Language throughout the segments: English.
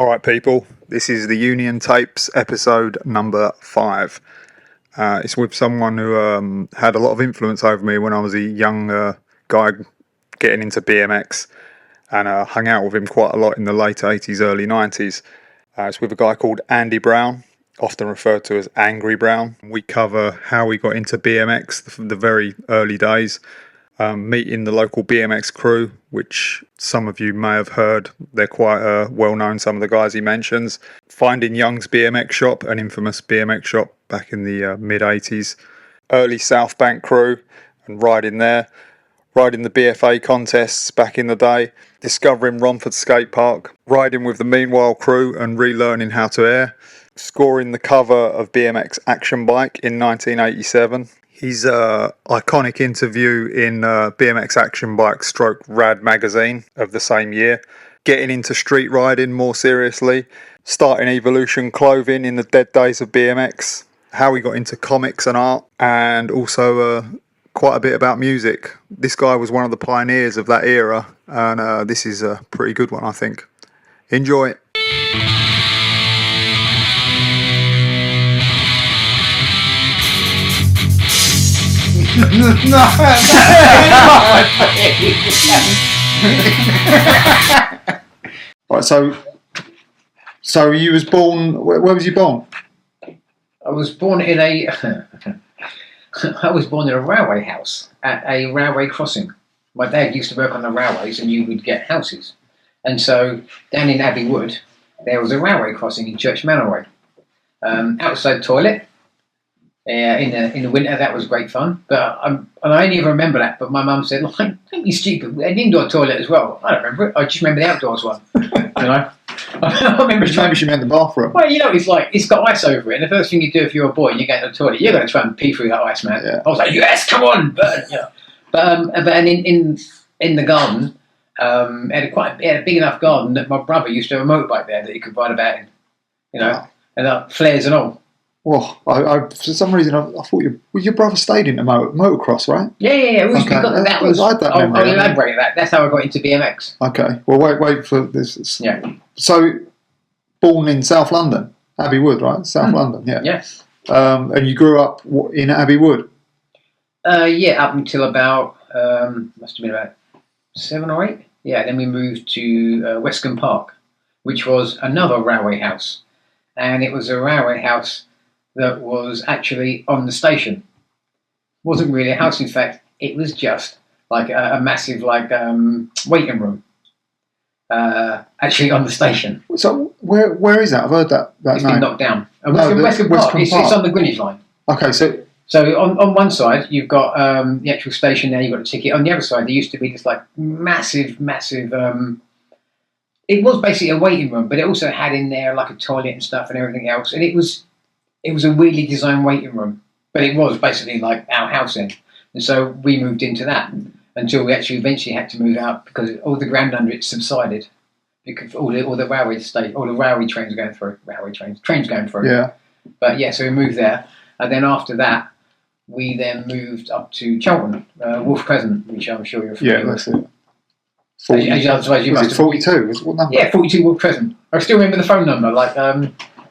Alright people, this is the Union Tapes episode number 5. It's with someone who had a lot of influence over me when I was a young guy getting into BMX, and hung out with him quite a lot in the late 80s, early 90s. It's with a guy called Andy Brown, often referred to as Angry Brown. We cover how he got into BMX, the very early days, meeting the local BMX crew, which some of you may have heard. They're quite well known, some of the guys he mentions. Finding Young's BMX shop, an infamous BMX shop back in the mid-80s. Early Southbank crew and riding there. Riding the BFA contests back in the day. Discovering Romford skatepark. Riding with the Meanwhile crew and relearning how to air. Scoring the cover of BMX Action bike in 1987. His iconic interview in BMX Action Bike / Rad magazine of the same year. Getting into street riding more seriously. Starting Evolution clothing in the dead days of BMX. How he got into comics and art. And also quite a bit about music. This guy was one of the pioneers of that era. And this is a pretty good one, I think. Enjoy. Right, so you was born. Where was you born? I was born in a. I was born in a railway house at a railway crossing. My dad used to work on the railways, and you would get houses. And so down in Abbey Wood, there was a railway crossing in Church Manor Way. Outside toilet. In the winter, that was great fun. But and I only ever remember that. But my mum said, "Like, don't be stupid. An indoor toilet as well." I don't remember it. I just remember the outdoors one. You know, I remember. Maybe she meant the bathroom. Well, you know, it's like it's got ice over it, and the first thing you do if you're a boy and you get to the toilet, you're going to try and pee through that ice, man. Yeah. I was like, "Yes, come on!" But in the garden, it had a big enough garden that my brother used to have a motorbike there that he could ride about in. You know, and flares and all. Well, I for some reason I thought your brother stayed in the motocross, right? Yeah. That was. I had that memory. I'll elaborate that. That's how I got into BMX. Okay. Well, wait for this. Yeah. So, born in South London, Abbey Wood, right? South London, yeah. Yes. And you grew up in Abbey Wood. Yeah, up until about must have been about 7 or 8. Yeah. Then we moved to Westcombe Park, which was another railway house, and it was a railway house that was actually on the station. It wasn't really a house, in fact, it was just like a massive waiting room. Actually on the station. So where is that? I've heard that It's name. been knocked down. Westcombe Park. It's on the Greenwich line. Okay, so on one side you've got the actual station there, you've got a ticket. On the other side there used to be this like massive it was basically a waiting room, but it also had in there like a toilet and stuff and everything else, and it was a weirdly designed waiting room, but it was basically like our house in. And so we moved into that until we actually eventually had to move out because all the ground under it subsided because all the railway trains going through. Trains going through. Yeah. But yeah, so we moved there. And then after that, we then moved up to Cheltenham, Wolf Crescent, which I'm sure you're familiar with. Yeah, that's it. Was it 42? What number? Yeah, 42 Wolf Crescent. I still remember the phone number,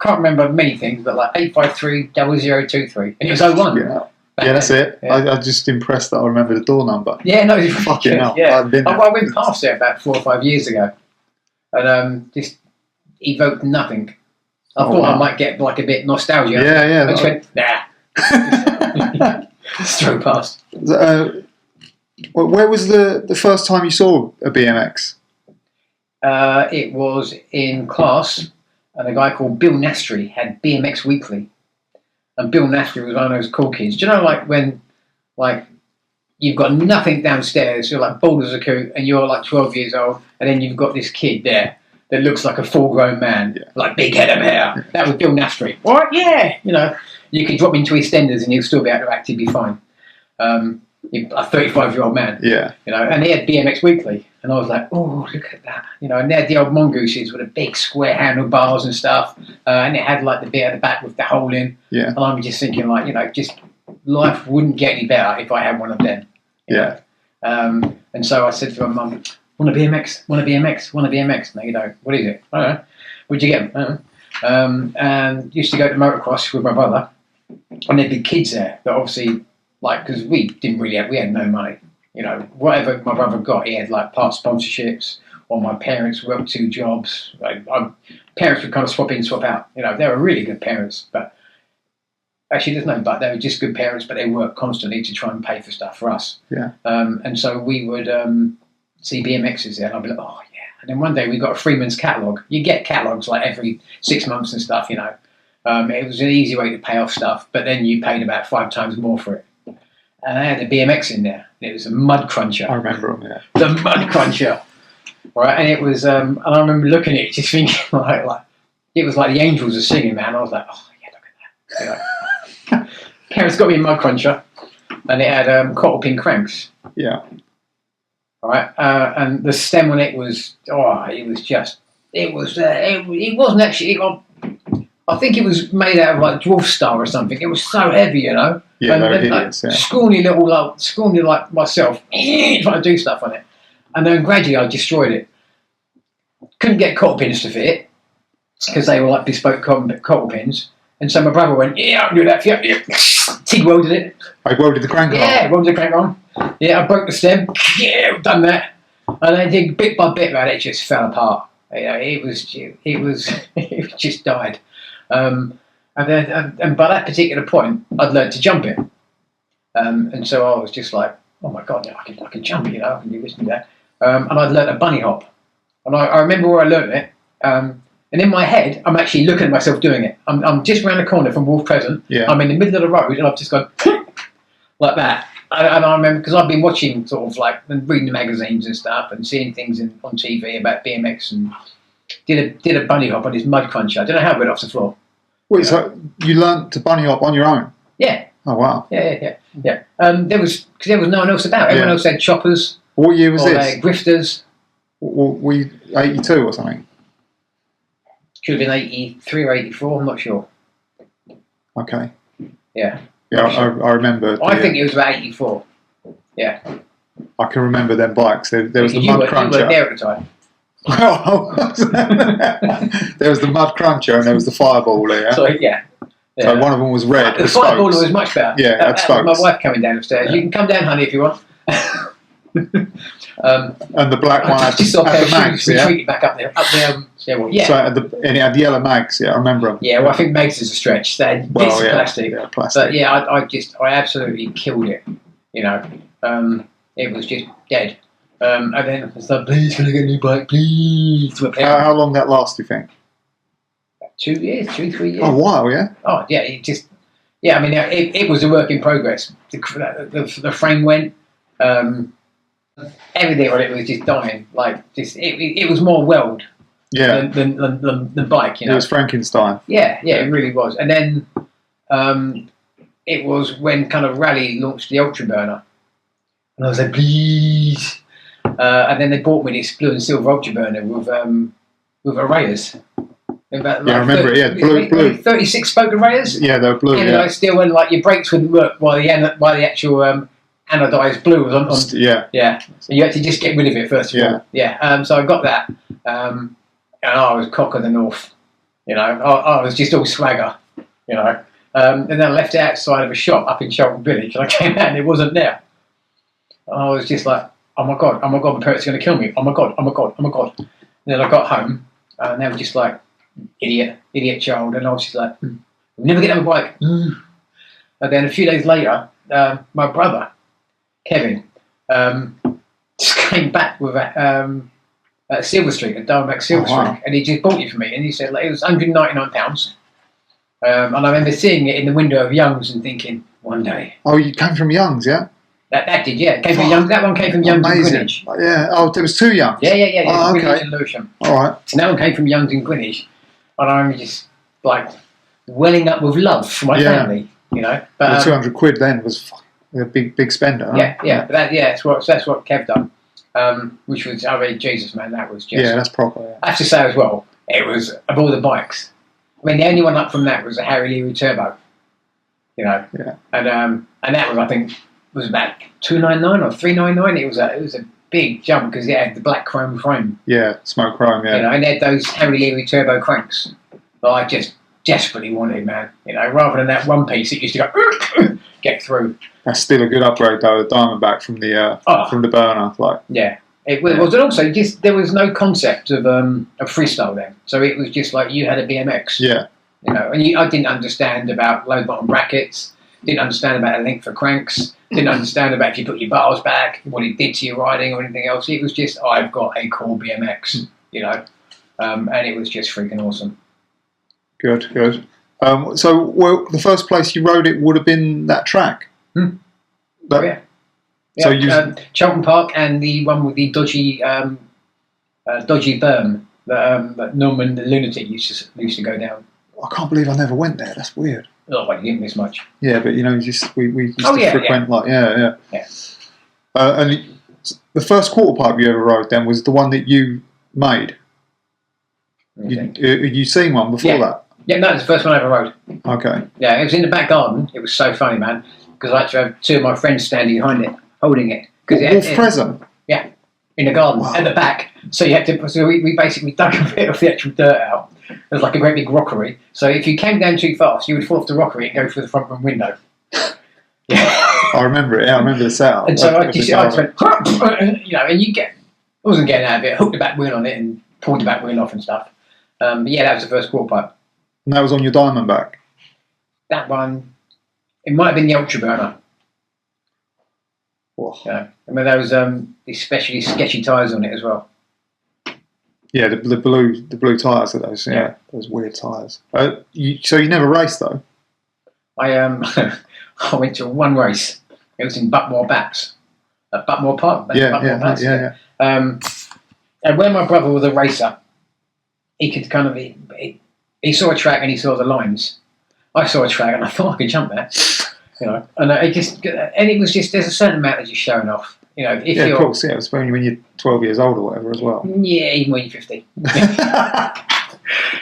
can't remember many things, but 853-0023, and it was 01. Yeah, that's it. Yeah. I'm just impressed that I remember the door number. Yeah, no, it's fucking hell. Yeah, I went past it about 4 or 5 years ago, and just evoked nothing. I thought I might get a bit nostalgia. Yeah. I just went nah. Straight past. Where was the first time you saw a BMX? It was in class. And a guy called Bill Nastry had BMX Weekly. And Bill Nastry was one of those cool kids. Do you know, when you've got nothing downstairs, you're like bold as a coot, and you're like 12 years old, and then you've got this kid there that looks like a full-grown man, like big head of hair. That was Bill Nastry. What? Yeah. You know, you could drop into EastEnders and you'll still be able to act, you'd be fine. A 35-year-old man. Yeah. You know, and he had BMX Weekly. And I was like, oh, look at that. You know, and they had the old mongooses with the big square handlebars and stuff. And it had like the bit at the back with the hole in. Yeah. And I was just thinking just life wouldn't get any better if I had one of them. Yeah. And so I said to my mum, want a BMX? Want a BMX? Want a BMX? No, you don't. What is it? I don't know. Where'd you get them? And used to go to motocross with my brother, and there'd be kids there that obviously, like, because we had no money. You know, whatever my brother got, he had like part sponsorships, or my parents worked 2 jobs. Like, parents would kind of swap in, swap out. You know, they were really good parents, but actually there's no but. They were just good parents, but they worked constantly to try and pay for stuff for us. Yeah. And so we would see BMXs there, and I'd be like, oh yeah. And then one day we got a Freeman's catalogue. You get catalogues like every 6 months and stuff, you know. It was an easy way to pay off stuff, but then you paid about 5 times more for it. And I had a BMX in there. And it was a mud cruncher. I remember them, yeah. The mud cruncher. Right, and it was, and I remember looking at it, just thinking, like it was like the angels were singing, man. I was like, oh yeah, look at that. You know. Parents got me a mud cruncher, and it had cotter pin cranks. Yeah. All right, and the stem on it was, it wasn't actually. I think it was made out of like dwarf star or something. It was so heavy, you know. Yeah, and they were then, hideous. like, Yeah. scrawny like myself, trying to do stuff on it, and then gradually I destroyed it. Couldn't get cotter pins to fit it because they were like bespoke cotter pins. And so my brother went, yeah, I can do that for you. TIG welded it. I welded the crank on. Yeah, welded the crank on. Yeah, I broke the stem. Yeah, I've done that. And then did bit by bit, man, it just fell apart. You know, it just died. And by that particular point, I'd learned to jump it. And so I was just like, oh my God, I can jump it, you know, I can do this and that. And I'd learned a bunny hop. And I remember where I learned it. And in my head, I'm actually looking at myself doing it. I'm just round the corner from Wolf Crescent. Yeah. I'm in the middle of the road, and I've just gone like that. And I remember, because I've been watching sort of like reading the magazines and stuff, and seeing things on TV about BMX, and did a bunny hop on this mud cruncher. I don't know how it went off the floor. Wait, so you learnt to bunny hop on your own? Yeah. Oh wow. Yeah. There was no one else about. Everyone else had choppers. What year was or this? Grifters. Were you 82 or something? Should have been 83 or 84. I'm not sure. Okay. Yeah. Yeah, I remember. I think it was about 84. Yeah. I can remember them bikes. There was the mud cruncher. You weren't there at the time. There was the mud cruncher and there was the fireballer. Yeah. So yeah. So one of them was red. The fireballer was much better. Yeah, that's spokes. My wife coming down upstairs. You can come down, honey, if you want. And the black one had the mags, yeah. Retreated back up there. Yeah. So and it had yellow mags. Yeah, I remember them. Yeah, well, I think mags is a stretch. They had bits of plastic. Yeah, plastic. But yeah, I absolutely killed it. You know, it was just dead. And then I was like, please, can I get a new bike, please? How long that last, do you think? 2 years, 2-3 years. Oh, wow, yeah. Oh, yeah. I mean, it was a work in progress. The frame went. Everything on it was just dying. Like, it was more weld than bike. You know, it was Frankenstein. Yeah, it really was. And then it was when kind of Rally launched the Ultra Burner, and I was like, please. And then they bought me this blue and silver Ultra Burner with arrayers. I remember it. Yeah, blue. 36 spoke arrayers. Yeah, they were blue. Anodized steel, when like your brakes wouldn't work while the actual anodized blue was on. Yeah. So you had to just get rid of it first of all. Yeah. So I got that, and I was cock of the north. You know, I was just all swagger. You know, and then I left it outside of a shop up in Shelton Village, and I came out and it wasn't there. And I was just like, oh my god, my parents are going to kill me. Oh my god. And then I got home, and they were just like, idiot child, and I was just like, we'll never get on a bike. And then a few days later, my brother Kevin just came back with at Silver Street, at BMX Silver Street, and he just bought it for me, and he said, like, it was £199. And I remember seeing it in the window of Young's and thinking, one day. Oh, you came from Young's, yeah? That did, yeah. Came from Young's. That one came from Young's in Greenwich. Yeah. Oh, there was 2 Young's. Yeah. Oh, okay. Greenwich and Lewisham. All right. And that one came from Young's in Greenwich, and I'm just like welling up with love for my family, you know. But well, 200 quid then was a big spender. Yeah. But that's what Kev done, which was, I mean, Jesus, man, that was just. Yeah, that's proper. Yeah. I have to say as well, it was of all the bikes. I mean, the only one up from that was a Harry Leary Turbo, you know. Yeah. And that was, I think, was about $299 or $399. It was big jump because it had the black chrome frame. Yeah, smoke chrome. Yeah. You know, and it had those Harry Leary turbo cranks that I just desperately wanted, man. You know, rather than that one piece that used to go get through. That's still a good upgrade though. The Diamondback from the burner, like. Yeah. It was, and also just there was no concept of freestyle then, so it was just like you had a BMX. Yeah. You know, and I didn't understand about low bottom brackets, didn't understand about the length for cranks, didn't understand about if you put your bars back, what it did to your riding or anything else. It was just I've got a cool BMX, you know, and it was just freaking awesome. Good. So, well, the first place you rode it would have been that track. Oh yeah. So Cheltenham Park and the one with the dodgy berm that Norman the lunatic used to go down. I can't believe I never went there. That's weird. Oh, well, you didn't miss much. Yeah, but you know, we used to frequent Yeah. And the first quarter pipe you ever rode then was the one that you made. You seen one before that? Yeah, no, it's the first one I ever rode. Okay. Yeah, it was in the back garden. It was so funny, man, because I actually had two of my friends standing behind it, holding it. Wolf Present? Yeah, in the garden at the back. So you had to. So we basically dug a bit of the actual dirt out. It was like a great big rockery. So if you came down too fast, you would fall off the rockery and go through the front room window. Yeah. I remember it. Yeah, I remember the setup. And so I just went, you know, and I wasn't getting out of it. Hooked the back wheel on it and pulled the back wheel off and stuff. But yeah, that was the first quarter pipe. And that was on your Diamondback? That one, it might have been the Ultra Burner. Yeah, I mean, there was especially sketchy tyres on it as well. Yeah, the blue tyres are those. Yeah, those weird tyres. So you never raced though? I I went to one race. It was in Buckmore Baps, at Buckmore Park. Yeah. And when my brother was a racer, he could kind of he saw a track and he saw the lines. I saw a track and I thought I could jump there. You know, and it was just there's a certain amount of just showing off. You know, if of course, yeah. It's when you're 12 years old or whatever as well. Yeah, even when you're 50.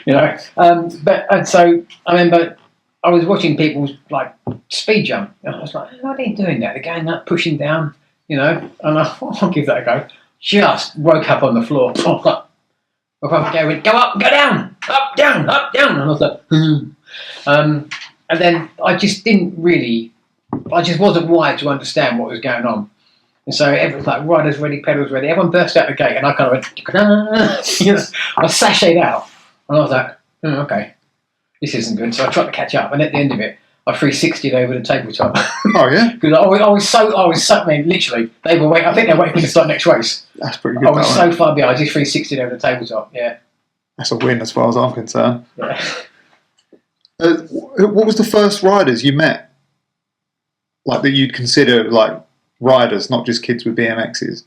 You know, and so I remember I was watching people like speed jump, and I was like, "Why are they doing that? They're going up, pushing down." You know, and I thought, I'll give that a go. Just woke up on the floor. My brother went, "Go up, go down, up, down," and I was like, and then I just wasn't wired to understand what was going on. And so everyone's like, riders ready, pedals ready. Everyone burst out the gate, and I kind of went, you know, I sashayed out, and I was like, okay, this isn't good. So I tried to catch up, and at the end of it, I 360'd over the tabletop. Oh yeah, because I was so. I mean, literally, they were waiting. I think they're waiting for me to start next race. That's pretty good. I was so far behind. I just 360'd over the tabletop. Yeah, that's a win as far as I'm concerned. Yeah. What was the first riders you met? Like that you'd consider like riders, not just kids with BMXs?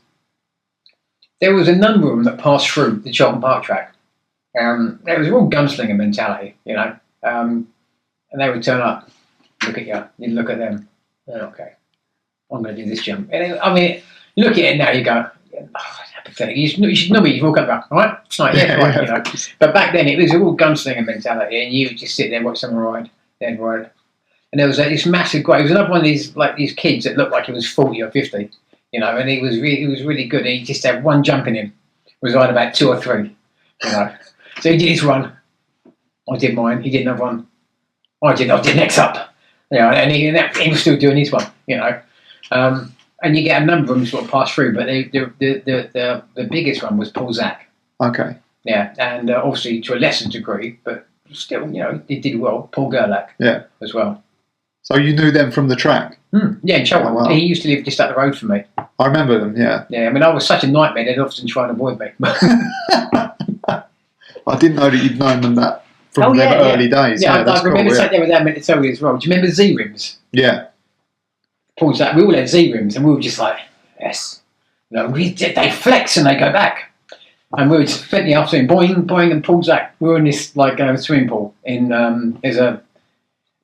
There was a number of them that passed through the Cheltenham Park track. There was a real gunslinger mentality, you know, and they would turn up, look at you, you'd look at them, okay, I'm going to do this jump. And I mean, you look at it now, you go, pathetic. You should know me, you walk up and go, all right, you know. But back then, it was a real gunslinger mentality, and you would just sit there and watch someone ride, they'd ride. And there was this massive guy. He was another one of these kids that looked like he was 40 or 50, you know. And he was really good. And he just had one jump in him. It was like about 2 or 3, you know. So he did his run. I did mine. He did another one. I did next up, you know. And he was still doing his one, you know. And you get a number of them sort of pass through, but the biggest one was Paul Zach. Okay. Yeah, and obviously to a lesser degree, but still, you know, he did well. Paul Gerlach. Yeah. As well. So you knew them from the track? Yeah, in Cheltenham. Oh, wow. He used to live just up the road from me. I remember them, yeah. Yeah, I mean, I was such a nightmare, they'd often try and avoid me. I didn't know that you'd known them that from their early days. Yeah, I remember something there with that I meant to tell you as well. Do you remember Z-Rims? Yeah. Paul's like, we all had Z-Rims, and we were just like, yes. You know, they flex and they go back. And we would spend the afternoon boing, boing, and Paul's like, we were in this like swimming pool in, there's a,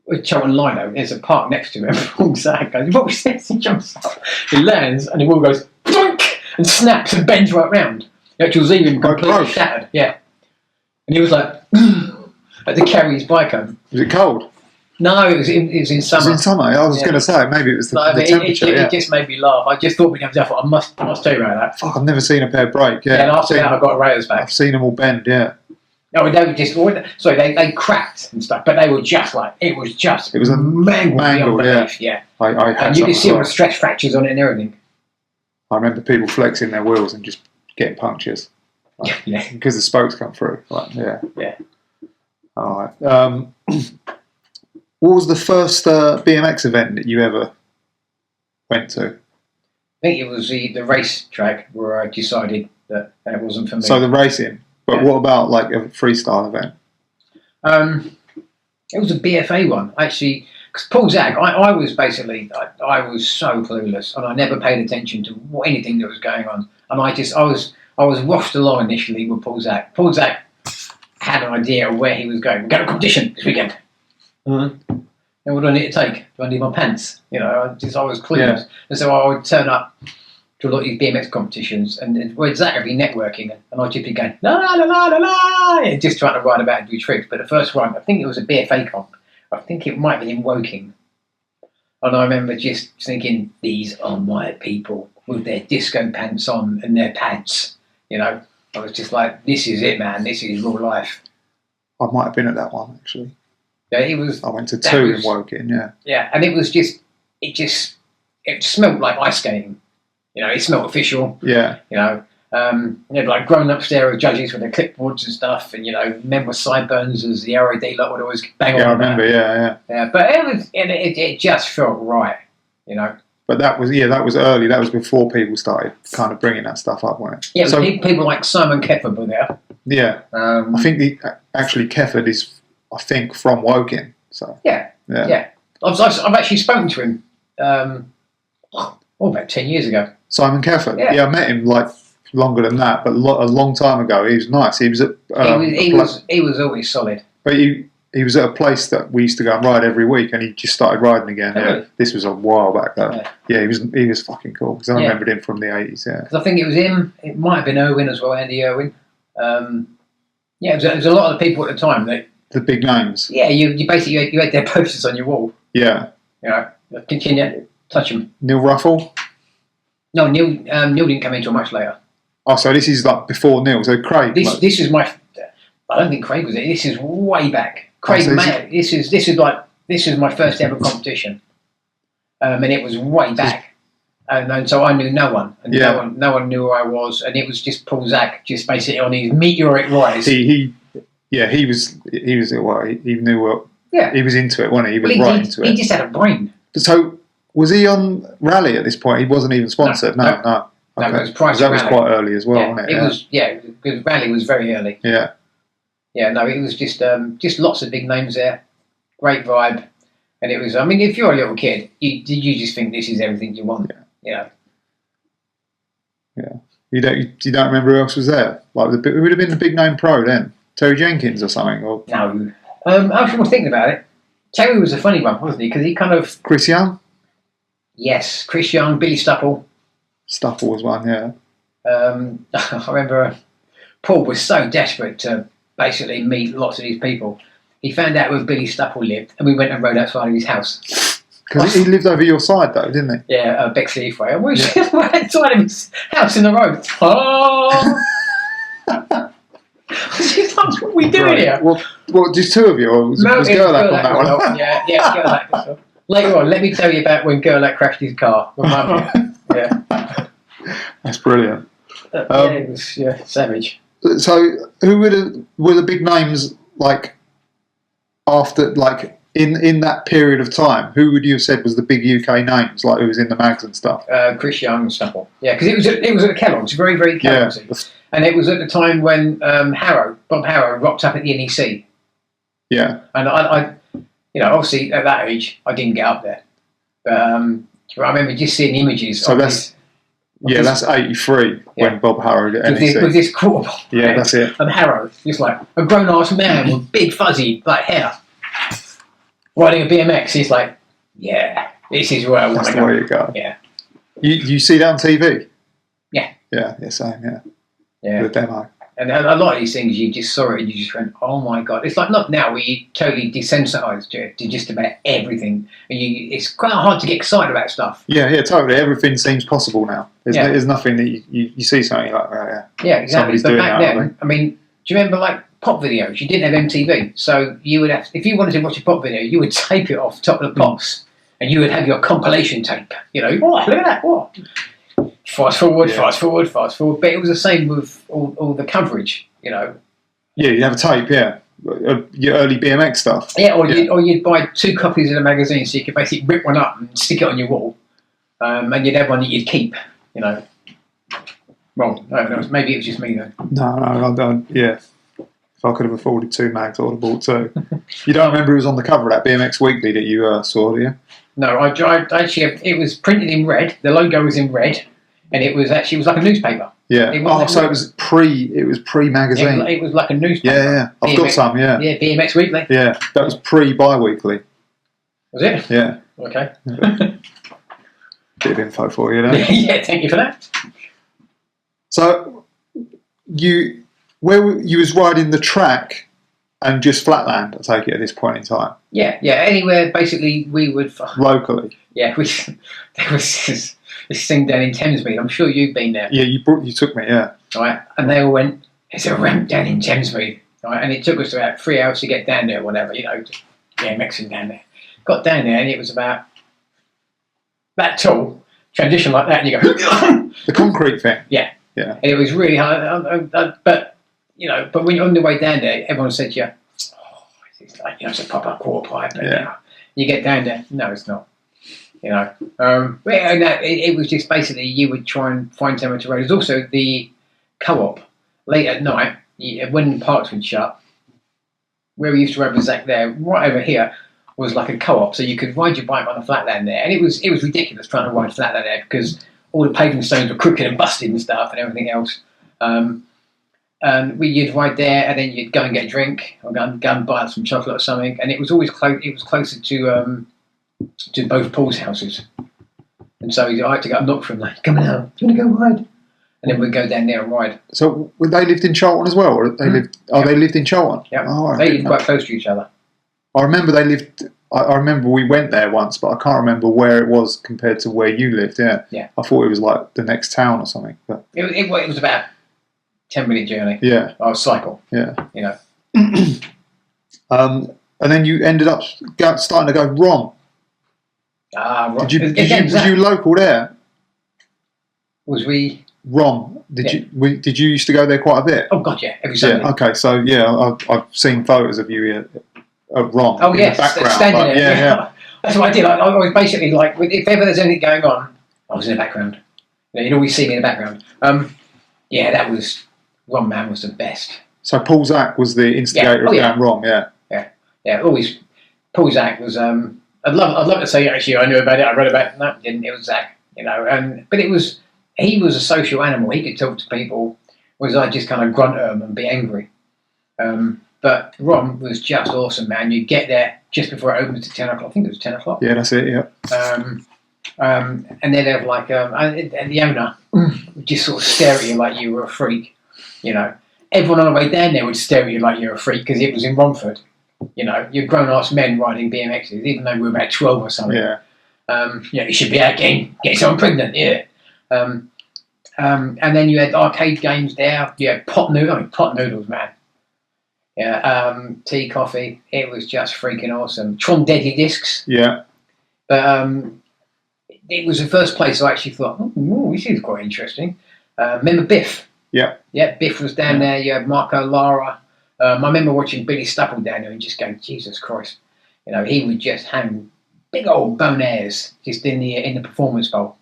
with Cheltenham Lino, there's a park next to him. Paul Zach goes, what was this? He jumps up, he lands, and the wall goes, boink, and snaps and bends right round. The actual Z-Rim completely shattered, yeah. And he was like, had to carry his bike home. Was it cold? No, it was in summer. It was in summer. I was going to say maybe it was the temperature. It just made me laugh. I just thought we never. I must tell you about that. Fuck, I've never seen a pair break. Yeah, and after that, I got a rails back. I've seen them all bend. Yeah. No, they were just they cracked and stuff, but they were just like it was a mangled. Yeah. And you could see all the stretch fractures on it and everything. I remember people flexing their wheels and just getting punctures. Yeah. Because the spokes come through. Yeah. All right. What was the first BMX event that you ever went to? I think it was the race track where I decided that wasn't for me. So the racing. But what about like a freestyle event? It was a BFA one, actually. Because Paul Zag, I was basically, I was so clueless, and I never paid attention to anything that was going on. And I was washed along initially with Paul Zag. Paul Zag had an idea of where he was going. We're going to competition this weekend. And what do I need to take? Do I need my pants? You know, I was clueless. And so I would turn up to a lot of these BMX competitions, and we're exactly networking, and I'd just be going, la la la la la, and just trying to ride about and do tricks. But the first one, I think it was a BFA comp. I think it might have been in Woking. And I remember just thinking, these are my people with their disco pants on and their pads. You know, I was just like, this is it, man. This is real life. I might have been at that one, actually. Yeah, it was. I went to two in Woking, yeah. Yeah, and it smelled like ice skating. You know, it smelled official. Yeah. You know, like grown-ups there with judges with their clipboards and stuff, and, you know, men with sideburns as the RAD lot would always bang on. Yeah, I remember, yeah. Yeah, but it just felt right, you know. But that was early. That was before people started kind of bringing that stuff up, wasn't it? Yeah, so, people like Simon Kefford were there. Yeah. I think actually Kefford is, I think, from Woking. So yeah. I've actually spoken to him about 10 years ago. Simon Kefford. Yeah, I met him like longer than that, but a long time ago. He was nice. He was at he was always solid. But he was at a place that we used to go and ride every week, and he just started riding again. Really? Yeah, this was a while back though. Yeah, he was fucking cool because I remembered him from the 80s. Yeah, because I think it was him. It might have been Irwin as well, Andy Irwin. It was a lot of the people at the time that the big names. Yeah, you basically you had their posters on your wall. Yeah. You know, continue touch them. Neil Ruffle. No, Neil didn't come in until much later. Oh, so this is like before Neil. So Craig. This is my. I don't think Craig was it. This is way back. Craig, this is my first ever competition, and it was way back, and so I knew no one, and no one knew who I was, and it was just Paul Zach, just basically on his meteoric rise. He was well, he knew what. Yeah, he was into it, wasn't he? He was into it. He just had a brain. So was he on Rally at this point? He wasn't even sponsored. No. Okay. That was price. That was quite early as well, wasn't it? It was, because Rally was very early. Yeah. Yeah, no, it was just lots of big names there, great vibe, and it was. I mean, if you're a little kid, you just think this is everything you want. Yeah. You don't remember who else was there? Like who would have been the big name pro then? Terry Jenkins or something? Or no. I was thinking about it. Terry was a funny one, wasn't he? Because he kind of Chris Young. Yes, Chris Young, Billy Stupple. Stupple was one, yeah. I remember Paul was so desperate to basically meet lots of these people. He found out where Billy Stupple lived, and we went and rode outside of his house. Because he lived over your side, though, didn't he? Yeah, Bexley Heathway. And we were outside of his house in the road. Oh! What are we doing here? Well, just two of you? Or was Gerlach on that one? Well. Yeah, Gerlach as well. Later on, let me tell you about when Gerlach crashed his car. Yeah. That's brilliant. It was savage. So, who were the big names like after, like in that period of time? Who would you have said was the big UK names, like who was in the mags and stuff? Chris Young and stuff. Yeah, because it was at Kellogg's, very very Kellogg's, and it was at the time when Bob Harrow rocked up at the NEC. Yeah, and I obviously at that age I didn't get up there, but I remember just seeing images. So that's 83 when Bob Harrow at NEC. With this quarter bob. Yeah, that's it. And Harrow, just like a grown-ass man with big fuzzy black hair, riding a BMX. He's like, yeah, this is where I want to go. That's the way you go. Yeah. You see that on TV? Yeah. Yeah, same, yeah. Yeah. The demo. And a lot of these things, you just saw it and you just went, oh my God. It's like not now where you totally desensitised to just about everything. And it's quite hard to get excited about stuff. Yeah, totally. Everything seems possible now. There's nothing that you see something like that. Yeah, exactly. Somebody's but doing back that, then, I mean, do you remember like pop videos? You didn't have MTV. So you would have, if you wanted to watch a pop video, you would tape it off top of the pops. And you would have your compilation tape. You know, oh, look at that, what? Fast forward. But it was the same with all the coverage, you know. Yeah, you'd have a tape, your early BMX stuff. Yeah, or you'd buy 2 copies of the magazine so you could basically rip one up and stick it on your wall. And you'd have one that you'd keep, you know. Well, maybe it was just me though. No, I don't. Yeah. If I could have afforded 2 mags, I would have bought 2. You don't remember who was on the cover of that BMX Weekly that you saw, do you? No, I actually, it was printed in red. The logo was in red. And it was like a newspaper. Yeah. It was pre-magazine. It was like a newspaper. Yeah. I've got some, yeah. Yeah, BMX Weekly. Yeah, that was pre-bi-weekly. Was it? Yeah. Okay. Bit of info for you, though. Yeah, thank you for that. So, you was riding the track and just flatland, I take it, at this point in time? Yeah. Anywhere, basically, we would... Locally? Yeah, there was this thing down in Thamesmead. I'm sure you've been there. Yeah, you took me, yeah. Right, and they all went, there's a ramp down in Thamesmead. Right, and it took us about 3 hours to get down there or whatever, you know, BMXing down there. Got down there and it was about that tall, transition like that, and you go... The concrete thing? Yeah. And it was really hard, but when you're on the way down there, everyone said to you, oh, it's like, you know, it's a proper quarter pipe. But now you get down there, no, it's not. You know, it was just basically you would try and find somewhere to ride. There's also the co-op late at night when parks would shut. Where we used to ride with Zach there, right over here was like a co-op, so you could ride your bike on the flatland there, and it was ridiculous trying to ride flatland there because all the paving stones were crooked and busted and stuff and everything else. And you'd ride there, and then you'd go and get a drink or go and buy some chocolate or something, and it was always close. It was closer to both Paul's houses, and so I had to go and knock for him, like, come on, do you want to go ride? And then we'd go down there and ride. So they lived in Charlton as well, or they lived? Oh, they lived in Charlton. Yeah, oh, they lived quite close to each other. I remember they lived. I remember we went there once, but I can't remember where it was compared to where you lived. Yeah. I thought it was like the next town or something. But it was about 10-minute journey. Yeah. Or cycle. Yeah. You know. And then you ended up starting to go Rom. Right. Was you local there? Was we Rom? Did you used to go there quite a bit? Oh God, yeah, every Sunday. Yeah. Okay, so I've seen photos of you here at Rom. Oh yes, standing there. Yeah. That's what I did. I was basically like, if ever there's anything going on, I was in the background. You'd always see me in the background. Yeah, that was Rom. Man was the best. So Paul Zach was the instigator of going Rom. Yeah. Always. Paul Zach was. I'd love to say actually I knew about it. I read about it. No, didn't. It was Zach. You know, but it was. He was a social animal. He could talk to people. Whereas I just kind of grunt at them and be angry. But Rom was just awesome, man. You get there just before it opens at 10 o'clock. I think it was 10 o'clock. Yeah, that's it. Yeah. And they'd have like, and the owner would just sort of stare at you like you were a freak. You know, everyone on the way down there would stare at you like you're a freak because it was in Romford. You know, you're grown-ass men riding BMXs, even though we were about 12 or something. Yeah. You should be out getting someone pregnant. Yeah. And then you had arcade games there. You had pot noodles, man. Yeah, tea, coffee. It was just freaking awesome. Tron Deadly Discs. Yeah. But it was the first place I actually thought, oh, this is quite interesting. Remember Biff? Yeah. Yeah, Biff was down there. You had Marco Lara. I remember watching Billy Stapple down there and just going, Jesus Christ. You know, he would just hang big old bone airs just in the performance bowl.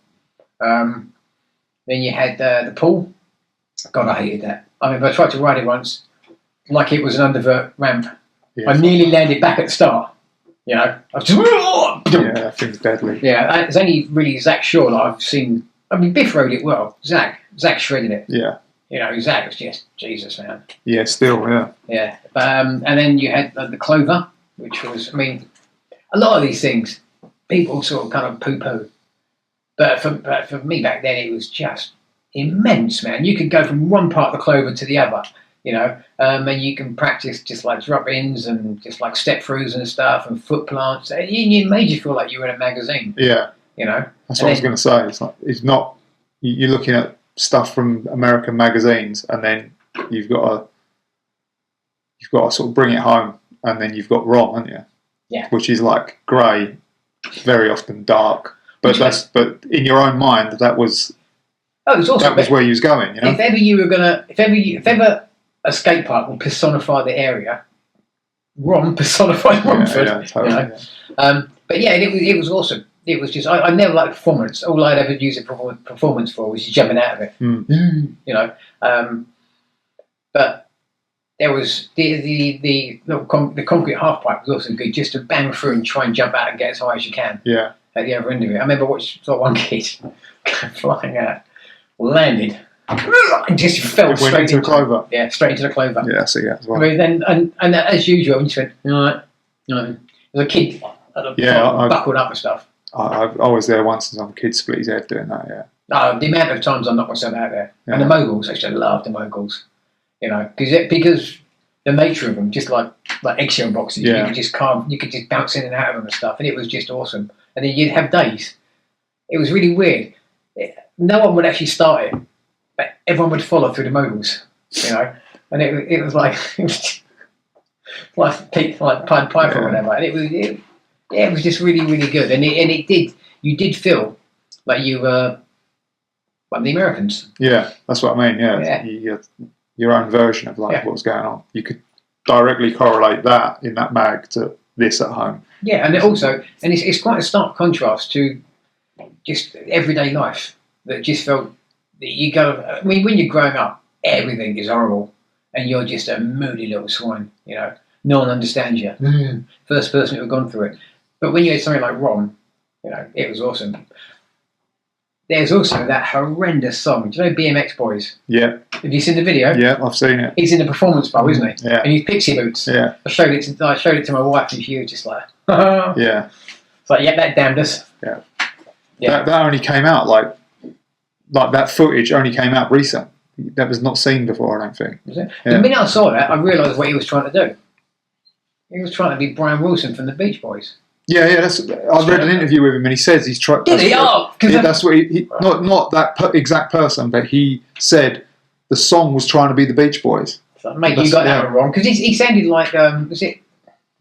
Then you had the pool. God, I hated that. I mean, I tried to ride it once, like it was an undervert ramp. Yeah. I nearly landed back at the start. You know, I was just... Yeah, that thing's deadly. Yeah, it's only really Zach Shaw that I've seen. I mean, Biff rode it well. Zach shredded it. Yeah. You know, Zach was just Jesus, man. Yeah, still, yeah. Yeah. And then you had the Clover, which was, I mean, a lot of these things, people sort of kind of poo-poo. But for me back then, it was just immense, man. You could go from one part of the Clover to the other you know, and you can practice just like drop-ins and just like step-throughs and stuff and foot plants. And it made you feel like you were in a magazine. Yeah. You know? That's what I was going to say. It's not, you're looking at stuff from American magazines, and then you've got to sort of bring it home, and then you've got ROM, haven't you? Yeah. Which is like grey, very often dark. But but in your own mind, that was awesome. That was where you was going, you know? If ever a skate park will personify the area, Ron personified Romford. Yeah, totally, you know? But yeah, it was awesome. It was just I never liked performance. All I'd ever use it for performance for was just jumping out of it. You know, but there was the concrete half pipe was also good, just to bang through and try and jump out and get as high as you can. Yeah. At the other end of it, I remember saw one kid flying out, landed, and just fell straight into the clover. Yeah, straight into the clover. Yeah, I see that as well. I mean, then and as usual, you just went, no. There's a kid buckled up and stuff. I was there once, and some kid split his head doing that. Yeah. The amount of times I knocked myself out there, and the moguls. I actually love the moguls. You know, because the nature of them, just like eggshell boxes, you could just bounce in and out of them and stuff, and it was just awesome. And then you'd have days. It was really weird. No one would actually start it, but everyone would follow through the moguls. You know, and it was like like Pied Piper or whatever, and it was just really, really good. And you did feel like you were one of the Americans. Yeah, that's what I mean. Yeah. You had your own version of what was going on. You could directly correlate that in that mag to this at home. Yeah, and it's quite a stark contrast to just everyday life that just felt that you go. I mean, when you're growing up, everything is horrible, and you're just a moody little swine. You know, no one understands you. First person who had gone through it. But when you had something like Rom, you know, it was awesome. There's also that horrendous song. Do you know BMX Boys? Yeah. Have you seen the video? Yeah, I've seen it. He's in the performance bowl, isn't he? Yeah. And he's pixie boots. Yeah. I showed it to my wife, and she was just like, yeah. It's like, yeah, that damned us. Yeah. That only came out like that footage only came out recent. That was not seen before, I don't think. Was it? Yeah. The minute I saw that, I realised what he was trying to do. He was trying to be Brian Wilson from the Beach Boys. Yeah. I read an interview with him, and he says he's trying. Did he? That's what he not that exact person, but he said the song was trying to be the Beach Boys. So, mate, you got that one wrong, because he sounded like was it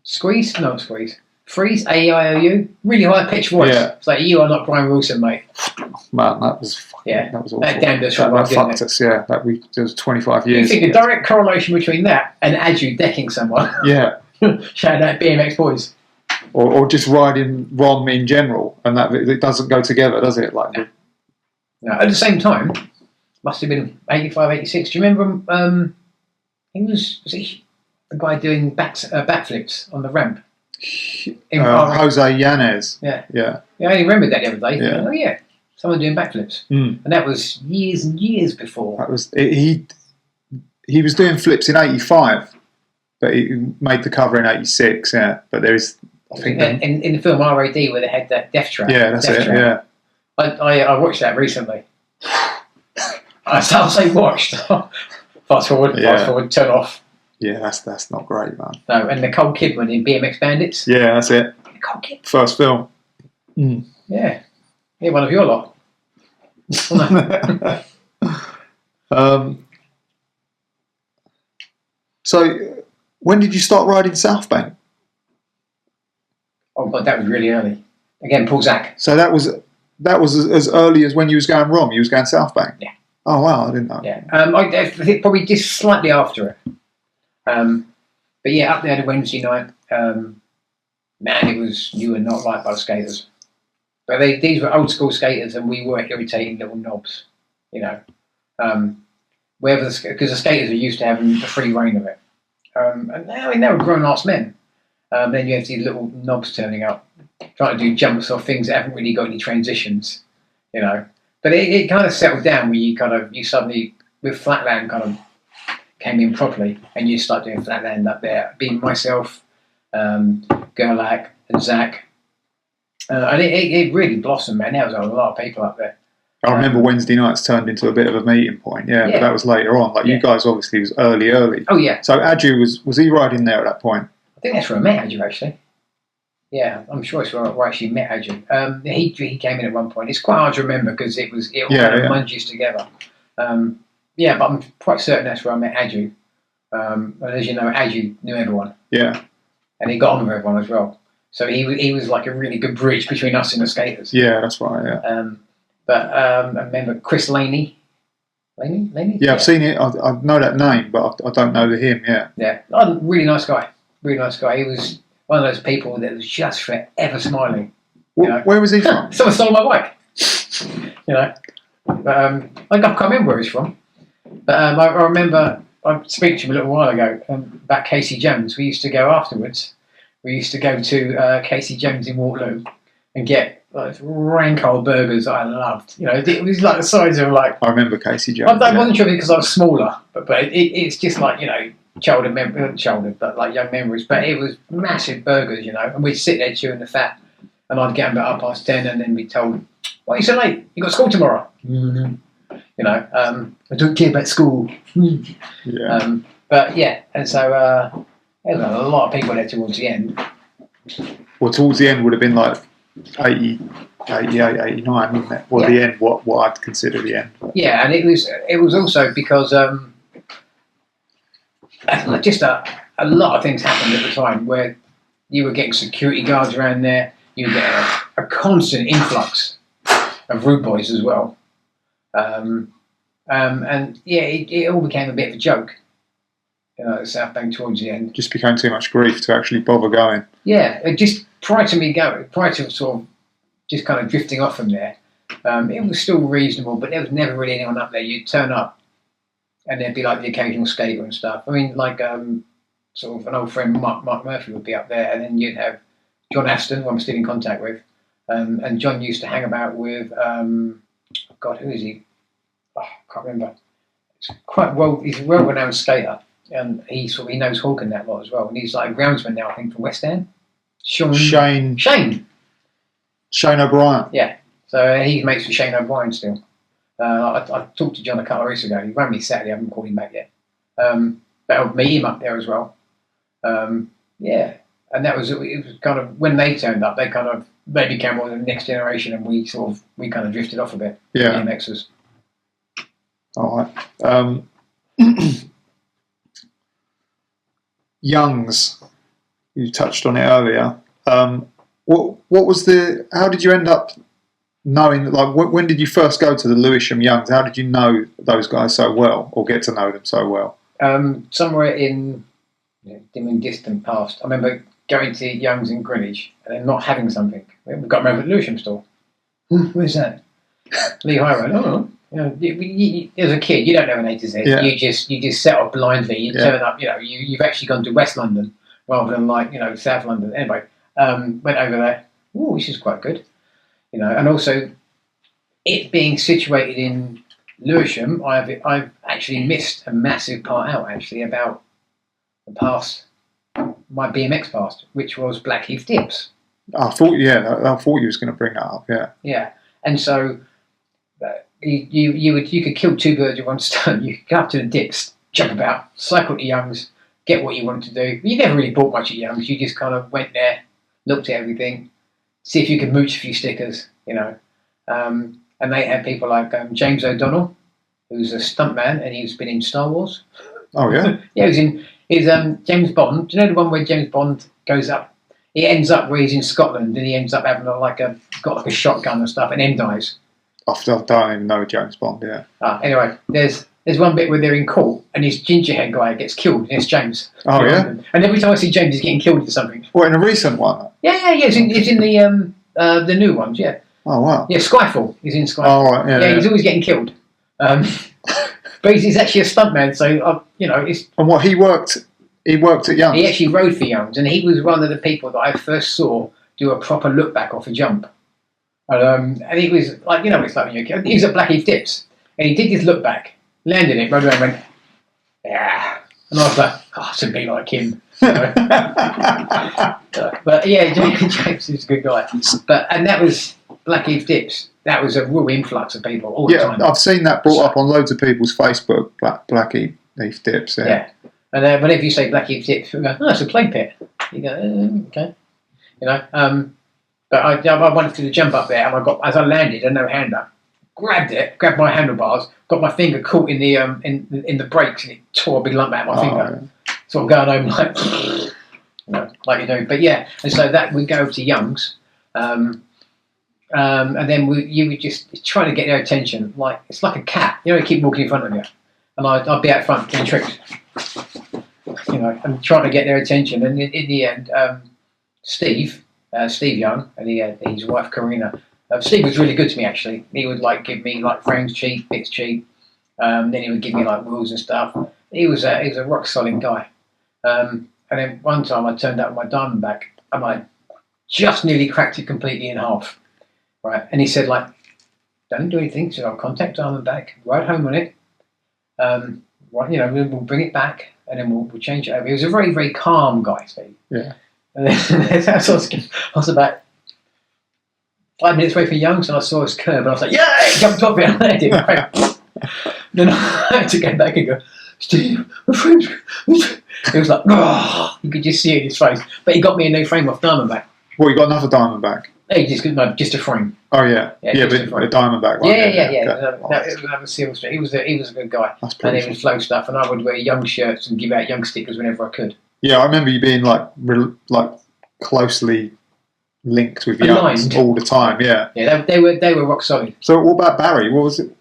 Squeeze? No, Squeeze. Freeze, AIOU, really high pitched voice. Yeah. It's like, you are not Brian Wilson, mate. Man, that was awful. That damned us. That fucked us. Yeah, that was 25 years. You think a direct correlation between that and Adu decking someone? Yeah. Shout out BMX Boys. Or just riding ROM in general, and that it doesn't go together, does it? Like, no. At the same time, must have been 85, 86. Do you remember? Was he the guy doing backflips on the ramp? Jose Yanez. Yeah. I only remembered that the other day. Yeah. Oh yeah, someone doing backflips, and that was years and years before. That was he was doing flips in '85, but he made the cover in '86. Yeah, but there is. I think in the film RAD where they had that death trap. Yeah, that's it. Trap. Yeah, I watched that recently. I'll say watched. Fast forward, turn off. Yeah, that's not great, man. No, and Nicole Kidman in BMX Bandits. Yeah, that's it. Nicole Kidman. First film. Yeah, one of your lot. So, when did you start riding Southbank? Oh, but that was really early. Again, Paul Zach. So that was as early as when you was going ROM. You was going Southbank. Yeah. Oh wow, I didn't know. Yeah. I think probably just slightly after it. But yeah, up there the Wednesday night. Man, you were not liked by the skaters. But these were old school skaters, and we were irritating little knobs. You know, because the skaters are used to having the free reign of it. And now they were grown ass men. Then you have these little knobs turning up, trying to do jumps or things that haven't really got any transitions, you know. But it kind of settled down where you suddenly, with flatland, kind of came in properly, and you start doing flatland up there. Being myself, Gerlach, and Zach. And it really blossomed, man. There was a lot of people up there. I remember Wednesday nights turned into a bit of a meeting point, but that was later on. Like, you guys obviously was early. Oh, yeah. So Adu, was he riding there at that point? I think that's where I met Adu, actually. Yeah, I'm sure it's where I actually met Adu. He came in at one point. It's quite hard to remember because it all kind of munges together. But I'm quite certain that's where I met Adu. And as you know, Adu knew everyone. Yeah. And he got on with everyone as well. So he was like a really good bridge between us and the skaters. Yeah, that's right, yeah. I remember Chris Laney. Laney? Yeah, I've seen it. I know that name, but I don't know him, yeah. Yeah, really nice guy. Really nice guy. He was one of those people that was just forever smiling. Where was he from? Someone stole my bike. But I can't remember where he's from. But I remember, I spoke to him a little while ago about Casey Jones. We used to go afterwards. We used to go to Casey Jones in Waterloo and get rank old burgers that I loved. It was like the size of like. I remember Casey Jones. I wasn't sure because I was smaller, but it's just like young memories. But it was massive burgers, and we'd sit there chewing the fat, and I'd get about 10:30, and then be told, "Why are you so late? You got school tomorrow." Mm-hmm. I don't care about school. Yeah. And so there was a lot of people there towards the end. Well, towards the end would have been like 80, 88, 89, wouldn't it? Well, the end, what I'd consider the end. Yeah, and it was also because just a lot of things happened at the time where you were getting security guards around there. You would get a constant influx of rude boys as well. It all became a bit of a joke. At Southbank towards the end. Just became too much grief to actually bother going. Yeah, just prior to sort of just kind of drifting off from there, it was still reasonable, but there was never really anyone up there. You'd turn up and there'd be like the occasional skater and stuff. I mean, like sort of an old friend, Mark Murphy, would be up there, and then you'd have John Aston, who I'm still in contact with, and John used to hang about with, who is he? Oh, I can't remember. He's a well-renowned skater. And he knows Hawk and that lot as well. And he's like a groundsman now, I think, from West End. Shane O'Brien. Yeah. So he mates with Shane O'Brien still. I talked to John a couple of weeks ago. He rang me Saturday. I haven't called him back yet. But I'll meet him up there as well. And that was, it was kind of, when they turned up, they became more the next generation, and we kind of drifted off a bit. Yeah. BMXers. All right. Youngs, you touched on it earlier. What was how did you end up knowing, like, when did you first go to the Lewisham Youngs? How did you know those guys so well, or get to know them so well? Somewhere in dim and distant past. I remember going to Youngs in Greenwich and then not having something. We've got them over at the Lewisham store. Where's that? Lee High Road. Oh. As a kid, you don't know an A to Z. Yeah. You just set off blindly. You turn up. You've actually gone to West London rather than South London. Anyway, went over there. Oh, which is quite good. And also it being situated in Lewisham, I've actually missed a massive part out actually about the past, my BMX past, which was Blackheath Dips. I thought you was going to bring that up. Yeah. Yeah, and so. You could kill two birds with one stone. You could go up to the dips, jump about, cycle to Youngs, get what you wanted to do. You never really bought much at Youngs. You just kind of went there, looked at everything, see if you could mooch a few stickers, And they had people like James O'Donnell, who's a stuntman, and he's been in Star Wars. Oh yeah. Yeah, he's James Bond. Do you know the one where James Bond goes up? He ends up where he's in Scotland, and he ends up having got a shotgun and stuff, and then dies. I don't even know James Bond, yeah. Anyway, there's one bit where they're in court and this gingerhead guy gets killed, and it's James. Oh, yeah? And every time I see James, he's getting killed for something. What, in a recent one? Yeah, it's in the new ones, yeah. Oh, wow. Yeah, Skyfall. He's in Skyfall. Oh, right, yeah. He's always getting killed. But he's actually a stuntman, so, it's... And what, he worked at Youngs? He actually rode for Youngs, and he was one of the people that I first saw do a proper look back off a jump. And he was like, it's like when you're a kid. He was at Blackheath Dips, and he did his look back, landed it, rode around, and went, yeah. And I was like, to be like him. But yeah, James is a good guy. And that was Blackheath Dips. that was a real influx of people all the time. Yeah, I've seen that brought up on loads of people's Facebook. Blackheath dips. Yeah. And then whenever you say Blackheath dips, we go, "Oh, it's a play pit." You go, "Okay," you know. But I wanted to jump up there, and as I landed, a no-hander, grabbed my handlebars, got my finger caught in the in the brakes, and it tore a big lump out of my finger. Yeah. Sort of going home like you do. But yeah, and so that we'd go over to Young's, and then you would just try to get their attention. Like it's like a cat, you keep walking in front of you, and I'd be out front doing tricks, and trying to get their attention. And in the end, Steve Young, and his wife Karina. Steve was really good to me actually. He would give me frames cheap, bits cheap. Then he would give me rules and stuff. He was a rock solid guy. And then one time I turned up with my Diamondback and I just nearly cracked it completely in half. Right, and he said don't do anything. He said I'll contact Diamondback, ride home on it. We'll bring it back and then we'll change it over. He was a very very calm guy, Steve. Yeah. And then I was about 5 minutes away from Young's and I saw his curb and I was like, yeah, jumped off it and I did. Then I had to go back and go, Steve, my friend's. He was like, oh, you could just see it in his face. But he got me a new frame off Diamondback. Well, you got another Diamondback? Hey, just a frame. Oh, yeah. Yeah, but a Diamondback one. Yeah. Okay. It was another Silver Street. He was a good guy. That's and he would flow stuff and I would wear Young shirts and give out Young stickers whenever I could. Yeah, I remember you being closely linked with Youngs all the time. Yeah. Yeah, they were rock solid. So what about Barry? What was it?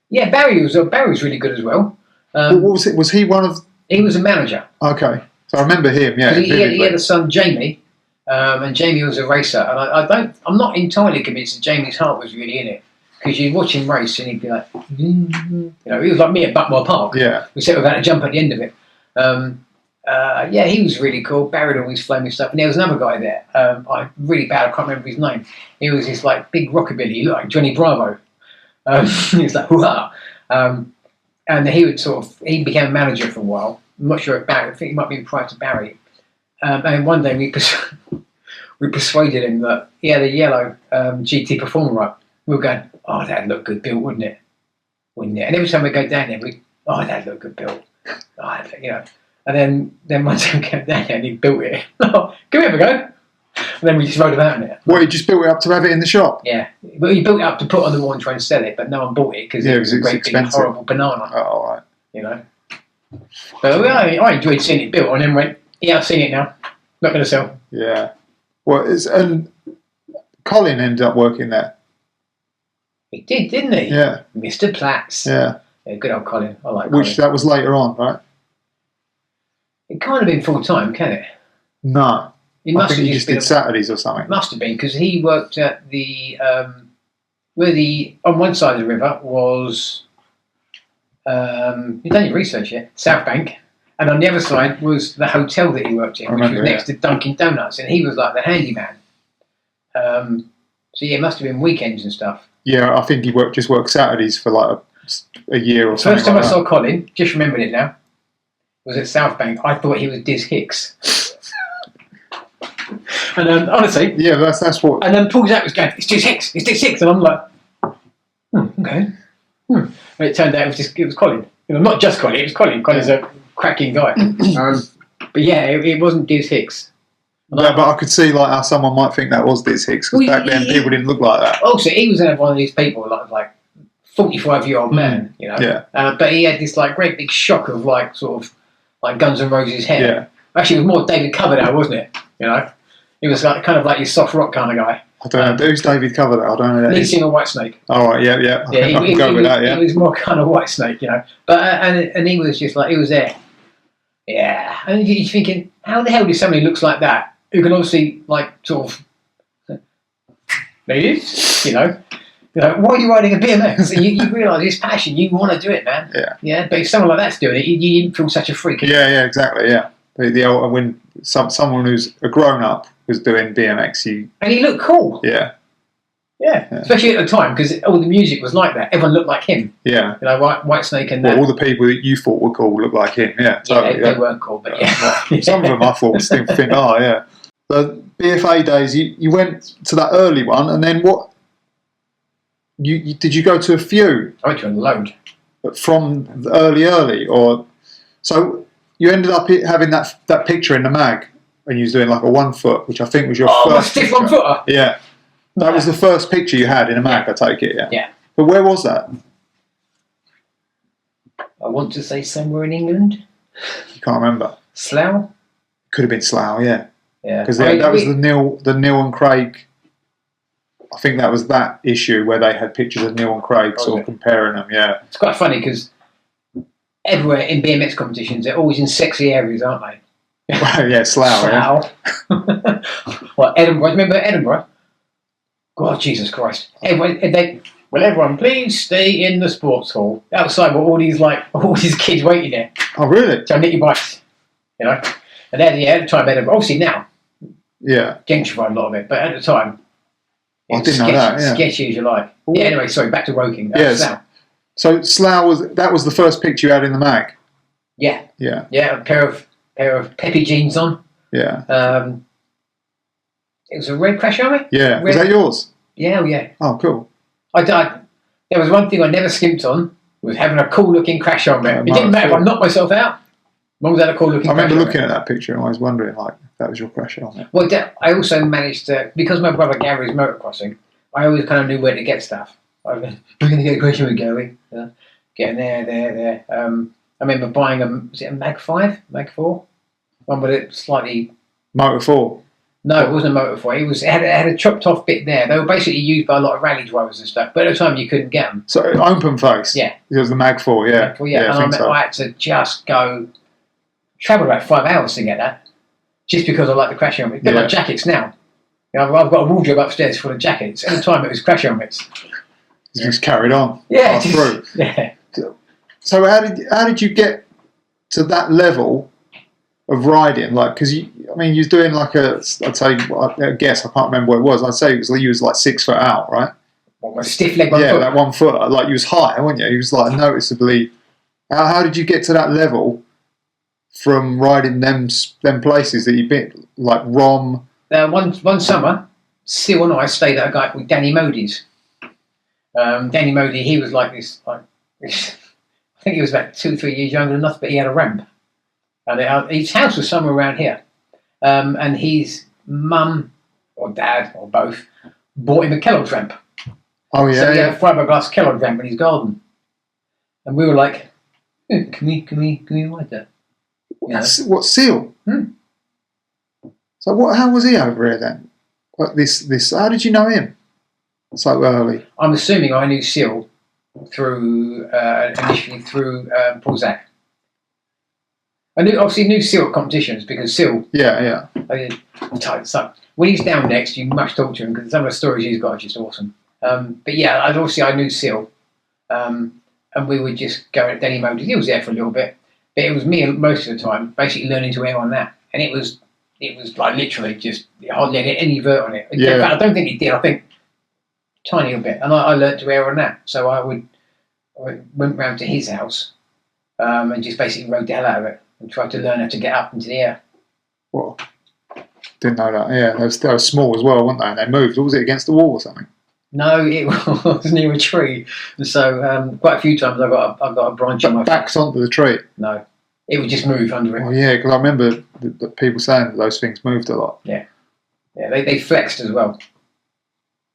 Yeah, Barry was really good as well. What was it? Was he one of? He was a manager. Okay, so I remember him. Yeah, he had a son, Jamie, and Jamie was a racer. And I'm not entirely convinced that Jamie's heart was really in it because you'd watch him race and he'd be like, he was like me at Buckmore Park. Yeah, except without a jump at the end of it. He was really cool. Barry would always flow me stuff. And there was another guy there. Really bad. I can't remember his name. He was this big rockabilly. He looked like Johnny Bravo. He was like, hoo-ha. And he became a manager for a while. I'm not sure if Barry, I think he might have been prior to Barry. And one day we persuaded him that he had a yellow GT Performer right. We were going, oh, that'd look good built, wouldn't it? And every time we go down there, that'd look good built. And then one time we came down there and he built it. Oh, can we have a go? And then we just rode about in it. What, he just built it up to have it in the shop? Yeah. Well, he built it up to put on the wall and try and sell it, but no one bought it because it was a great big horrible banana. Oh, all right. But I enjoyed seeing it built and then went, yeah, I've seen it now. Not going to sell. Yeah. Well, and Colin ended up working there. He did, didn't he? Yeah. Mr. Platts. Yeah. Good old Colin. I like Colin. Which that was later on, right? It can't have been full time, can it? No. I think he just did Saturdays or something. Must have been because he worked at the on one side of the river was you've done your research here, Southbank, and on the other side was the hotel that he worked in, which was next to Dunkin' Donuts, and he was like the handyman. So yeah, it must have been weekends and stuff. Yeah, I think he just worked Saturdays for a year or something. First time I saw Colin, just remembered it now, was at Southbank. I thought he was Diz Hicks. And honestly, yeah, that's what. And then Paul Zach was going, "It's Diz Hicks, and I'm like, okay. And it turned out it was Colin. Not just Colin, it was Colin. Colin's a cracking guy. But yeah, it wasn't Diz Hicks. Yeah, but I could see how someone might think that was Diz Hicks because back then people didn't look like that. Also, he was one of these people like 45-year-old man, Yeah. But he had this great big shock of Guns N' Roses hair. Yeah. Actually, it was more David Coverdale, wasn't it? He was kind of like your soft rock kind of guy. I don't know. Who's David Coverdale? I don't know. Lead singer Whitesnake. All right, yeah. I can go with that. Yeah. He was more kind of Whitesnake, But and he was just he was there. Yeah, and you're thinking, how the hell does somebody looks like that who can obviously ladies, why are you riding a BMX? you realise his passion. You want to do it, man. Yeah. Yeah, but if someone like that's doing it, you didn't feel such a freak. Yeah, exactly. Yeah. When someone who's a grown up was doing BMX, and he looked cool. Yeah. Yeah, especially at the time because all the music was like that. Everyone looked like him. Yeah, Whitesnake and that. All the people that you thought were cool looked like him. Yeah, totally, they weren't cool, but some of them I thought still think, yeah. The BFA days, you went to that early one, and then what? did you go to a few? I went to a load. But from the early, or so you ended up having that picture in the mag when you was doing like a 1 foot, which I think was your first. Stiff picture. 1 footer. Yeah, that was the first picture you had in a mag. I take it. Yeah. Yeah. But where was that? I want to say somewhere in England. You can't remember. Slough. Could have been Slough. Yeah. Yeah. Because that was the Neil and Craig. I think that was that issue where they had pictures of Neil and Craig sort of comparing them. Yeah. It's quite funny because everywhere in BMX competitions, they're always in sexy areas, aren't they? Yeah, Slough. Yeah. Well, Edinburgh. Remember Edinburgh? God, Jesus Christ! Everyone, please stay in the sports hall. Outside were all these kids waiting there. Oh, really? So nick your bikes, you know. And at the time, Edinburgh. Obviously now, yeah, gentrified a lot of it, but at the time, I didn't know that. Yeah. Sketchy as you like. Yeah. Anyway, sorry. Back to Woking. Yes. Slough. So Slough was the first picture you had in the mag. Yeah. Yeah. Yeah. A pair of peppy jeans on. Yeah. It was a red Crash Army. Yeah. Red. Was that yours? Yeah. Oh, yeah. Oh, cool. There was one thing I never skimped on was having a cool looking Crash Army. It didn't matter if I knocked myself out. As long as I had a cool looking. I remember looking at that picture and I was wondering like if that was your Crash Army. Well, I also managed to, because my brother Gary's motocrossing, I always kind of knew where to get stuff. We're going to get a Crash Army, Gary. Getting there. I remember buying was it a Mag 5, Mag 4? One with it slightly. Motor 4. No, it wasn't a Motor 4. It had a chopped off bit there. They were basically used by a lot of rally drivers and stuff, but at the time you couldn't get them. So open face. Yeah. It was the Mag 4. Yeah. Mag 4, yeah. And I had to just travel about 5 hours to get that, just because I like the Crash helmet. They're like jackets now. You know, I've got a wardrobe upstairs full of jackets. At the time, it was Crash helmets. Just carried on. Yeah. Through. Yeah. So how did you get to that level of riding? Like, because you was doing like I guess I can't remember what it was. I'd say you was like 6 foot out, right? What, a stiff leg 1 foot? Yeah, that 1 foot. Like you was high, weren't you? You was like noticeably. How did you get to that level from riding them places that you've been, like Rom? One summer, Sil and I stayed at a guy called Danny Modi's. Danny Modi, he was like this. I think he was about 2-3 years younger than us, but he had a ramp. And his house was somewhere around here. And his mum or dad or both bought him a Kellogg's ramp. Oh yeah. So he had a fiberglass Kellogg's ramp in his garden. And we were like, can we ride that? What Seal? So how was he over here then? Like this. How did you know him so early? I'm assuming I knew Seal initially through Paul Zach. I obviously knew Seal at competitions because Seal. Yeah. So when he's down next, you must talk to him because some of the stories he's got are just awesome. But yeah, I knew Seal, and we would just go at Denny Modi. He was there for a little bit, but it was me most of the time, basically learning to air on that, and it was like literally just hardly any vert on it. Yeah. In fact, I don't think he did. I think tiny little bit, and I learned to air on that. So I went round to his house and just basically rode the hell out of it and tried to learn how to get up into the air. Well, didn't know that. Yeah, they were small as well, weren't they? And they moved. Or was it against the wall or something? No, it was near a tree. And so quite a few times I got a branch on my backs onto the tree. No, it would just move under it. Oh yeah, because I remember the people saying that those things moved a lot. Yeah, they flexed as well.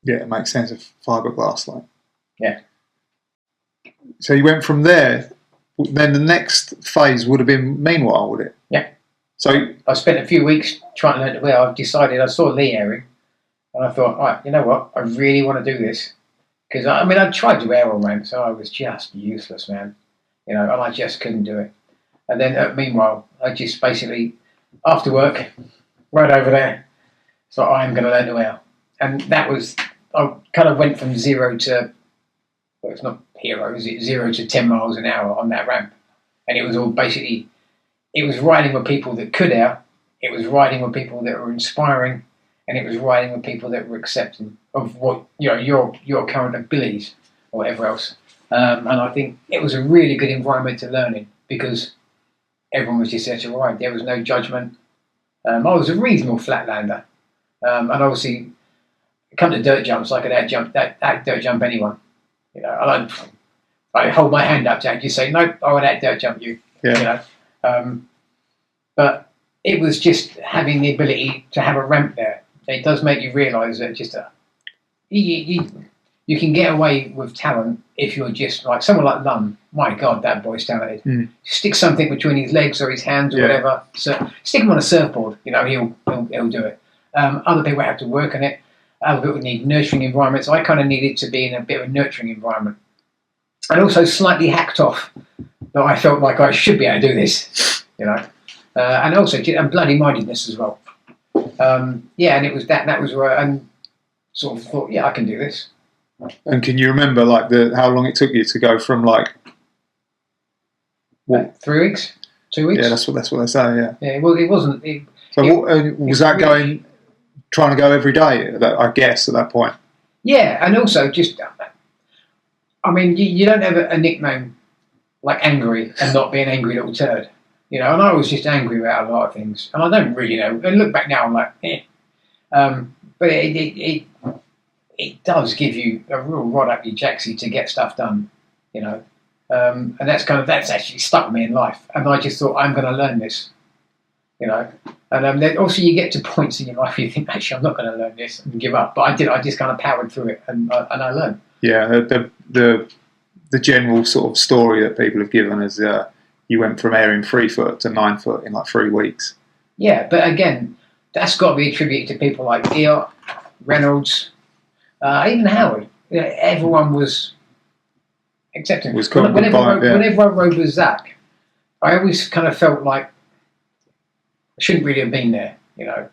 Yeah, it makes sense of fiberglass, like. Yeah. So you went from there. Then the next phase would have been meanwhile, would it? Yeah. So I spent a few weeks trying to learn to wear. I've decided. I saw Lee airing, and I thought, all right, you know what? I really want to do this because I tried to wear on ramps, so I was just useless, man. You know, and I just couldn't do it. And then meanwhile, I just basically after work, right over there. So I'm going to learn to wear, and that was I kind of went from 0 to. Well, it's not hero, is it? 0 to 10 miles an hour on that ramp. And it was all basically, it was riding with people that could air, it was riding with people that were inspiring, and it was riding with people that were accepting of what, you know, your current abilities or whatever else. And I think it was a really good environment to learn in because everyone was just there to ride. There was no judgment. I was a reasonable flatlander. And obviously, come to dirt jumps, I could out dirt jump anyone. You know, I hold my hand up to you, say, nope, I would out dirt jump you. Yeah. You know, but it was just having the ability to have a ramp there. It does make you realise that just you can get away with talent if you're just like someone like Lum. My God, that boy's talented. Stick something between his legs or his hands or whatever. So stick him on a surfboard. You know, he'll do it. Other people have to work on it. Other people need nurturing environments. I kind of needed to be in a bit of a nurturing environment, and also slightly hacked off. That I felt like I should be able to do this. You know, and also and bloody-mindedness as well. Yeah, and it was that was where I sort of thought, yeah, I can do this. And can you remember like how long it took you to go from like 3 weeks, 2 weeks? Yeah, that's what they say. Yeah. Yeah. Well, it wasn't. Was that going trying to go every day? I guess at that point. Yeah, and also just, I mean, you don't have a nickname like Angry and not be an angry little turd. You know, and I was just angry about a lot of things, and I don't really know. And look back now, I'm like, eh. But it does give you a real rod up your jacksie to get stuff done, you know. And that's actually stuck me in life. And I just thought, I'm going to learn this, you know. And then also you get to points in your life where you think, actually, I'm not going to learn this and give up. But I did. I just kind of powered through it, and I learned. Yeah, the general sort of story that people have given is you went from airing 3 foot to 9 foot in like 3 weeks. Yeah, but again, that's got to be attributed to people like Diot, Reynolds, even Howard. You know, everyone was accepting. Whenever I rode with Zach, I always kind of felt like I shouldn't really have been there. You know,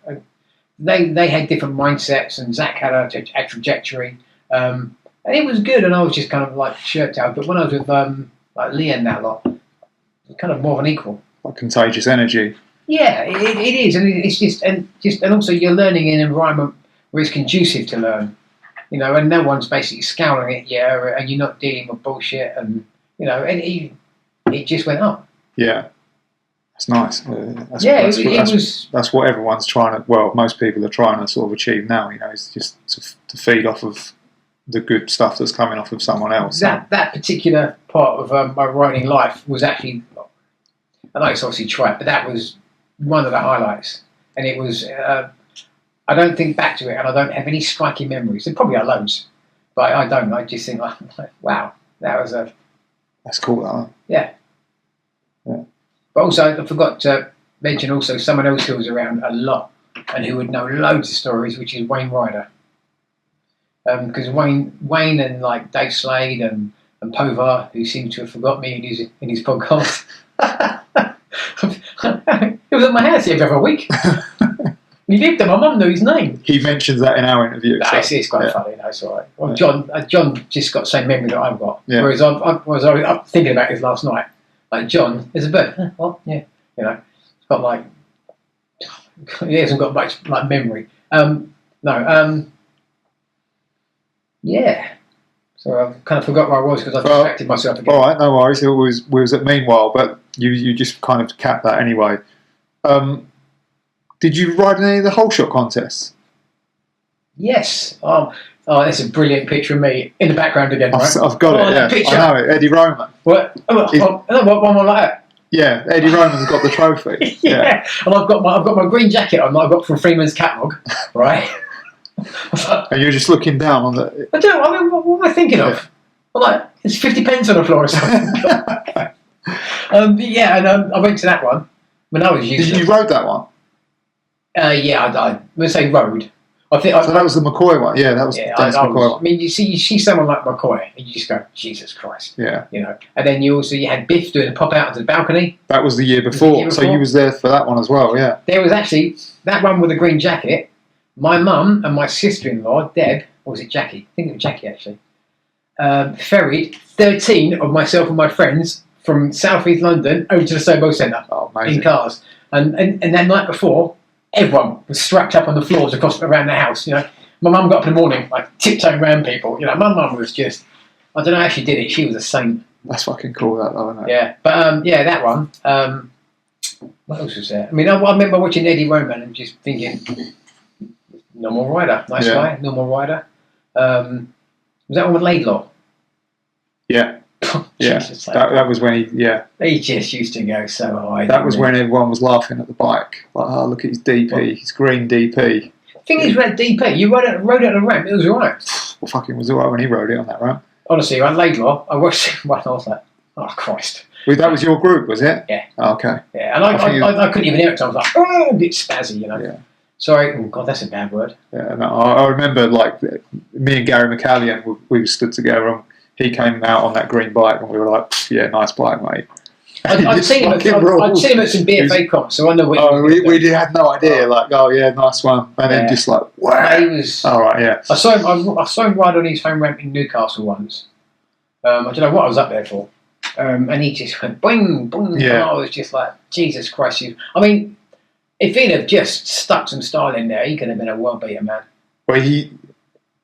they had different mindsets, and Zach had a trajectory, and it was good. And I was just kind of like shirt tailed. But when I was with like Lee and that lot, it was kind of more of an equal. Like contagious energy. Yeah, it is, and it's and also you're learning in an environment where it's conducive to learn, you know, and no one's basically scowling at you, and you're not dealing with bullshit, and you know, and it just went up. Yeah, that's nice. That's what everyone's trying to. Well, most people are trying to sort of achieve now. You know, it's just to feed off of the good stuff that's coming off of someone else. That particular part of my riding life was actually, I know it's obviously trite, but that was one of the highlights, and it was. I don't think back to it, and I don't have any striking memories. There probably are loads, but I don't. I just think, like, wow, that was a. That's cool, that. Yeah. But also, I forgot to mention also someone else who was around a lot and who would know loads of stories, which is Wayne Ryder. Because Wayne and like Dave Slade and Povar, who seem to have forgot me in his podcast. He was at my house every other week. He lived there. My mum knew his name. He mentions that in our interview. No, it's quite funny. No, it's all right. Well, John just got the same memory that I've got. Yeah. Whereas I was up thinking about this last night. Like, John, there's a bird. Huh, what? Yeah. You know, it's got like, he hasn't got much like memory. Yeah. So I've kind of forgot where I was because I distracted myself again. All right, no worries. We was at Meanwhile, but you just kind of capped that anyway. Did you ride in any of the whole shot contests? Yes. Oh, that's a brilliant picture of me in the background again, right? I've got it, yeah. Picture. I know it, Eddie Roman. What? One more like that. Yeah, Eddie Roman's got the trophy. Yeah. And I've got my green jacket on that I got from Freeman's catalogue, right? And you're just looking down on the... I mean, what am I thinking of? Well, like, it's 50 pence on the floor or something. I went to that one when I was useless. Did you rode that one? Yeah, I'm going to say road. So that was the McCoy one. Yeah, that was the Dennis McCoy one. I mean, you see someone like McCoy, and you just go, Jesus Christ. Yeah. You know. And then you had Biff doing a pop out onto the balcony. That was the year before. So you was there for that one as well, yeah. There was actually that one with the green jacket. My mum and my sister-in-law, Deb, or was it Jackie? I think it was Jackie, actually. Ferried 13 of myself and my friends from South East London over to the Sobo Centre in cars. And that night before, everyone was strapped up on the floors around the house. You know, my mum got up in the morning, like tiptoeing around people. You know, my mum was just, I don't know how she did it. She was a saint. That's fucking cool, that though, isn't it? Yeah, but that one. What else was there? I mean, I remember watching Eddie Roman and just thinking, normal rider, nice guy, normal rider. Was that one with Laidlaw? Yeah. Yeah. Jesus, That was when he just used to go so high. That was when everyone was laughing at the bike. Like, oh, look at his DP, his green DP. The thing is, with DP, you rode it on a ramp, it was alright. Well, fucking was alright when he rode it on that ramp. Honestly, I Laidlaw, I watched one, I was like, oh Christ. Well, that was your group, was it? Yeah. Oh, okay. Yeah, and I couldn't even hear it, so I was like, oh, a bit spazzy, you know. Yeah. Sorry, oh God, that's a bad word. Yeah, no, I remember, like, me and Gary McCallion, we stood together and he came out on that green bike and we were like, yeah, nice bike, mate. I'd seen him at some BFA comps, so I know what we had no idea, like, oh yeah, nice one. And then just like, wow. He was, all right, yeah. I saw him ride on his home ramp in Newcastle once. I don't know what I was up there for. And he just went boing, boing. Yeah. And I was just like, Jesus Christ. I mean, if he'd have just stuck some style in there, he could have been a world beater, man. Well, he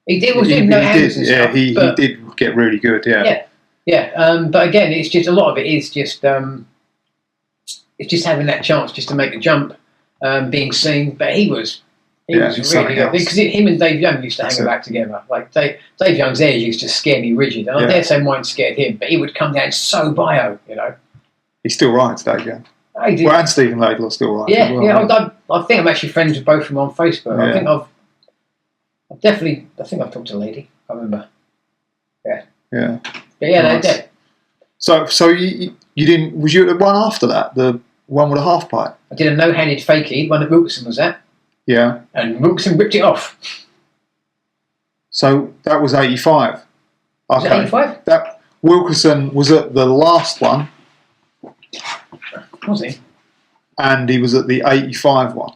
did no hands and stuff. He did get really good, yeah. Yeah. But again, it's just a lot of it is just it's just having that chance just to make a jump, being seen. But he was really good because him and Dave Young used to hang back together. Like Dave Young's hair used to scare me rigid, and I dare say mine scared him. But he would come down so bio, you know. He still rides, Dave Young. I did. Well, and Stephen Laidlaw still rides. Yeah, well, yeah. I think I'm actually friends with both of them on Facebook. Yeah. I think I've talked to a lady. I remember. Yeah. Yeah. But yeah, nice. they did. So you didn't? Was you at the one after that? The one with a half pipe? I did a no-handed fakie, one that Wilkerson was at. Yeah. And Wilkerson ripped it off. So that was 85. Okay. Was it 85? That Wilkerson was at the last one. Was he? And he was at the 85 one.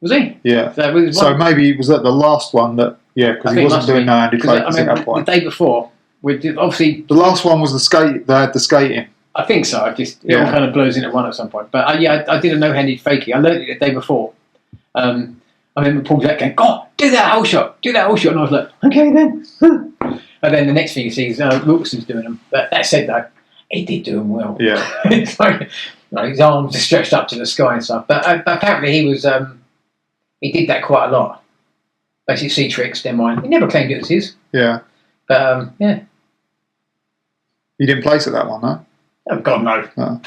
Was he? Yeah. So maybe he was at the last one that, because he wasn't doing no-handed fakies at that point. The day before, obviously... The last one was they had the skating. I think so. It all kind of blows in at one at some point. But I did a no-handed fakie. I learned it the day before. I remember Paul Jack going, God, do that whole shot. And I was like, okay then. And then the next thing you see is Wilkerson's doing them. But that said though, he did do them well. Yeah. It's like, his arms are stretched up to the sky and stuff. But apparently he was, he did that quite a lot. Basically see tricks, then mine. He never claimed it was his. Yeah. But yeah. You didn't place at that one, no? Oh God, no. Oh.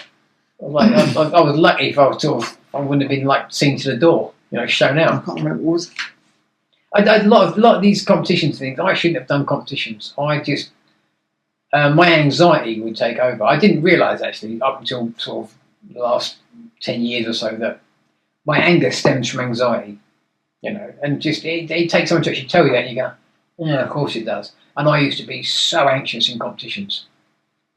I was lucky if I wouldn't have been like seen to the door, shown out. I can't remember what was. I a lot of these competitions things. I shouldn't have done competitions. I just my anxiety would take over. I didn't realise actually up until sort of the last 10 years or so that my anger stems from anxiety. And just it takes someone to actually tell you that, and you go, yeah, of course it does. And I used to be so anxious in competitions,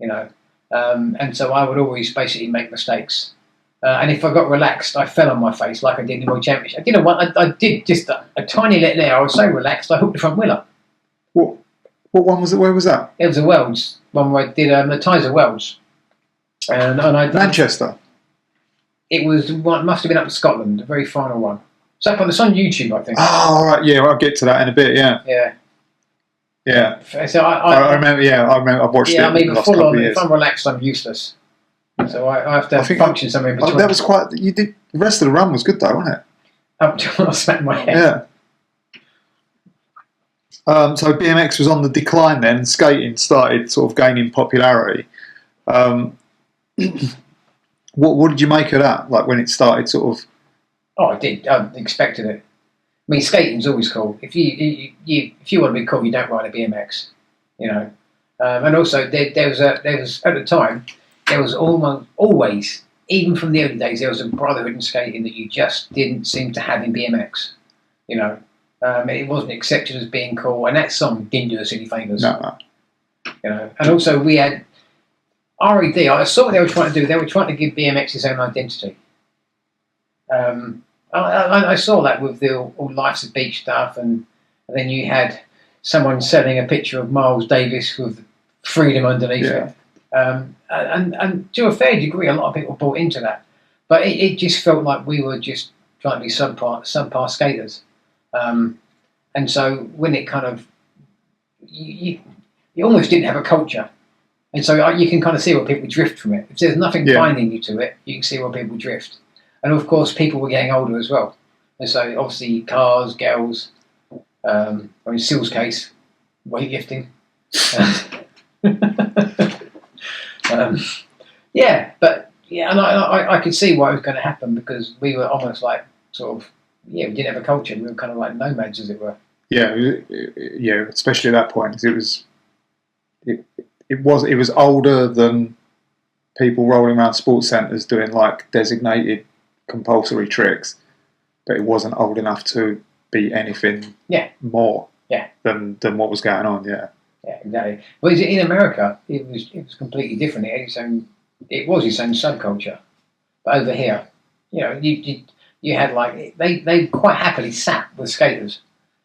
and so I would always basically make mistakes. And if I got relaxed, I fell on my face like I did in the World Championship. I did just a tiny let there. I was so relaxed, I hooked the front wheeler. What one was it? Where was that? It was a Wells one where I did the Tizer Wells. And I Manchester. It was one. Must have been up in Scotland, the very final one. It's up on YouTube, I think. Oh, all right. Yeah, I'll get to that in a bit. Yeah. Yeah. Yeah. So I remember. Yeah, I remember. I've watched it. Yeah, I mean, the last full couple on. of years. If I'm relaxed, I'm useless. So I have to function somewhere in between. That was quite. You did. The rest of the run was good though, wasn't it? Up until I smacked my head. Yeah. So BMX was on the decline then. Skating started sort of gaining popularity. What did you make of that? Like when it started, sort of. Oh, I did. I expected it. I mean, skating's always cool. If you want to be cool, you don't ride a BMX. And also there was at the time there was always, even from the early days, there was a brotherhood in skating that you just didn't seem to have in BMX. It wasn't accepted as being cool, and that song didn't do us any favours. No. And also we had RED. I saw what they were trying to do. They were trying to give BMX its own identity. I saw that with the all Life's a Beach stuff, and then you had someone selling a picture of Miles Davis with freedom underneath it. And to a fair degree, a lot of people bought into that. But it just felt like we were just trying to be subpar skaters. And so when it kind of... You almost didn't have a culture. And so you can kind of see where people drift from it. If there's nothing binding you to it, you can see where people drift. And of course, people were getting older as well. And so obviously cars, girls, in Sill's case, weightlifting. Yeah, but yeah, and I could see why it was going to happen, because we were almost like sort of, we didn't have a culture. We were kind of like nomads, as it were. Yeah, especially at that point, 'cause it was older than people rolling around sports centres doing like designated compulsory tricks, but it wasn't old enough to be anything more than what was going on. Yeah, exactly. Well, in America, it was completely different. It was its own subculture, but over here, you had like they quite happily sat with skaters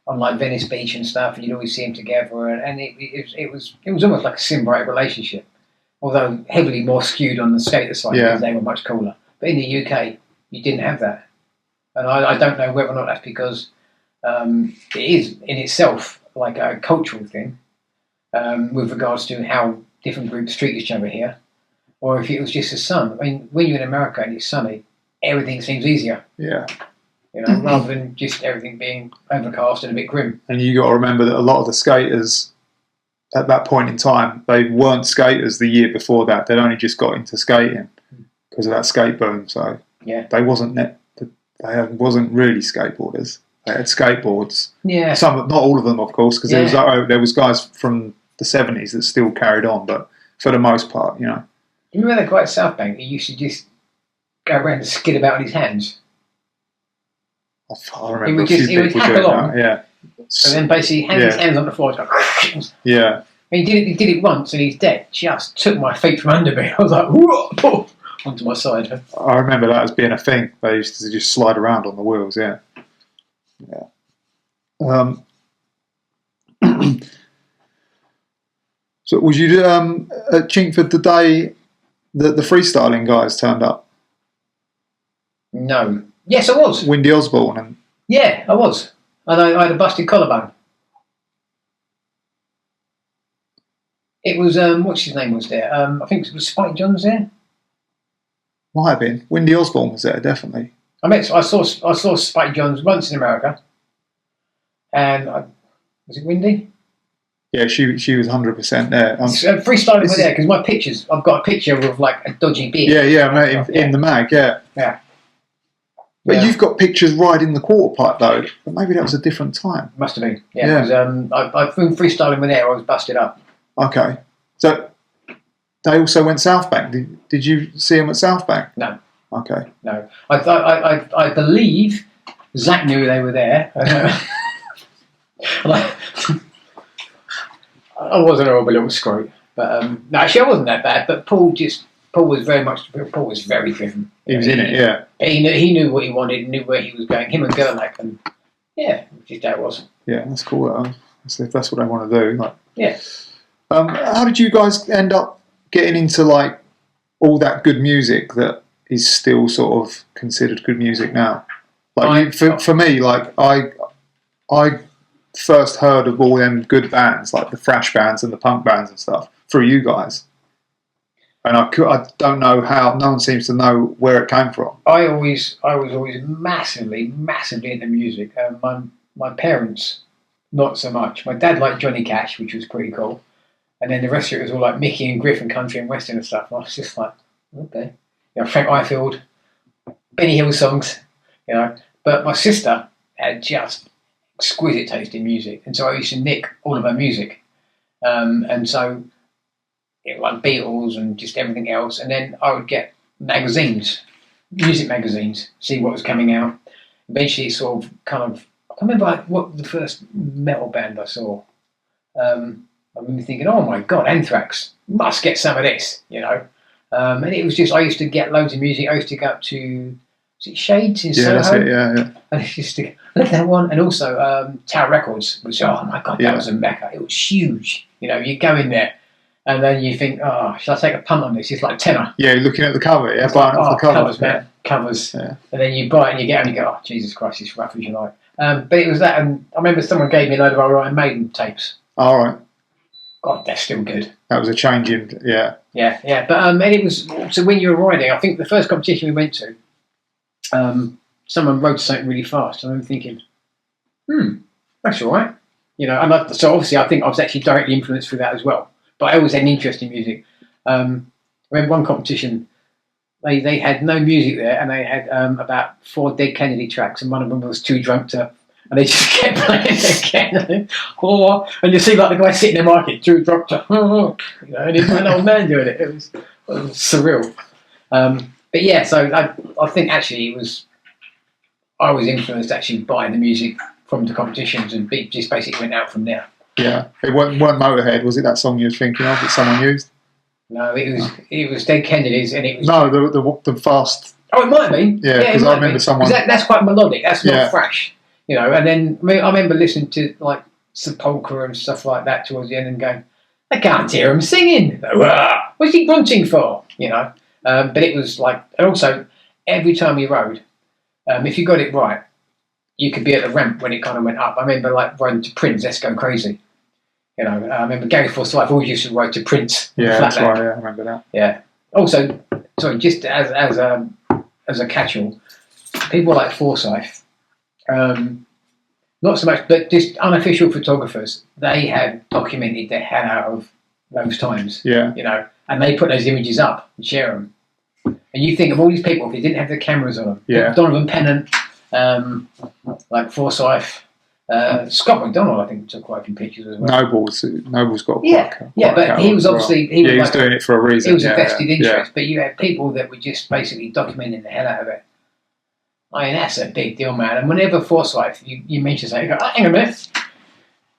on like Venice Beach and stuff, and you'd always see them together, and it was almost like a symbiotic relationship, although heavily more skewed on the skater side because they were much cooler. But in the UK, you didn't have that, and I don't know whether or not that's because it is in itself like a cultural thing with regards to how different groups treat each other here, or if it was just the sun. I mean, when you're in America and it's sunny, everything seems easier. Yeah. Rather than just everything being overcast and a bit grim. And you got to remember that a lot of the skaters at that point in time, they weren't skaters the year before that. They'd only just got into skating because of that skate boom. So they wasn't really skateboarders. They had skateboards. Yeah. Some, not all of them, of course, because there was guys from the 70s that still carried on, but for the most part, You remember that guy at Southbank who used to just go around and skid about on his hands? I remember he would hack along, and then basically hang his hands on the floor. Yeah. He did it once, and his deck just took my feet from under me. I was like, whoa, onto my side. I remember that as being a thing. They used to just slide around on the wheels. Yeah. So was you at Chingford the day that the freestyling guys turned up? No. Yes, I was. Windy Osborne and I was. And I had a busted collarbone. It was what's his name was there? I think it was Spike John's there. Might have been. Windy Osborne was there, definitely. I saw Spike John's once in America, and was it Windy? Yeah, she was 100% there. Freestyling were there because my pictures. I've got a picture of like a dodgy beard. In the mag. Yeah. But you've got pictures riding the quarter pipe though. But maybe that was a different time. Must have been. Yeah. Because I've been freestyling were there. I was busted up. Okay. So they also went Southbank. Did you see them at Southbank? No. Okay. No. I believe Zach knew they were there. I wasn't a horrible little screw, but no, actually I wasn't that bad. But Paul was very driven. He was in it, yeah. He knew what he wanted, knew where he was going. Him and Gerlach, and just how it was. Yeah, that's cool. If that's what I want to do, like. Yeah. How did you guys end up getting into like all that good music that is still sort of considered good music now? Like for me, like I first heard of all them good bands, like the thrash bands and the punk bands and stuff, through you guys. And I don't know how. No one seems to know where it came from. I was always massively into music. My parents, not so much. My dad liked Johnny Cash, which was pretty cool, and then the rest of it was all like Mickey and Griff and country and western and stuff. And I was just like, okay, Frank Ifield, Benny Hill songs, But my sister had just exquisite taste in music, and so I used to nick all of her music, and so. Like Beatles and just everything else, and then I would get music magazines, see what was coming out. Eventually, it sort of I can't remember what the first metal band I saw. I remember thinking, "Oh my god, Anthrax! Must get some of this," And it was just I used to get loads of music. I used to go up to Shades in Soho. That's it, yeah. And it's just that one, and also Tower Records, which oh my god, that was a mecca. It was huge. You go in there. And then you think, oh, should I take a punt on this? It's like tenner. Yeah, looking at the cover, buying off the cover. Covers, man. Covers. Yeah. And then you buy it and you get it and you go, oh, Jesus Christ, it's rough as you like. But it was that, and I remember someone gave me a load of Iron Maiden tapes. All right. God, they're still good. That was a change in, yeah. Yeah. But and it was, so when you were riding, I think the first competition we went to, someone rode something really fast. And I was thinking, that's all right. So obviously I think I was actually directly influenced through that as well. But I always had an interest in music. When remember one competition, they had no music there, and they had about 4 Dead Kennedy tracks, and one of them was too drunk to, and they just kept playing it again. And you see like the guy sitting there marking too drunk to, and he's an old man doing it. It was surreal. But yeah, so I think actually I was influenced actually by the music from the competitions, and just basically went out from there. Yeah, it weren't Motorhead, was it? That song you were thinking of that someone used? No, it was Dead Kennedys, and it was the fast. Oh, it might have been. Yeah, because I remember someone. That's quite melodic. That's not thrash, And then I remember listening to like Sepulchre and stuff like that towards the end, and going, I can't hear him singing. What's he grunting for? But it was like, and also every time you rode, if you got it right, you could be at the ramp when it kind of went up. I remember like riding to Prince, Let's Go Crazy. I remember Gary Forsyth always used to ride to Prince. Yeah, that's right. Yeah, I remember that. Yeah. Also, sorry, just as a catch-all, people like Forsyth, not so much, but just unofficial photographers, they have documented the hell out of those times. Yeah. And they put those images up and share them. And you think of all these people, if they didn't have the cameras on them, Donovan Pennant, like Forsyth, Scott McDonald, I think, took quite a few pictures as well. Noble's got quite but he was obviously he was doing it for a reason. He was a vested interest, but you had people that were just basically documenting the hell out of it. I mean, that's a big deal, man. And whenever Forsyth, you mention something, you go, hang on a minute.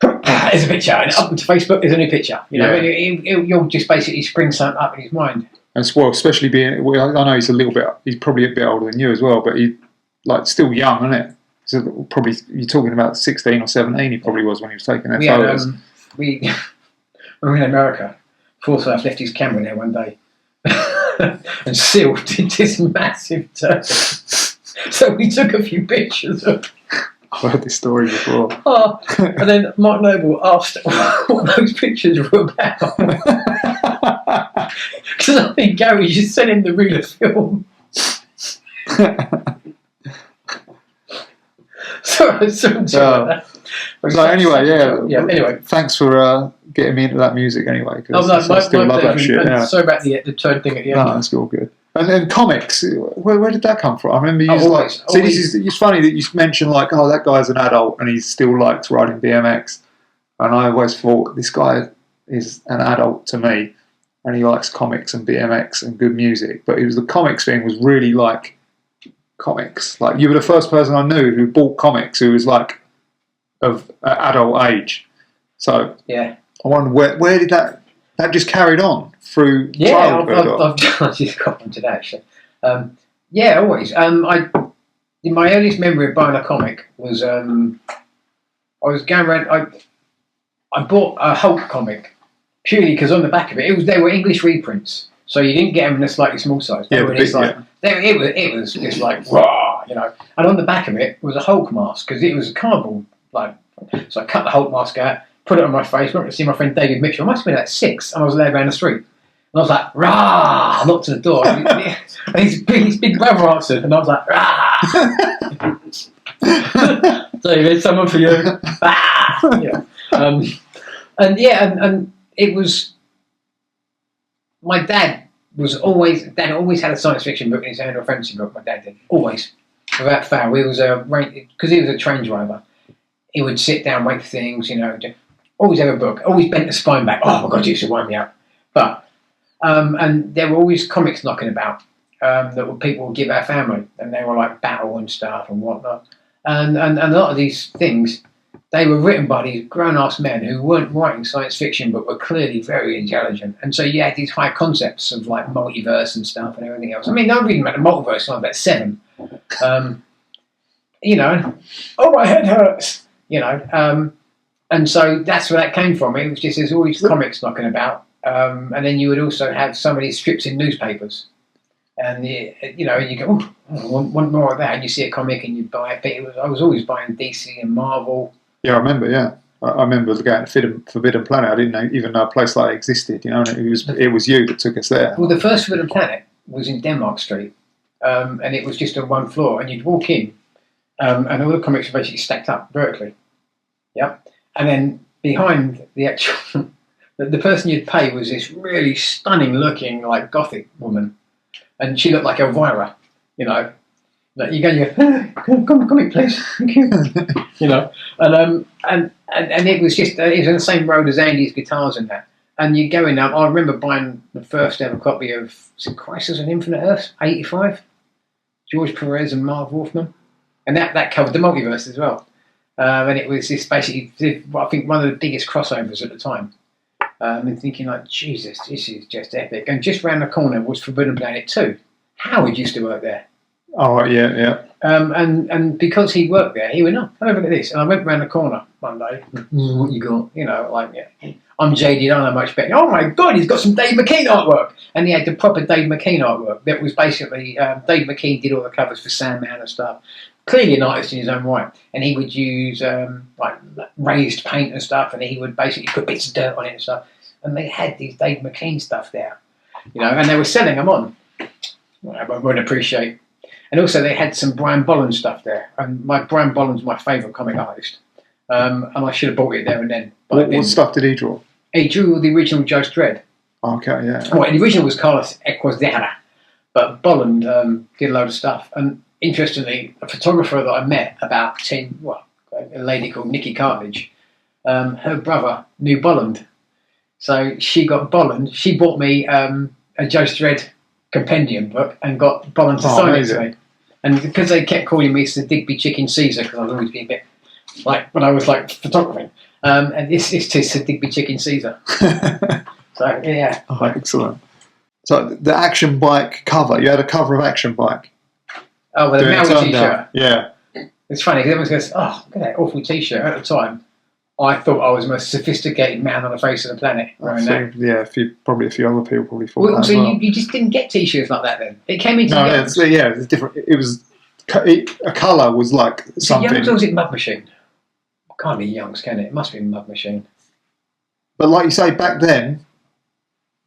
There's a picture, and up onto Facebook, there's a new picture. And you'll just basically spring something up in his mind. And especially being, I know he's probably a bit older than you as well, but he's like still young, isn't it? So probably you're talking about 16 or 17. He probably was when he was taking their photos. When we were in America, Forsyth left his camera there one day and sealed this massive turtle. So we took a few pictures of. I've heard this story before. And then Mark Noble asked what those pictures were about. Because I think Gary just sent him the reel of film. Sorry. So anyway, anyway, thanks for getting me into that music anyway. Because I still love that shit. Yeah. Sorry about the turn thing at the end. No, that's all good. And then comics, where did that come from? I remember you it's funny that you mentioned like, oh, that guy's an adult and he still likes riding BMX. And I always thought this guy is an adult to me, and he likes comics and BMX and good music. But the comics thing was really like comics. Like you were the first person I knew who bought comics who was like of adult age. So yeah, I wonder where did that just carried on through childhood? I've just got onto that actually. Always. My earliest memory of buying a comic was I was going around. I bought a Hulk comic purely because on the back of it, they were English reprints, so you didn't get them in a slightly small size. It was just like raw, And on the back of it was a Hulk mask because it was cardboard. So I cut the Hulk mask out, put it on my face, went to see my friend David Mitchell. I must have been at 6, and I was led around the street. And I was like, rah! I knocked to the door, and his big brother answered, and I was like, rah! David, someone for you. And it was. My dad always had a science fiction book in his hand or a fantasy book. My dad did always, without fail. Because he was a train driver. He would sit down, wait for things, always have a book, always bent the spine back. Oh my God, you used to wind me up. But, and there were always comics knocking about that people would give our family, and they were like battle and stuff and whatnot. And a lot of these things, they were written by these grown-ass men who weren't writing science fiction, but were clearly very intelligent. And so you had these high concepts of like multiverse and stuff and everything else. I mean, I'm reading about the multiverse when I'm about 7. Oh, my head hurts. And so that's where that came from. It was just there's always comics knocking about, and then you would also have some of these strips in newspapers, and you go, oh, I want more of that, and you see a comic and you buy it. But I was always buying DC and Marvel. Yeah, I remember. Yeah, I remember going to Forbidden Planet. I didn't even know a place like that existed. And it was you that took us there. Well, the first Forbidden Planet was in Denmark Street, and it was just on one floor, and you'd walk in. And all the comics were basically stacked up vertically. Yep. And then behind the actual The person you'd pay was this really stunning looking, like, gothic woman. And she looked like Elvira, you know. Like you go, come in, please. Thank you. You know, and it was just it was on the same road as Andy's guitars and that. And you go in there. I remember buying the first ever copy of Crisis on Infinite Earths, '85. George Perez and Mark Wolfman, and that covered the multiverse as well. And it was this basically, I think, one of the biggest crossovers at the time. And thinking like, Jesus, this is just epic. And just round the corner was Forbidden Planet 2. Howard used to work there. Oh, right, yeah. And because he worked there, he went, oh, have a look at this. And I went round the corner one day. What you got? You know, like, yeah. I'm jaded, I know much better. Oh my God, he's got some Dave McKean artwork. And he had the proper Dave McKean artwork. That was basically, Dave McKean did all the covers for Sandman and stuff. Clearly an artist in his own right. And he would use like raised paint and stuff, and he would basically put bits of dirt on it and stuff. And they had these Dave McKean stuff there, you know, and they were selling them on. I would appreciate. And also they had some Brian Bolland stuff there. And Brian Bolland's my favourite comic artist. And I should have bought it there and then. But what stuff did he draw? He drew the original Judge Dredd. Okay, yeah. Well, the original was Carlos Equazera, but Bolland did a load of stuff. And interestingly, a photographer that I met about a lady called Nikki Cartledge, her brother knew Bolland. So she got Bolland. She bought me a Judge Dredd compendium book and got Bolland to sign it to me. And because they kept calling me Sir Digby Chicken Caesar, because I was always being a bit like when I was like photographing, and it's to Sir Digby Chicken Caesar. So yeah. Oh, excellent. So the Action Bike cover, you had a cover of Action Bike. Oh, with a Maori t-shirt. Yeah. It's funny because everyone goes, "Oh, look at that awful t-shirt." At the time, I thought I was the most sophisticated man on the face of the planet. Yeah, a few other people probably thought that. So you just didn't get t-shirts like that then. It came into Youngs. Yeah, it's different. It was a colour was like something. Youngs, or was it Mud Machine? Can't be Youngs, can it? It must be Mud Machine. But like you say, back then,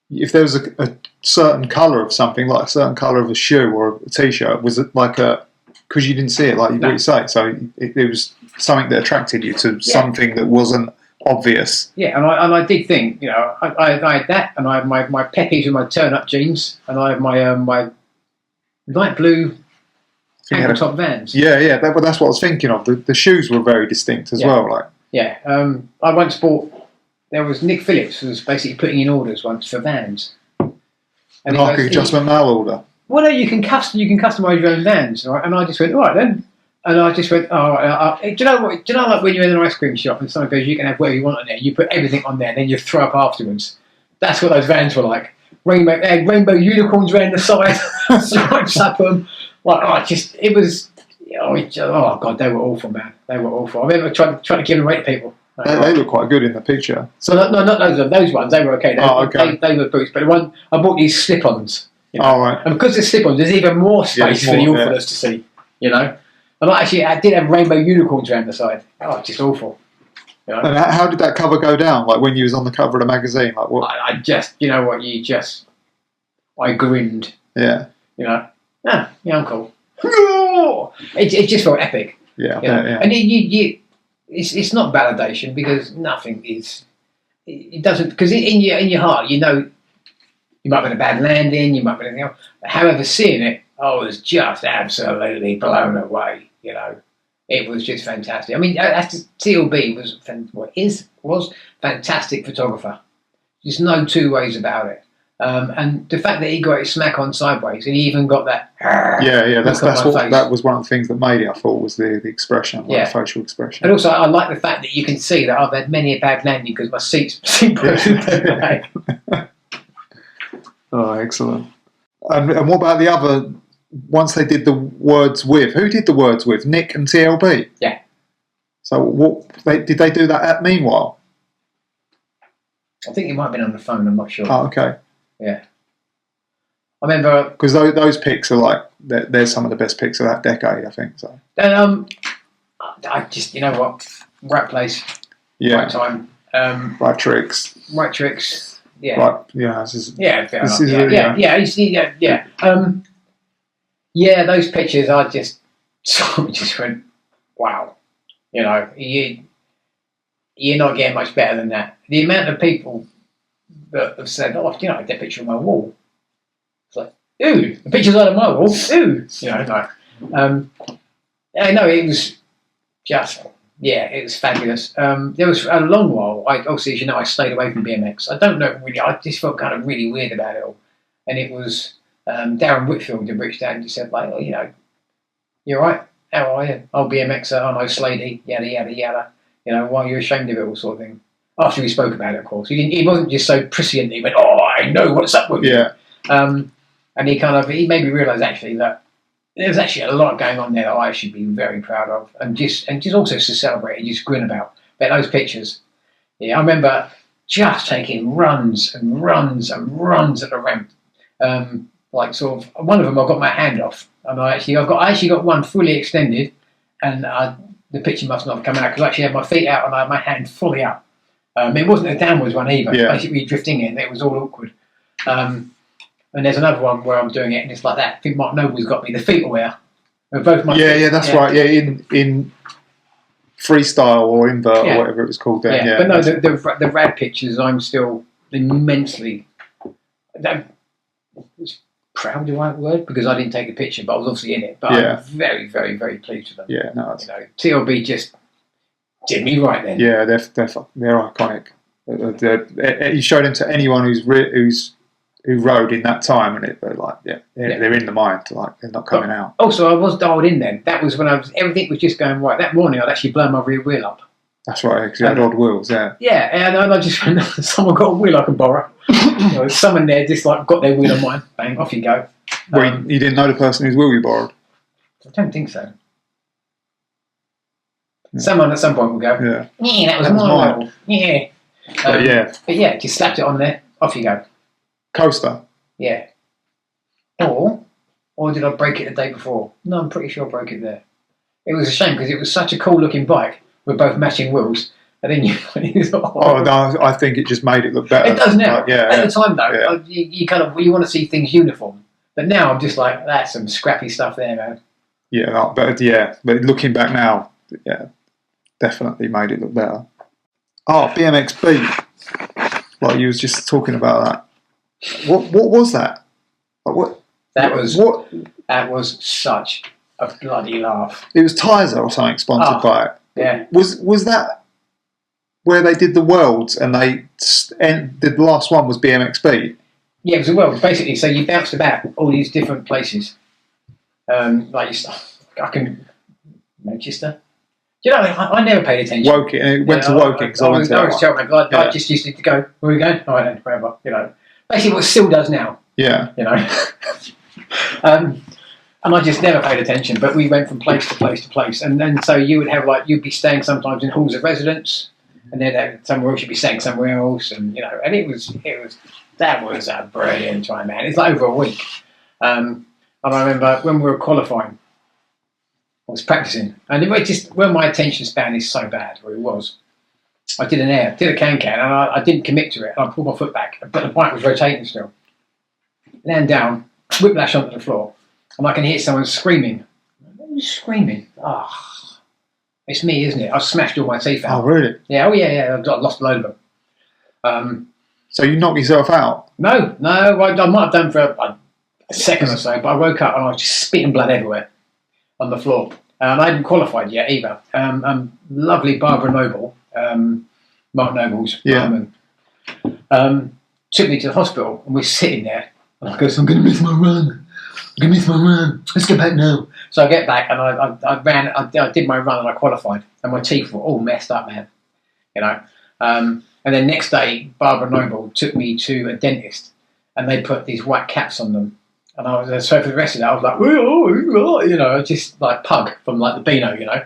if there was a certain colour of something, like a certain colour of a shoe or a t-shirt, was it like because you didn't see it, like what you say, so it was something that attracted you to something that wasn't obvious. Yeah, and I did think, you know, I had that, and I had my Peppies with my turn-up jeans, and I had my light blue ankle-top Vans. Yeah, but that's what I was thinking of. The shoes were very distinct as well. Like, yeah, I once bought. There was Nick Phillips who was basically putting in orders once for Vans. And like an adjustment mail order. Well, no, you can customise your own Vans, right? And I just went, all right then. And I just went, oh, do you know what? Do you know like when you're in an ice cream shop and someone goes, you can have whatever you want on there. You put everything on there, and then you throw up afterwards. That's what those Vans were like. Rainbow unicorns around the side, stripes up them. Like, it was. Oh God, they were awful, man. They were awful. I remember trying to give them away to people. They look quite good in the picture. So not those ones. They were okay. They were boots. But the one I bought these slip-ons. You know? Oh, right. And because there's slip-ons, there's even more space for the awfulness to see. You know. And I did have rainbow unicorns around the side. Oh, just awful. You know? And how did that cover go down? Like when you was on the cover of the magazine? Like what? I just, you know what? I grinned. Yeah. You know. Yeah, I'm cool. It just felt epic. Yeah. You know? Yeah. And it's not validation because nothing is. It doesn't, because in your heart, you know, you might have been a bad landing, you might have been anything else. However, seeing it, I was just absolutely blown away. You know, it was just fantastic. I mean, TLB was fantastic photographer. There's no two ways about it. And the fact that he got his smack on sideways, and he even got that. That was one of the things that made it. I thought was the expression, the facial expression. And also, I like the fact that you can see that I've had many a bad landing because my seat broke. Oh, excellent! And what about the other? Once they did the words with, who did the words with? Nick and TLB. Yeah. So did they do that at Meanwhile? I think it might have been on the phone. I'm not sure. Oh, okay. Yeah. I remember because those pics are like they're some of the best pics of that decade, I think. So. I just, you know what, right place, right time, right tricks. Yeah. Right. Yeah. Those pictures. I just went, wow. You know, you're not getting much better than that. The amount of people that have said, "Oh, you know, that picture on my wall." It's like, ooh, the picture's on my wall. Ooh, you know, like, yeah, no, it was just, yeah, it was fabulous. There was a long while. Obviously, as you know, I stayed away from BMX. I don't know really. I just felt kind of really weird about it all. And it was Darren Whitfield had reached out and just said, like, oh, you know, you're right. How are you? Oh, BMXer. Oh, no, Slady. Yada yada yada. You know, why are you ashamed of it? All sort of thing. After we spoke about it, of course, he wasn't just so prescient. He went, "Oh, I know what's up with you." And he made me realise actually that there's actually a lot going on there that I should be very proud of, and just also to celebrate and just grin about. But those pictures, yeah, I remember just taking runs and runs and runs at the ramp. Like sort of one of them, I got my hand off, and I actually got one fully extended, and the picture must not have come out because I actually had my feet out and I had my hand fully up. It wasn't a downwards one either. Yeah. Basically drifting in, it was all awkward. And there's another one where I'm doing it, and it's like that. I think Mark Noble's got me. The feet aware. Both my feet, that's right. Yeah, in freestyle or invert or whatever it was called then. Yeah, but no, the rad pictures, I'm still immensely proud, the right word, because I didn't take a picture, but I was obviously in it. But I'm very, very, very pleased with them. Yeah, no, you know, TLB just did me right then. Yeah, they're iconic. You showed them to anyone who rode in that time, and they're like, they're in the mind, like they're not coming out. Also, I was dialed in then. That was when everything was just going right. That morning, I'd actually blown my rear wheel up. That's right, because you had odd wheels, Yeah, and I just went, someone got a wheel I can borrow. You know, someone there just like got their wheel on mine. Bang, off you go. Well, you didn't know the person whose wheel you borrowed? I don't think so. Yeah. Someone at some point will go, that was my wheel. Yeah. But yeah, just slapped it on there. Off you go. Coaster. Yeah. Or did I break it the day before? No, I'm pretty sure I broke it there. It was a shame because it was such a cool looking bike with both matching wheels. And then no, I think it just made it look better. It does now. At the time though, you want to see things uniform. But now I'm just like, that's some scrappy stuff there, man. Yeah, but looking back now, definitely made it look better. Oh, BMX Beat. Like you was just talking about that. What was that? What? That was such a bloody laugh. It was Tizer or something sponsored by it. Yeah. Was that where they did the Worlds and the last one was BMX Beat? Yeah, it was a Worlds basically. So you bounced about all these different places. Manchester. You know, I never paid attention. Woking, and it went to Woking. I was terrible. I just used to go, where are we going? All right then, wherever. You know, basically what Still does now. Yeah. You know. And I just never paid attention. But we went from place to place to place, and then so you would have you'd be staying sometimes in halls of residence, and then somewhere else you'd be staying somewhere else, and you know, and that was a brilliant time, man. It's like over a week. And I remember when we were qualifying, I was practicing, and it just when my attention span is so bad, or it was, I did a can, and I didn't commit to it, and I pulled my foot back, but the bike was rotating still. Land down, whiplash onto the floor, and I can hear someone screaming. Who's screaming? It's me, isn't it? I smashed all my teeth out. Oh, really? Yeah, I lost a load of them. So you knocked yourself out? No, I might have done for a second or so, but I woke up and I was just spitting blood everywhere on the floor. I hadn't qualified yet either. Lovely Barbara Noble, Mark Noble's mum, took me to the hospital, and we're sitting there. And I goes, I'm going to miss my run. Let's get back now. So I get back and I ran. I did my run and I qualified, and my teeth were all messed up, man. You know. And then next day, Barbara Noble took me to a dentist, and they put these white caps on them. And I was so for the rest of it, I was like, you know, just like Pug from like the Beano, you know.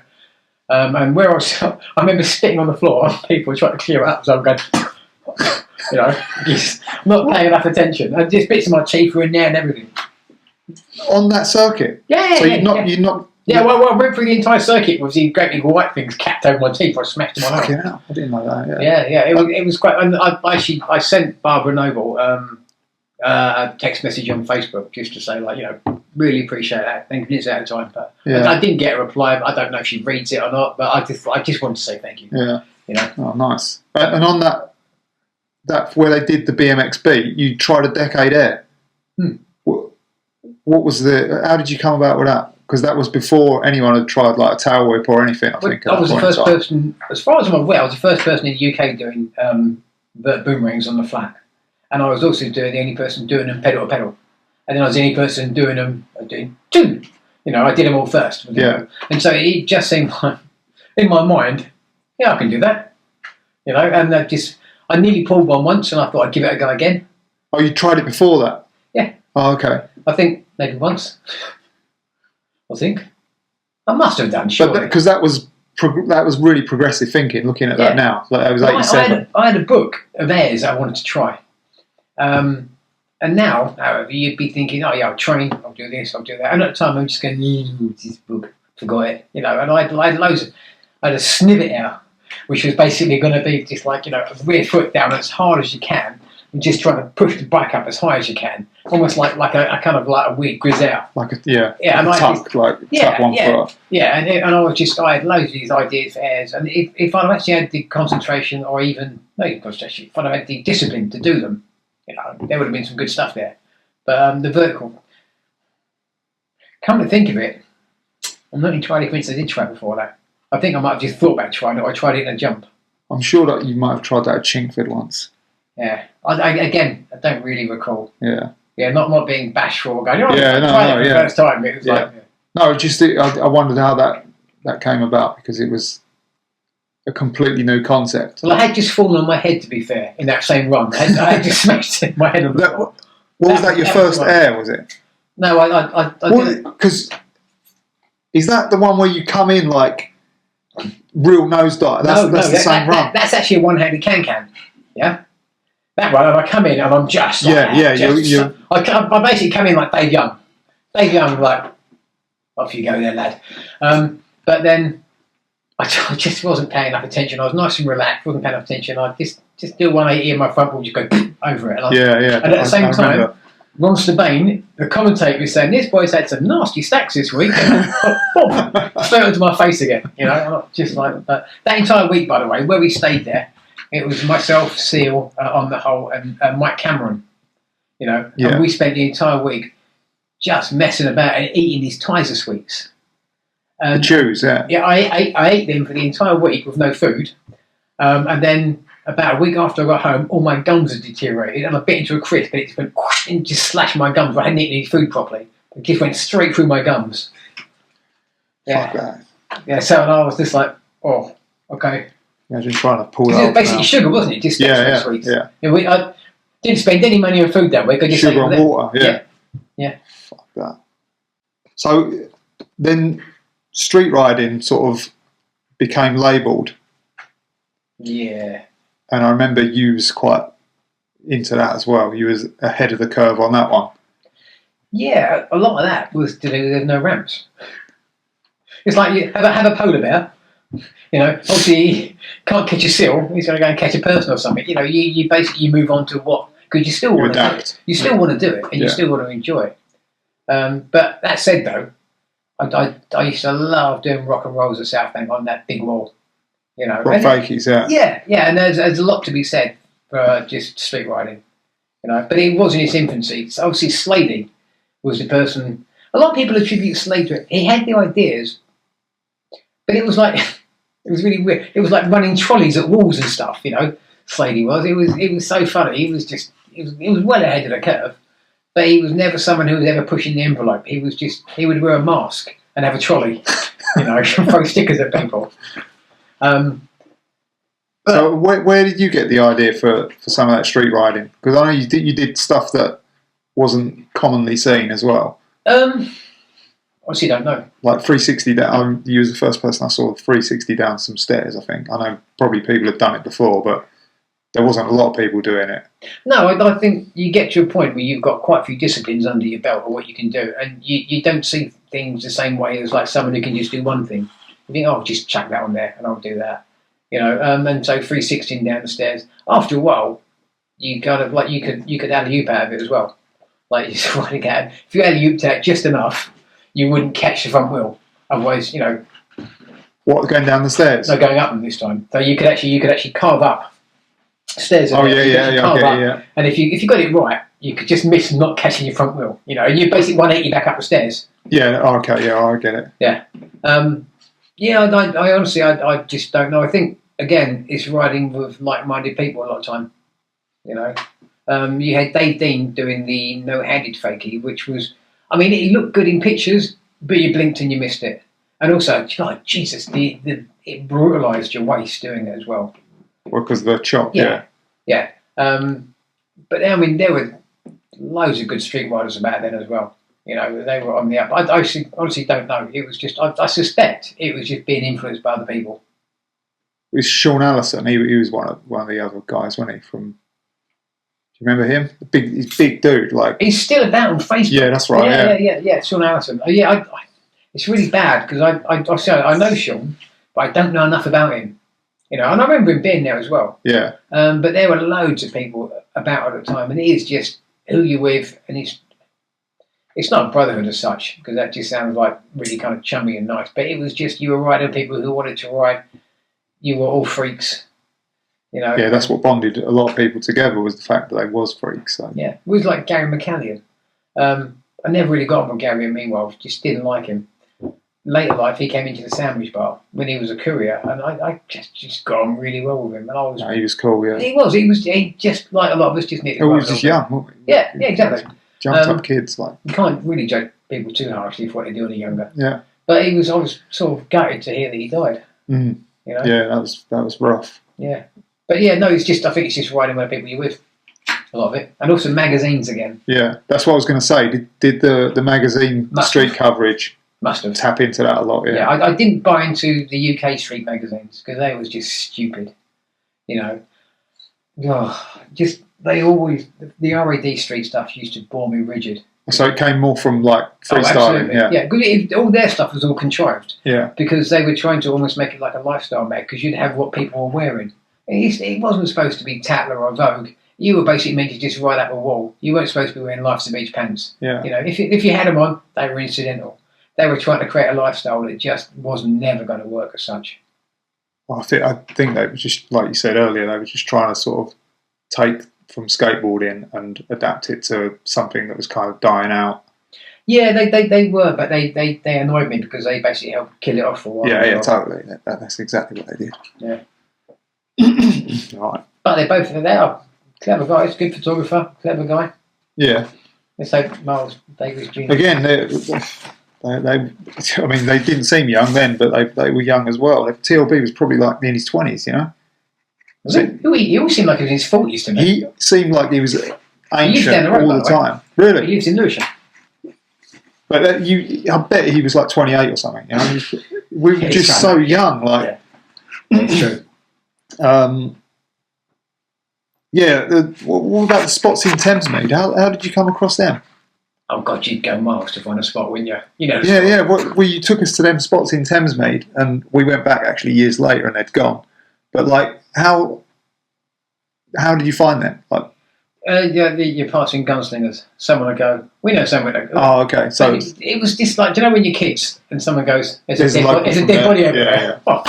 And where I remember spitting on the floor, and people were trying to clear it up, so I'm going, you know, just not paying enough attention. And just bits of my teeth were in there and everything. On that circuit? Yeah. So you're not. Yeah, well, I went through the entire circuit with these great big white things capped over my teeth. I smashed them on out. Yeah, I didn't know that. Yeah. It was quite. And I sent Barbara Noble a text message on Facebook just to say, like, you know, really appreciate that. Thank you. It's out of time, but I didn't get a reply. I don't know if she reads it or not, but I just wanted to say thank you. Yeah. You know. Oh, nice. And on that that where they did the BMX beat, you tried a decade air. What was how did you come about with that? Because that was before anyone had tried like a tail whip or anything, I think. I was the first person, as far as I'm aware, I was the first person in the UK doing vert boomerangs on the flat. And I was also the only person doing them pedal to pedal. And then I was the only person doing them, doing two. You know, I did them all first. Yeah. And so it just seemed like, in my mind, yeah, I can do that. You know, and I nearly pulled one once and I thought I'd give it a go again. Oh, you tried it before that? Yeah. Oh, okay. I think maybe once. I must have done, sure. Because that was really progressive thinking. Looking at that now, like that was 87. I had a book of airs I wanted to try, and now, however, you'd be thinking, oh yeah, I'll train, I'll do this, I'll do that. And at the time, I'm just going, this book, forgot it, you know. And I had loads of, I had a snivet out, which was basically going to be just like, you know, a rear foot down as hard as you can, and just trying to push the bike up as high as you can, almost like a kind of like a weird grizzle. Like and tuck one foot. Yeah, and I had loads of these ideas for airs, and if I'd actually had the concentration, or even concentration, if I'd have had the discipline to do them, you know, there would have been some good stuff there. But the vertical, come to think of it, I'm not entirely convinced I did try it before that. I think I might have just thought about trying it. I tried it in a jump. I'm sure that you might have tried that at Chingford once. Yeah, I don't really recall. Yeah, not being bashful or going. Oh, yeah, the first time. It was no, just I wondered how that came about, because it was a completely new concept. Well, I had just fallen on my head, to be fair, in that same run. I had just smashed my head on the floor. Was that your first air? Was it? No, I didn't. Because is that the one where you come in like real nose dive? That's the same run. That's actually a one-handed can. Yeah. That one, and I come in and I'm just like I basically come in like Dave Young. Dave Young, like, off you go there, lad. But then I just wasn't paying enough attention. I was nice and relaxed, wasn't paying enough attention. I just do 180 in my front ball, just go over it. And at the same time, Ron Stebbane, the commentator, was saying, this boy's had some nasty stacks this week. Boom, straight onto my face again. You know, just like that entire week, by the way, where we stayed there, it was myself, Seal, on the whole, and Mike Cameron. You know, and we spent the entire week just messing about and eating these Tizer sweets. The chews, yeah. Yeah, I ate them for the entire week with no food. And then about a week after I got home, all my gums had deteriorated, and I bit into a crisp, and it just went whoosh, and just slashed my gums. I hadn't eaten any food properly. It just went straight through my gums. Yeah. Fuck that. Yeah, so and I was just like, oh, okay. Imagine trying to pull that off. It was basically sugar, wasn't it? Just sweets. Yeah. I didn't spend any money on food that week. I just sugar and water, yeah. Fuck that. So then street riding sort of became labelled. Yeah. And I remember you was quite into that as well. You was ahead of the curve on that one. Yeah, a lot of that was to do with no ramps. It's like you have a polar bear. You know, obviously he can't catch a seal. He's going to go and catch a person or something. You know, you basically move on to what, because you still want to do it. You still want to do it, and you still want to enjoy it. But that said, though, I used to love doing rock and rolls at Southbank on that big wall. You know, rock fakies, yeah, and there's a lot to be said for just street riding. You know, but it was in its infancy. So obviously, Slady was the person. A lot of people attribute Slade to it. He had the ideas, but it was like. It was really weird. It was like running trolleys at walls and stuff, you know. Slady was. It was so funny. He was well ahead of the curve, but he was never someone who was ever pushing the envelope. He would wear a mask and have a trolley, you know, and throw stickers at people. So where did you get the idea for some of that street riding? Because I know you did stuff that wasn't commonly seen as well. Honestly, don't know. Like 360 down. You was the first person I saw 360 down some stairs, I think. I know probably people have done it before, but there wasn't a lot of people doing it. No, I think you get to a point where you've got quite a few disciplines under your belt of what you can do, and you don't see things the same way as like someone who can just do one thing. You think, oh, just chuck that on there and I'll do that. You know, and so 360 down the stairs. After a while, you kind of like you could alley-oop out of it as well. Like you sort of get, if you alley-ooped out just enough, you wouldn't catch the front wheel. Otherwise, you know. What, going down the stairs? No, going up them this time. So you could actually carve up stairs. Oh, there. yeah, You yeah, can't okay, up. yeah. And if you got it right, you could just miss not catching your front wheel. And you basically 180 back up the stairs. Yeah, okay, yeah, I get it. Yeah. I honestly, I just don't know. I think, again, it's riding with like-minded people a lot of time. You had Dave Dean doing the no-handed fakie, which was, it looked good in pictures, but you blinked and you missed it. And also, Jesus, it brutalised your waist doing it as well. Well, because of the chop, Yeah. But there were loads of good street riders about then as well. They were on the up. I honestly don't know. It was just, I suspect it was just being influenced by other people. It was Sean Allison. He was one of the other guys, wasn't he? Do you remember him? He's a big dude. He's still about on Facebook. Yeah, that's right. Yeah. Sean Allison. It's really bad because I know Sean, but I don't know enough about him. And I remember him being there as well. Yeah. But there were loads of people about at the time, and it is just who you're with, and it's not a brotherhood as such, because that just sounds like really kind of chummy and nice. But it was just you were riding people who wanted to ride. You were all freaks. Yeah, that's what bonded a lot of people together, was the fact that they was freaks. So. Yeah, it was like Gary McCallion. I never really got on with Gary, and meanwhile, just didn't like him. Later life, he came into the sandwich bar when he was a courier, and I just got on really well with him. And he was cool, yeah. He just like a lot of us just needed. He was just young, wasn't he? Yeah, exactly. Jumped up kids, You can't really judge people too harshly for what they do when they're younger. Yeah. But I was sort of gutted to hear that he died. Mm. Yeah, that was rough. Yeah, but yeah, no, I think it's just riding with the people you're with. A lot of it, and also magazines again. Yeah, that's what I was going to say. Did the magazine street coverage must have tap into that a lot? Yeah, I didn't buy into the UK street magazines because they was just stupid. They always the RAD street stuff used to bore me rigid. So it came more from like freestyling. Yeah. All their stuff was all contrived. Yeah, because they were trying to almost make it like a lifestyle mag, because you'd have what people were wearing. It wasn't supposed to be Tatler or Vogue. You were basically meant to just ride up a wall. You weren't supposed to be wearing Life's a Beach pants. Yeah. If you had them on, they were incidental. They were trying to create a lifestyle that just was never going to work as such. Well, I think they were just, like you said earlier, they were just trying to sort of take from skateboarding and adapt it to something that was kind of dying out. Yeah, they were, but they annoyed me because they basically helped kill it off for a while. Yeah, totally. That's exactly what they did. Yeah. Right. But they are clever guys, good photographer, clever guy. Yeah. Let's hope Miles Davis Jr. Again, they didn't seem young then, but they were young as well. TLB was probably like in his 20s, Was it? He always seemed like he was in his 40s to me. He seemed like he was ancient down the road, all the time. Really? He lives in Lewisham. But I bet he was like 28 or something. We were just so young. Like, it's true. What about the spots in Thamesmead? How did you come across them? Oh God, you'd go miles to find a spot, wouldn't you? Well, you took us to them spots in Thamesmead, and we went back actually years later, and they'd gone. But like, how did you find them? Like, you're passing gunslingers. Someone would go, we know someone would go. Oh, okay. So it was just like, do you know when you're kids and someone goes, there's a dead body over there. Yeah. Oh,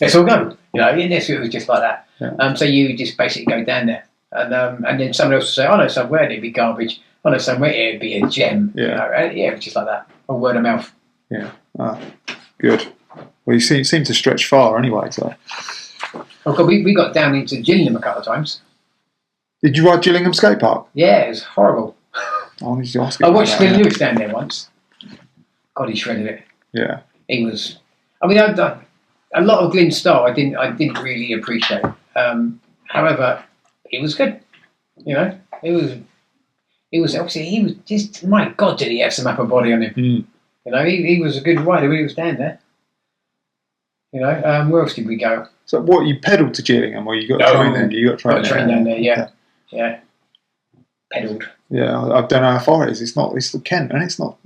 let's all go. In this it was just like that. Yeah. So you just basically go down there, and then someone else will say, I know somewhere it'd be garbage. I know somewhere it'd be a gem. Yeah. It was just like that. A word of mouth. Yeah. Good. Well, you seem to stretch far anyway. So. Oh God, we got down into Gillingham a couple of times. Did you ride Gillingham Skatepark? Yeah, it was horrible. I watched Glenn Lewis down there once. God, he shredded it. Yeah. He was. a lot of Glenn's style I didn't really appreciate. However, it was good. It was obviously, he was just, my God, did he have some upper body on him? He was a good rider when he was down there. Where else did we go? So what, you pedalled to Gillingham, or you got a train there? You got a train down there, yeah. Okay. Yeah. Pedalled. Yeah, I don't know how far it is. It's Kent, and it's not.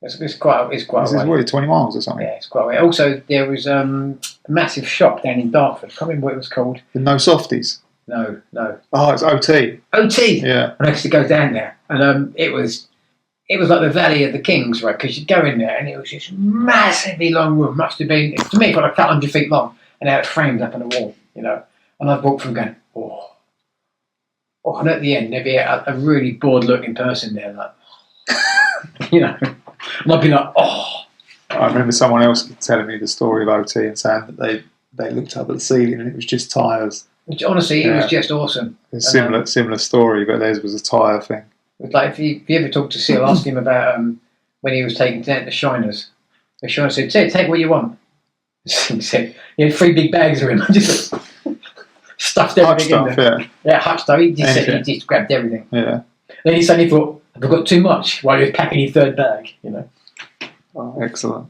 It's quite a way. It's 20 miles or something. Yeah, it's quite a way. Also, there was a massive shop down in Dartford. I can't remember what it was called. With no softies? No. Oh, it's OT. OT? Yeah. I used to go down there, and it was like the Valley of the Kings, right? Because you'd go in there, and it was this massively long room. Must have been, to me, like 100 feet long, and it had framed up on the wall, And I'd walk through going, oh, Oh, and at the end, there'd be a really bored-looking person there, like, and I'd be like, oh. I remember someone else telling me the story of OT and saying that they looked up at the ceiling and it was just tyres. Which, honestly, it was just awesome. A similar story, but theirs was a tyre thing. It was like, if you ever talk to Seal, ask him about when he was taking down the Shiners. The Shiner said, take what you want. He said, he had 3 big bags of him. Just stuffed everything in there. Yeah, hutch stuff. He just grabbed everything. Yeah. Then he suddenly thought, have I got too much? While he was packing his 3rd bag, Oh, excellent.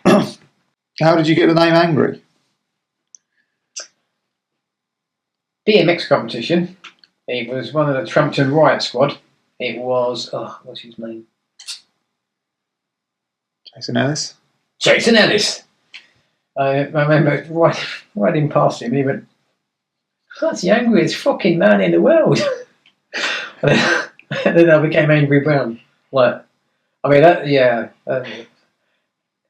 How did you get the name Angry? BMX competition. It was one of the Trumpton Riot Squad. It was, what's his name? Jason Ellis. Jason Ellis. I remember riding past him and he went, that's the angriest fucking man in the world. and then I became Angry Brown. Like, I mean,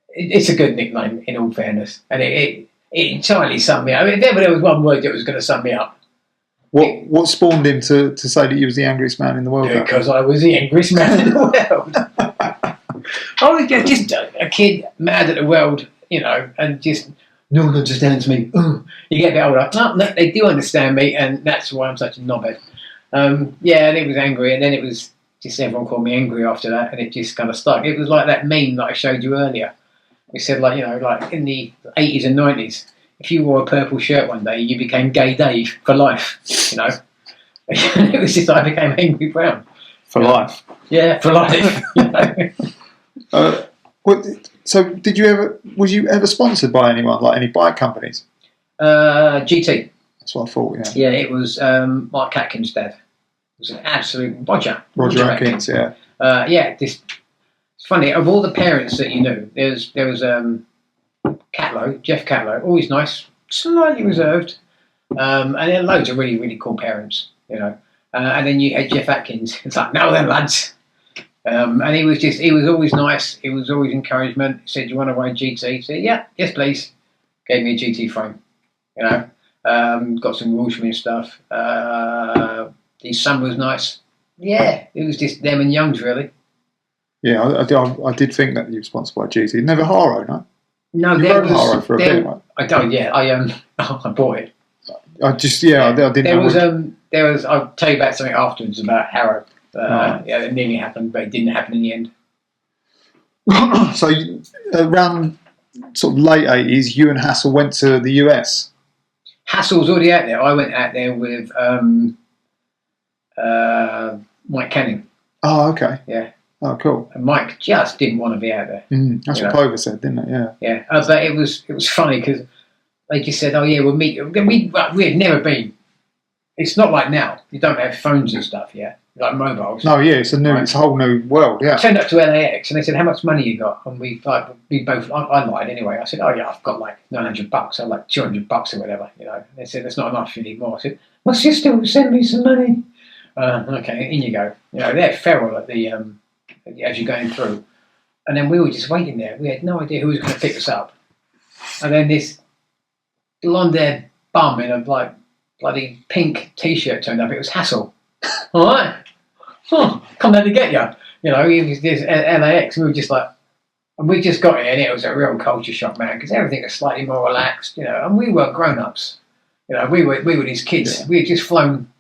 it's a good nickname in all fairness. And it entirely summed me up. I mean, if ever there was one word that was going to sum me up. What spawned him to say that you was the angriest man in the world? Because I was the angriest man in the world. I was just a kid mad at the world, and just no one understands me. Ooh. You get a bit older. No, they do understand me, and that's why I'm such a knobhead. And it was angry, and then it was just everyone called me Angry after that, and it just kind of stuck. It was like that meme that I showed you earlier. We said, like in the 80s and 90s, if you wore a purple shirt one day, you became Gay Dave for life, It was just I became Angry Brown. For life? Yeah, for life. So was you ever sponsored by anyone, like any bike companies? GT. That's what I thought, yeah. Yeah, it was Mark Atkins' dad. It was an absolute Roger Atkins, yeah. It's funny, of all the parents that you knew, there was Jeff Catlow, always nice, slightly reserved, and then loads of really, really cool parents, and then you had Jeff Atkins. It's like, no then lads. And he was always nice, it was always encouragement. He said, do you want to ride GT? He said, yeah, yes please. Gave me a GT frame, got some rules from his stuff. His son was nice. Yeah, it was just them and Youngs really. Yeah, I did think that you were sponsored by GT. Never Haro, no? No, you rode Haro for a bit, right? I don't. Yeah, I bought it. I didn't. There was. I'll tell you about something afterwards about Haro. It nearly happened, but it didn't happen in the end. So around sort of late 80s, you and Hassel went to the US. Hassel's already out there. I went out there with Mike Canning. Oh, okay. Yeah. Oh, cool. And Mike just didn't want to be out there. That's what Pova said, didn't it? Yeah. Yeah. But it was funny because they just said, "Oh yeah, we'll meet." We had never been. It's not like now. You don't have phones and stuff. Yeah, like mobiles. No, yeah, it's a whole new world. Yeah. I turned up to LAX and they said, "How much money you got?" And we both. I lied anyway. I said, "Oh yeah, I've got like $900. I had like $200 or whatever." They said, "That's not enough. You need more." I said, "My sister will send me some money." Okay, in you go. They're feral at the as you're going through, and then we were just waiting there. We had no idea who was going to pick us up, and then this blonde-haired bum in a like bloody pink T-shirt turned up. It was Hassel. All right, come down to get you. He was this LAX. And we were just like, and we just got here, and it was a real culture shock, man, because everything was slightly more relaxed, and we were grown-ups. We were these kids. Yeah. We had just flown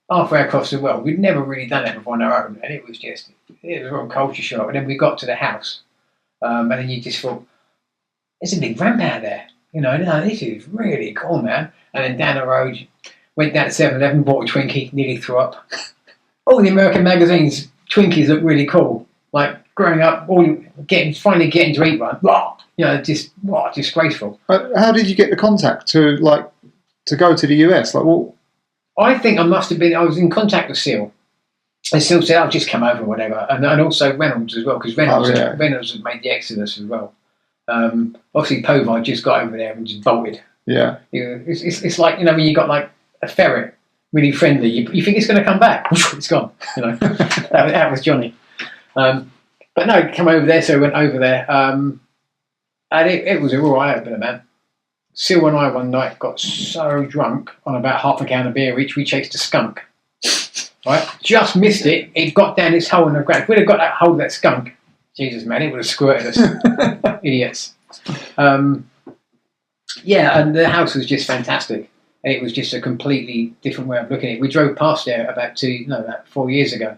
halfway across the world. We'd never really done it before on our own, and it was a real culture shock. And then we got to the house, and then you just thought, there's a big ramp out there. This is really cool, man. And then down the road, went down to 7-Eleven, bought a Twinkie, nearly threw up. All the American magazines, Twinkies look really cool. Like growing up, finally getting to eat one. Disgraceful. How did you get the contact to go to the US? Like what? I think I must have been. I was in contact with Seal. And Seal said, "I'll just come over, whatever." And also Reynolds as well, because Reynolds had made the exodus as well. Obviously, Povard just got over there and just bolted. Yeah. It's like, when you got like a ferret, really friendly, you think it's going to come back. It's gone. That was Johnny. But no, come over there, so we went over there. And it was a real eye-opener, man. Seal and I one night got so drunk on about half a can of beer each, we chased a skunk right? Just missed it. It got down this hole in the ground. If we'd have got that hold of that skunk, Jesus, man, it would have squirted us. Idiots. Yeah, and the house was just fantastic. And it was just a completely different way of looking at it. We drove past there about 4 years ago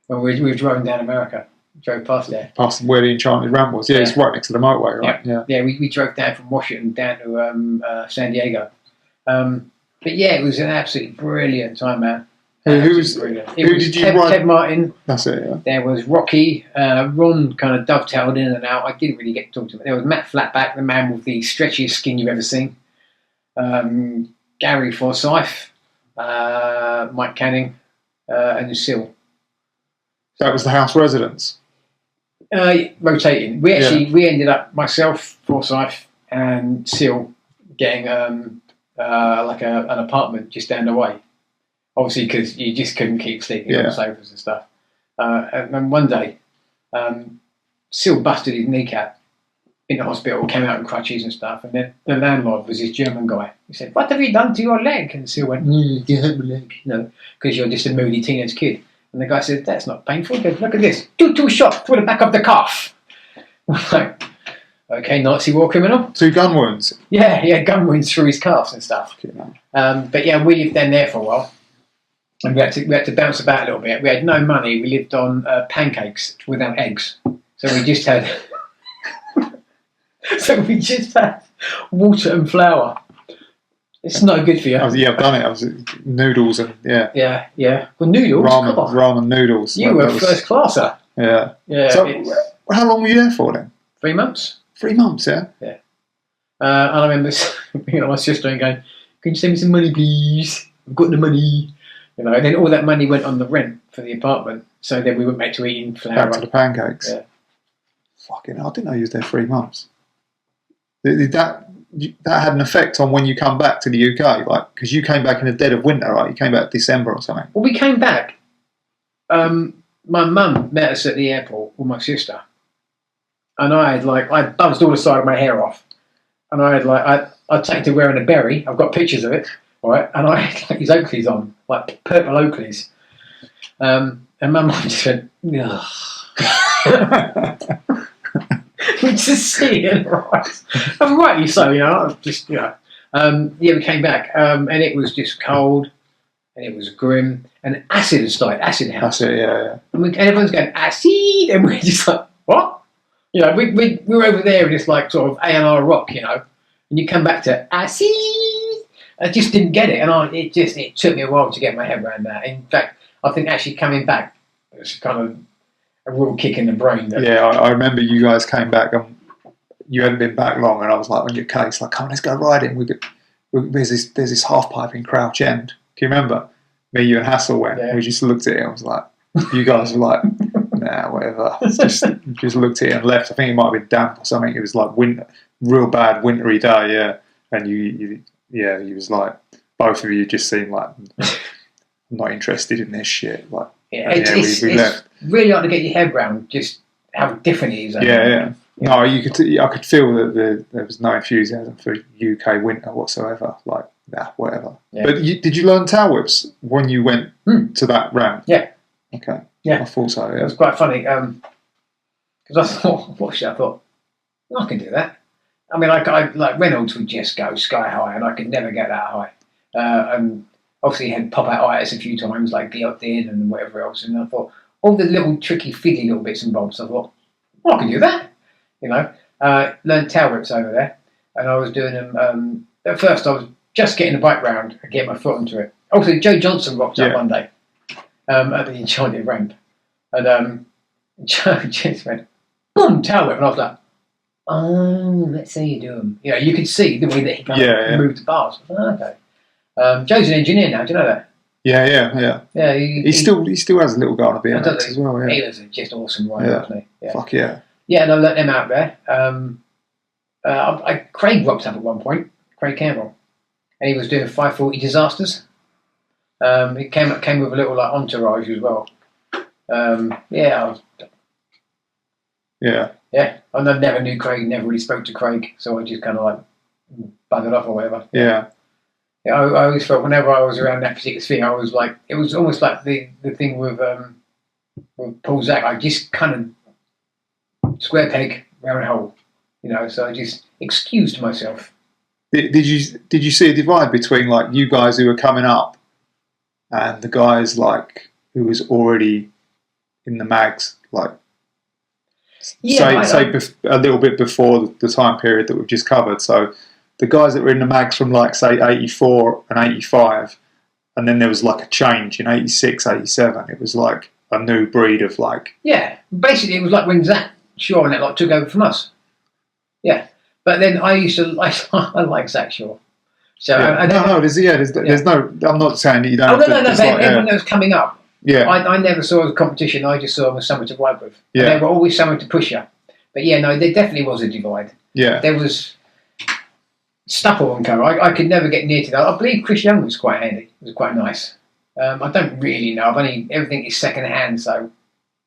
when we were driving down America. We drove past there. Past where the Enchanted Ramp was. Yeah, it's right next to the motorway, right? Yeah, we drove down from Washington down to San Diego. But yeah, it was an absolutely brilliant time, man. Who did you ride? Kev Martin. That's it, yeah. There was Rocky. Ron kind of dovetailed in and out. I didn't really get to talk to him. There was Matt Flatback, the man with the stretchiest skin you've ever seen. Gary Forsyth, Mike Canning, and Sil. That was the house residence? Rotating. We ended up, myself, Forsyth, and Sil, getting like an apartment just down the way. Obviously, because you just couldn't keep sleeping on the sofas and stuff. And one day, Sil busted his kneecap in the hospital, came out in crutches and stuff. And then the landlord was this German guy. He said, "What have you done to your leg?" And Sil went, "You hurt my leg." No, because you're just a moody teenage kid. And the guy said, "That's not painful." He goes, "Look at this. Two shots through the back of the calf." Like, okay, Nazi war criminal. 2 gun wounds? Yeah, he had gun wounds through his calves and stuff. But yeah, we lived down there for a while. And we had to bounce about a little bit. We had no money. We lived on pancakes without eggs. So we just had water and flour. It's no good for you. I've done it. I was noodles and Yeah. Well, noodles. Ramen noodles. You were a first classer. Yeah. So how long were you there for then? 3 months. 3 months, yeah. Yeah. And I remember being at my sister and going, "Can you send me some money, please? I've got the money." You know, and then all that money went on the rent for the apartment. So then we went back to eating flour. Back to the pancakes. Yeah. Fucking hell, I didn't know you was there 3 months. Did that had an effect on when you come back to the UK? Like, because you came back in the dead of winter, right? You came back December or something. Well, we came back. My mum met us at the airport with my sister. And I buzzed all the side of my hair off. And I'd taken to wearing a berry. I've got pictures of it. Right, and I had like these Oakleys on, like purple Oakleys. And my mum just went, ugh. We just see it, right? And rightly so, you know. We came back, and it was just cold, and it was grim, and acid had started, acid house. That's it, yeah. And everyone's going, acid, and we're just like, what? You know, we were over there in this like sort of A&R rock, you know, and you come back to acid. I just didn't get it, and it took me a while to get my head around that. In fact, I think actually coming back was kind of a real kick in the brain. I remember you guys came back and you hadn't been back long, and I was like on your case, like, "Come on, let's go riding." There's this half pipe in Crouch End. Can you remember? Me, you, and Hassel went. Yeah. We just looked at it. And I was like, you guys were like, "Nah, whatever." Just looked at it and left. I think it might have been damp or something. It was like winter, real bad wintry day. Yeah, and you. Yeah, he was like, both of you just seemed like, "I'm not interested in this shit." Like, we left. It's really hard to get your head around just how different it is. Yeah. No, I could feel that there was no enthusiasm for UK winter whatsoever. Like, nah, whatever. Yeah. But did you learn tail whips when you went to that ramp? Yeah. Okay. Yeah. I thought so. Yeah. It was quite funny because I thought, I can do that. I mean, like Reynolds would just go sky high, and I could never get that high. And obviously, he had pop-out-itis a few times, like Geoff did and whatever else. And I thought, all the little tricky, fiddly little bits and bobs, I thought, I can do that. You know, learned tail whips over there. And I was doing them, at first I was just getting the bike round and getting my foot onto it. Also, Joe Johnson rocked up one day at the Enchanted Ramp. And Joe just went, boom, tail whip. And I was like, oh, let's see you do them. You know, you could see the way that he kind of moved the bars. Okay. Joe's an engineer now. Do you know that? Yeah. Yeah. He still has a little guy on a BMX as well. Yeah. He was just awesome rider, wasn't he? Yeah. Fuck yeah. Yeah, and I let them out there. Craig rocked up at one point. Craig Campbell, and he was doing 540 disasters. He came with a little like entourage as well. Yeah, I never knew Craig, never really spoke to Craig, so I just kind of like buggered off or whatever. Yeah. I always felt whenever I was around that particular thing, I was like, it was almost like the thing with Paul Zach. I just kind of square peg round hole, So I just excused myself. Did you see a divide between like you guys who were coming up and the guys like who was already in the mags, like a little bit before the time period that we've just covered? So the guys that were in the mags from like say 84 and 85, and then there was like a change in 86, 87. It was like a new breed of like basically it was like when Zach Shaw and that lot took over from us. Yeah. But then I used to I like Zach Shaw. So there's no. I'm not saying that you don't. No. Everyone that was coming up. Yeah. I never saw as a competition. I just saw them as someone to ride with. Yeah. And they were always someone to push you. But there definitely was a divide. Yeah. There was Stupple and Co. I could never get near to that. I believe Chris Young was quite handy. It was quite nice. I don't really know. Everything is second hand, so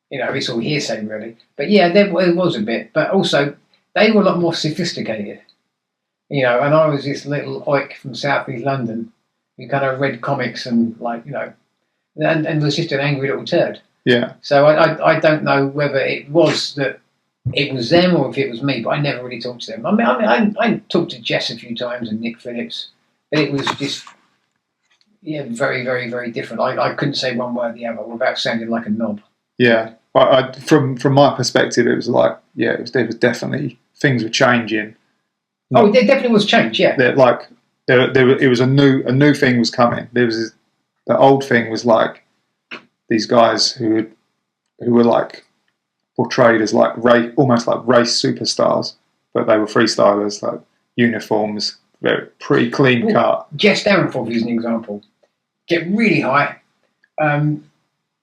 it's all hearsay really. But there was a bit. But also, they were a lot more sophisticated, and I was this little oik from South East London who kind of read comics and and was just an angry little turd. Yeah. So I don't know whether it was that it was them or if it was me, but I never really talked to them. I talked to Jess a few times and Nick Phillips, but it was just very, very, very different. I couldn't say one way or the other without sounding like a knob. Yeah. From my perspective, it was like, there was definitely things were changing. There definitely was change. Yeah, it was a new thing was coming. There was the old thing was like these guys who were like portrayed as like almost like race superstars, but they were freestylers, like uniforms, very pretty clean cut. Jess Darrenforth is an example. Get really high. And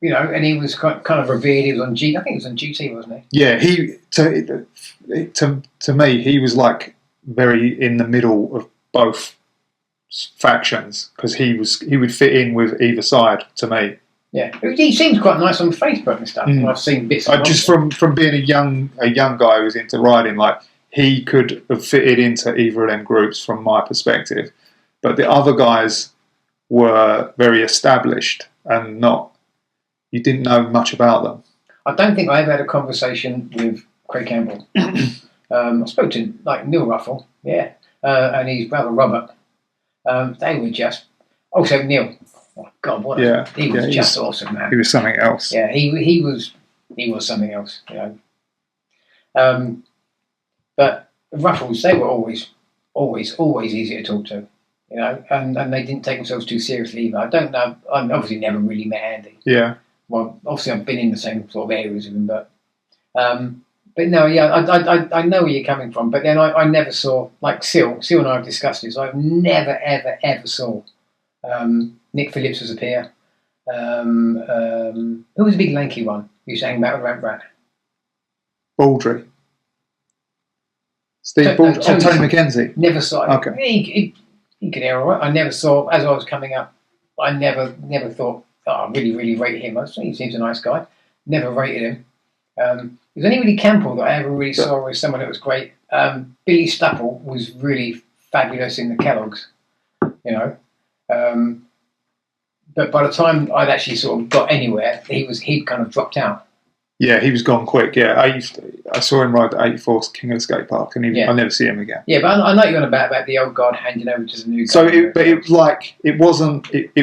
he was kind of revered. He was on I think he was on GT, wasn't he? Yeah, to me, he was like very in the middle of both factions because he would fit in with either side. To me, yeah, he seems quite nice on Facebook and stuff. And I've seen bits. Just from being a young guy who was into riding, like he could have fitted into either of them groups from my perspective, but the other guys were very established and not. You didn't know much about them. I don't think I ever had a conversation with Craig Campbell. I spoke to Neil Ruffle, and his brother Robert. They were just also Neil. Oh God, he was just awesome, man. He was something else. Yeah, he was something else. But Ruffles, they were always easy to talk to. And they didn't take themselves too seriously either. I don't know. I obviously never really met Andy. Yeah. Well, obviously I've been in the same sort of areas with him, but no, I know where you're coming from. But then I never saw like Seal and I have discussed this. I've never ever saw Nick Phillips as a peer. Who was the big lanky one who used to hang about with Ramp Rat? Baldry. Steve Baldry. Tony McKenzie. Never saw him. Okay. He could hear all right. I never saw as I was coming up. I never thought. I really, really rate him. He seems a nice guy. Never rated him. There's only really Campbell that I ever really saw as someone that was great. Billy Stupple was really fabulous in the Kellogg's, but by the time I'd actually sort of got anywhere, he'd kind of dropped out. Yeah, he was gone quick. Yeah, I saw him ride the 84 King of the Skatepark, and I never see him again. Yeah, but I know you're on about the old guard handing over to the new guy. So, it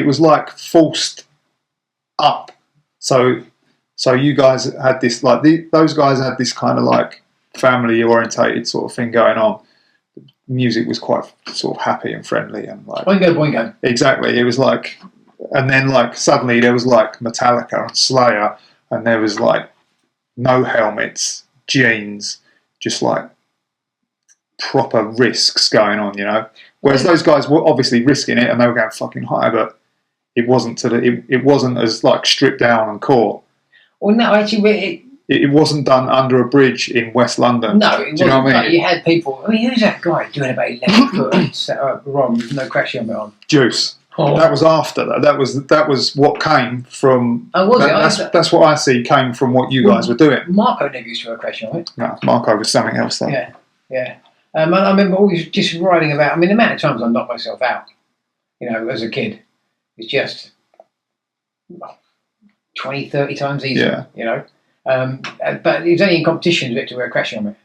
was like forced up. So you guys had this those guys had this kind of like family orientated sort of thing going on. The music was quite sort of happy and friendly and like boingo. Exactly. It was like, and then like suddenly there was like Metallica and Slayer, and there was like no helmets, jeans, just like proper risks going on, Whereas those guys were obviously risking it and they were going fucking high, but it wasn't it wasn't as like stripped down and caught. Well, no, actually, it wasn't done under a bridge in West London. No, it wasn't. You know what I mean? You had people. Who's that guy doing about 11 foot set up wrong with no crash helmet on? Juice. Oh. That was after that. That was what came from. Oh, was it? That's what I see came from what you guys were doing. Marco never used to wear a crash helmet. No, Marco was something else though. Yeah. I remember always just writing about. The amount of times I knocked myself out. as a kid, is just 20, 30 times easier. But it was only in competitions that to wear a crash helmet.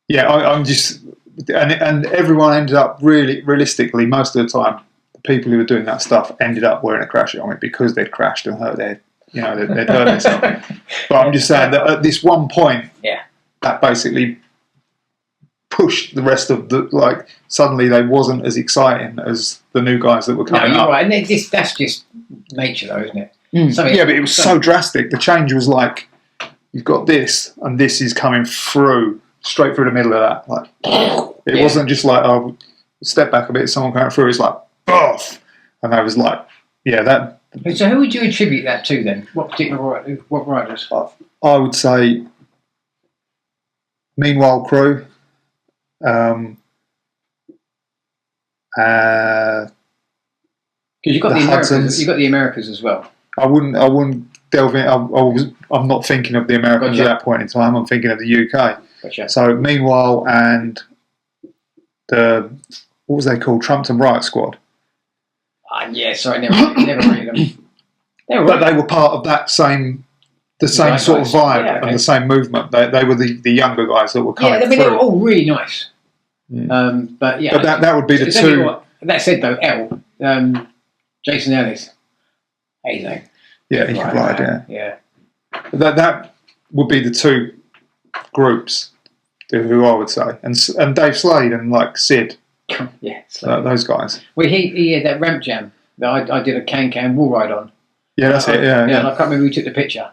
Yeah, I'm just, and everyone ended up realistically, most of the time, the people who were doing that stuff ended up wearing a crash helmet because they'd crashed and hurt they'd hurt themselves. But I'm just saying that at this one point, that basically pushed the rest of suddenly they wasn't as exciting as the new guys that were coming up. Right, and that's just nature, though, isn't it? But it was so drastic. The change was like, you've got this, and this is coming through, straight through the middle of that. Like, it wasn't just like, oh, step back a bit, someone coming through. It's like, boff! And I was like, that. So who would you attribute that to then? What riders? I would say Meanwhile Crew. Because you've got the Americas, you've got the Americas as well. I wouldn't delve in. I'm not thinking of the Americans at that point in time. I'm thinking of the UK. Gotcha. So Meanwhile and what was they called? Trumpton Riot Squad. Sorry, never read them. But they were part of that same sort of vibe and the same movement. They were the younger guys that were coming through. They were all really nice. But that would be the two. That said, though, Jason Ellis, amazing. Yeah, he could ride. Yeah. That would be the two groups who I would say, and Dave Slade and like Sid. Yeah, Slade. Those guys. Well, he had that ramp jam that I did a can wall ride on. Yeah, that's it. Yeah. And I can't remember who took the picture.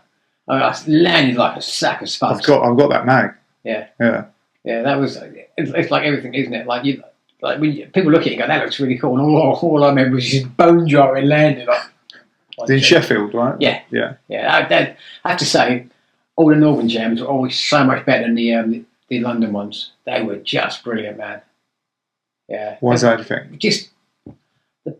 I landed like a sack of spuds. I've got that mag. Yeah. Yeah. Yeah, that was. It's like everything, isn't it? Like when people look at it and go, "That looks really cool," and all I remember was just bone jarring landing. It's in Sheffield, right? Yeah. Yeah. I have to say, all the Northern jams were always so much better than the London ones. They were just brilliant, man. Yeah. Why is that, do you think? Just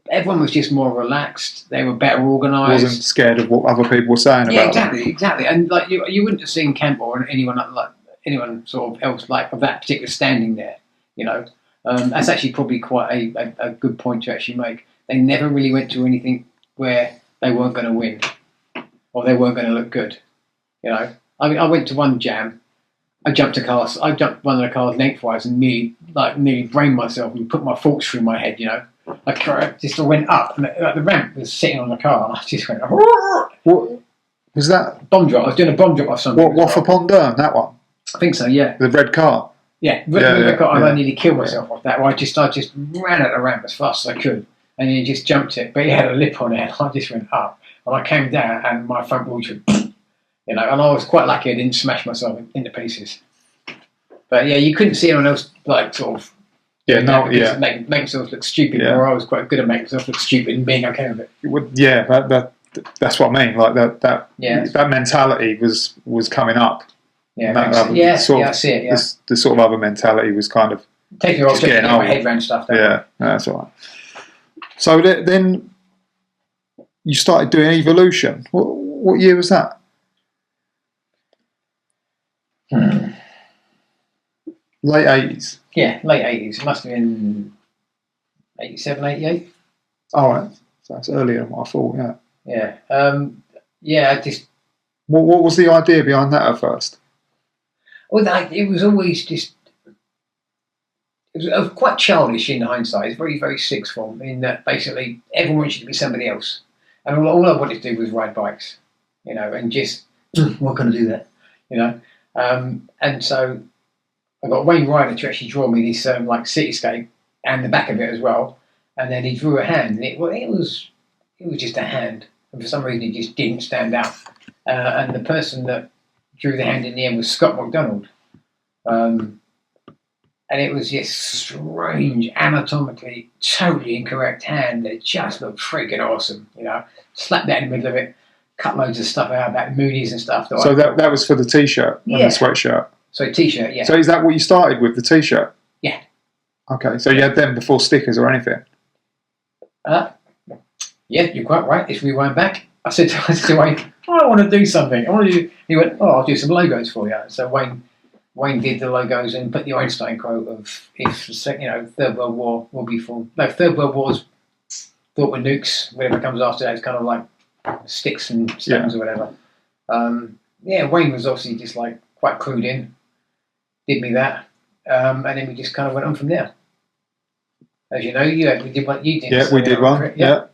everyone was just more relaxed. They were better organised. Wasn't scared of what other people were saying about them. Exactly. And like you wouldn't have seen Campbell or anyone sort of else like of that particular standing there. That's actually probably quite a good point to actually make. They never really went to anything where they weren't going to win or they weren't going to look good. I went to one jam. I jumped one of the cars lengthwise and nearly brained myself and put my forks through my head. I just went up and the ramp was sitting on the car and I just went. What was that? Bomb drop. I was doing a bomb drop off something. What Waff upon Durham? That one. I think so. Yeah. The red car. Yeah, red car. I nearly killed myself off that. I just ran at the ramp as fast as I could and then just jumped it. But he had a lip on it and I just went up and I came down and my front wheel just. And I was quite lucky I didn't smash myself into pieces. But yeah, you couldn't see anyone else like sort of make themselves look stupid. Yeah. Or I was quite good at making myself look stupid and being okay with it. That's what I mean. Like that mentality was coming up. Yeah, I see it. Yeah, the sort of other mentality was kind of taking a while to get my head around stuff. That's all right. So then you started doing Evolution. What year was that? Late 80s. Yeah, late 80s. It must have been 87, 88. All right. So that's earlier than what I thought, Yeah. I just... What was the idea behind that at first? Well, it was always just... It was quite childish in hindsight. It's very, very sixth form in that basically everyone wants you to be somebody else. And all I wanted to do was ride bikes, and just... what can I do that? And so... I got Wayne Ryder to actually draw me this cityscape and the back of it as well, and then he drew a hand. And it was just a hand, and for some reason it just didn't stand out. And the person that drew the hand in the end was Scott McDonald, and it was this strange, anatomically totally incorrect hand that just looked freaking awesome. Slapped that in the middle of it, cut loads of stuff out about Moody's and stuff. That was for the t-shirt and the sweatshirt. So t-shirt, yeah. So is that what you started with, the t-shirt? Yeah. Okay, so you had them before stickers or anything? Yeah, you're quite right. If we went back, I said to Wayne, I want to do something. He went, I'll do some logos for you. So Wayne did the logos and put the Einstein quote of if Third World War will be full. No, Third World War's thought were nukes. Whatever comes after that is kind of like sticks and stones or whatever. Wayne was obviously just like quite clued in, did me that, and then we just kind of went on from there. As you know, we did what you did. Yeah, we did one. Yeah.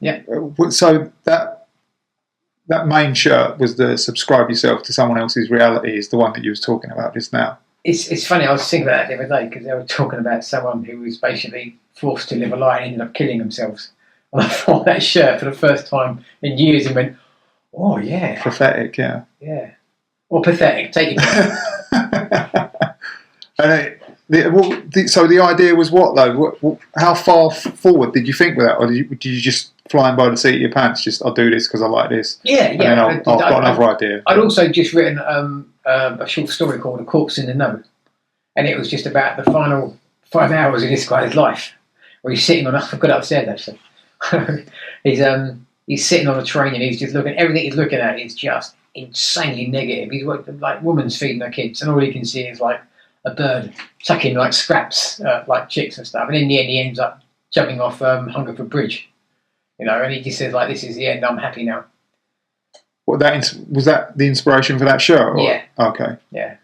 So that main shirt was the subscribe yourself to someone else's reality is the one that you was talking about just now. It's funny, I was thinking about that the other day because they were talking about someone who was basically forced to live a lie and ended up killing themselves. And I saw that shirt for the first time in years and went, oh yeah. Pathetic, yeah. Yeah. Or pathetic, take it. So the idea was what though? How far forward did you think with that, or did you just flying by the seat of your pants? Just I'll do this because I like this. Yeah. And then I've got another idea. I'd also just written a short story called "A Corpse in the Know," and it was just about the final 5 hours of this guy's life, where he's sitting on. I've got it upstairs actually. He's sitting on a train and he's just looking. Everything he's looking at is just insanely negative. He's like woman's feeding her kids, and all he can see is like a bird sucking like scraps, like chicks and stuff. And in the end, he ends up jumping off Hungerford Bridge, and he just says like, "This is the end. I'm happy now." Was that the inspiration for that show? Yeah. Okay. Yeah.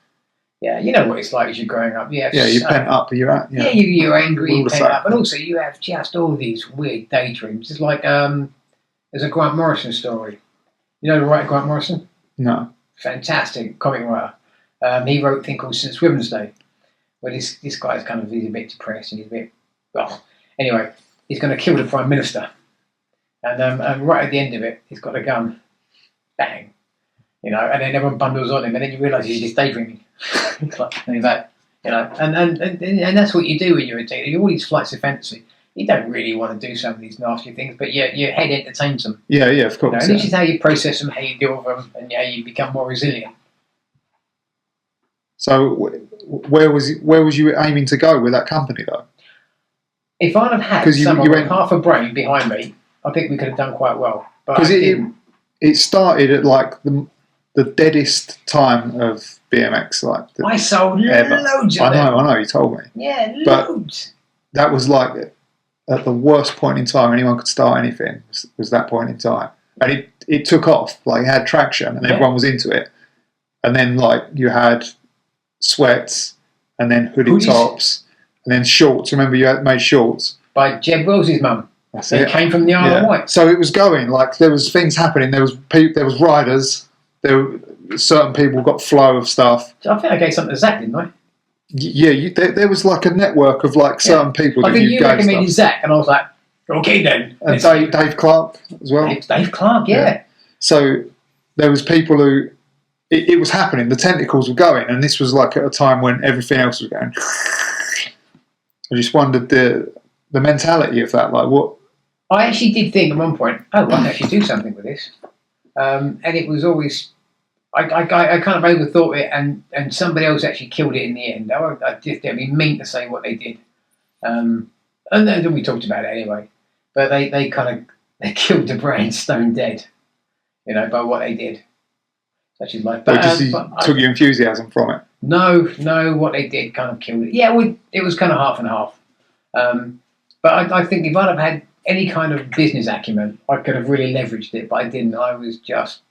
You know what it's like as you're growing up. You're pent up. You're angry, you're pent up, and also you have just all these weird daydreams. It's like there's a Grant Morrison story. You know the writer Grant Morrison? No. Fantastic comic writer. He wrote a thing called St. Swithin's Day, where this guy's he's a bit depressed and he's a bit, anyway, he's going to kill the Prime Minister. And right at the end of it, he's got a gun. Bang. And then everyone bundles on him, and then you realise he's just daydreaming. And that's what you do when you're a teenager. You all these flights of fantasy. You don't really want to do some of these nasty things, but your head entertains them. Yeah, of course. And this is how you process them, how you deal with them, and how you become more resilient. So, where was you aiming to go with that company though? If I'd have had someone with half a brain behind me, I think we could have done quite well. Because it started at like the deadest time of BMX, I sold loads of them. I know. You told me. Yeah, loads. But that was like at the worst point in time anyone could start anything. Was that point in time, and it took off. Like it had traction, and everyone was into it. And then like you had sweats, and then hoodie tops, and then shorts. Remember, you had made shorts by Jeb Wills's mum. They came from the Isle of Wight. So it was going like there was things happening. There was riders. Certain people got flow of stuff. So I think I gave something to Zach, didn't I? Yeah, there was like a network of like certain people. I think you recommended Zach, and I was like, okay then. And Dave Clark as well. Dave Clark, yeah. So there was people who. It was happening. The tentacles were going, and this was like at a time when everything else was going. I just wondered the mentality of that. Like what? I actually did think at one point, I can actually do something with this, and it was always. I kind of overthought it, and somebody else actually killed it in the end. I just didn't mean to say what they did, and then we talked about it anyway. But they killed the brand stone dead, by what they did. Such is life. But took your enthusiasm from it. No, what they did kind of killed it. Yeah, it was kind of half and half. But I think if I'd have had any kind of business acumen, I could have really leveraged it. But I didn't. I was just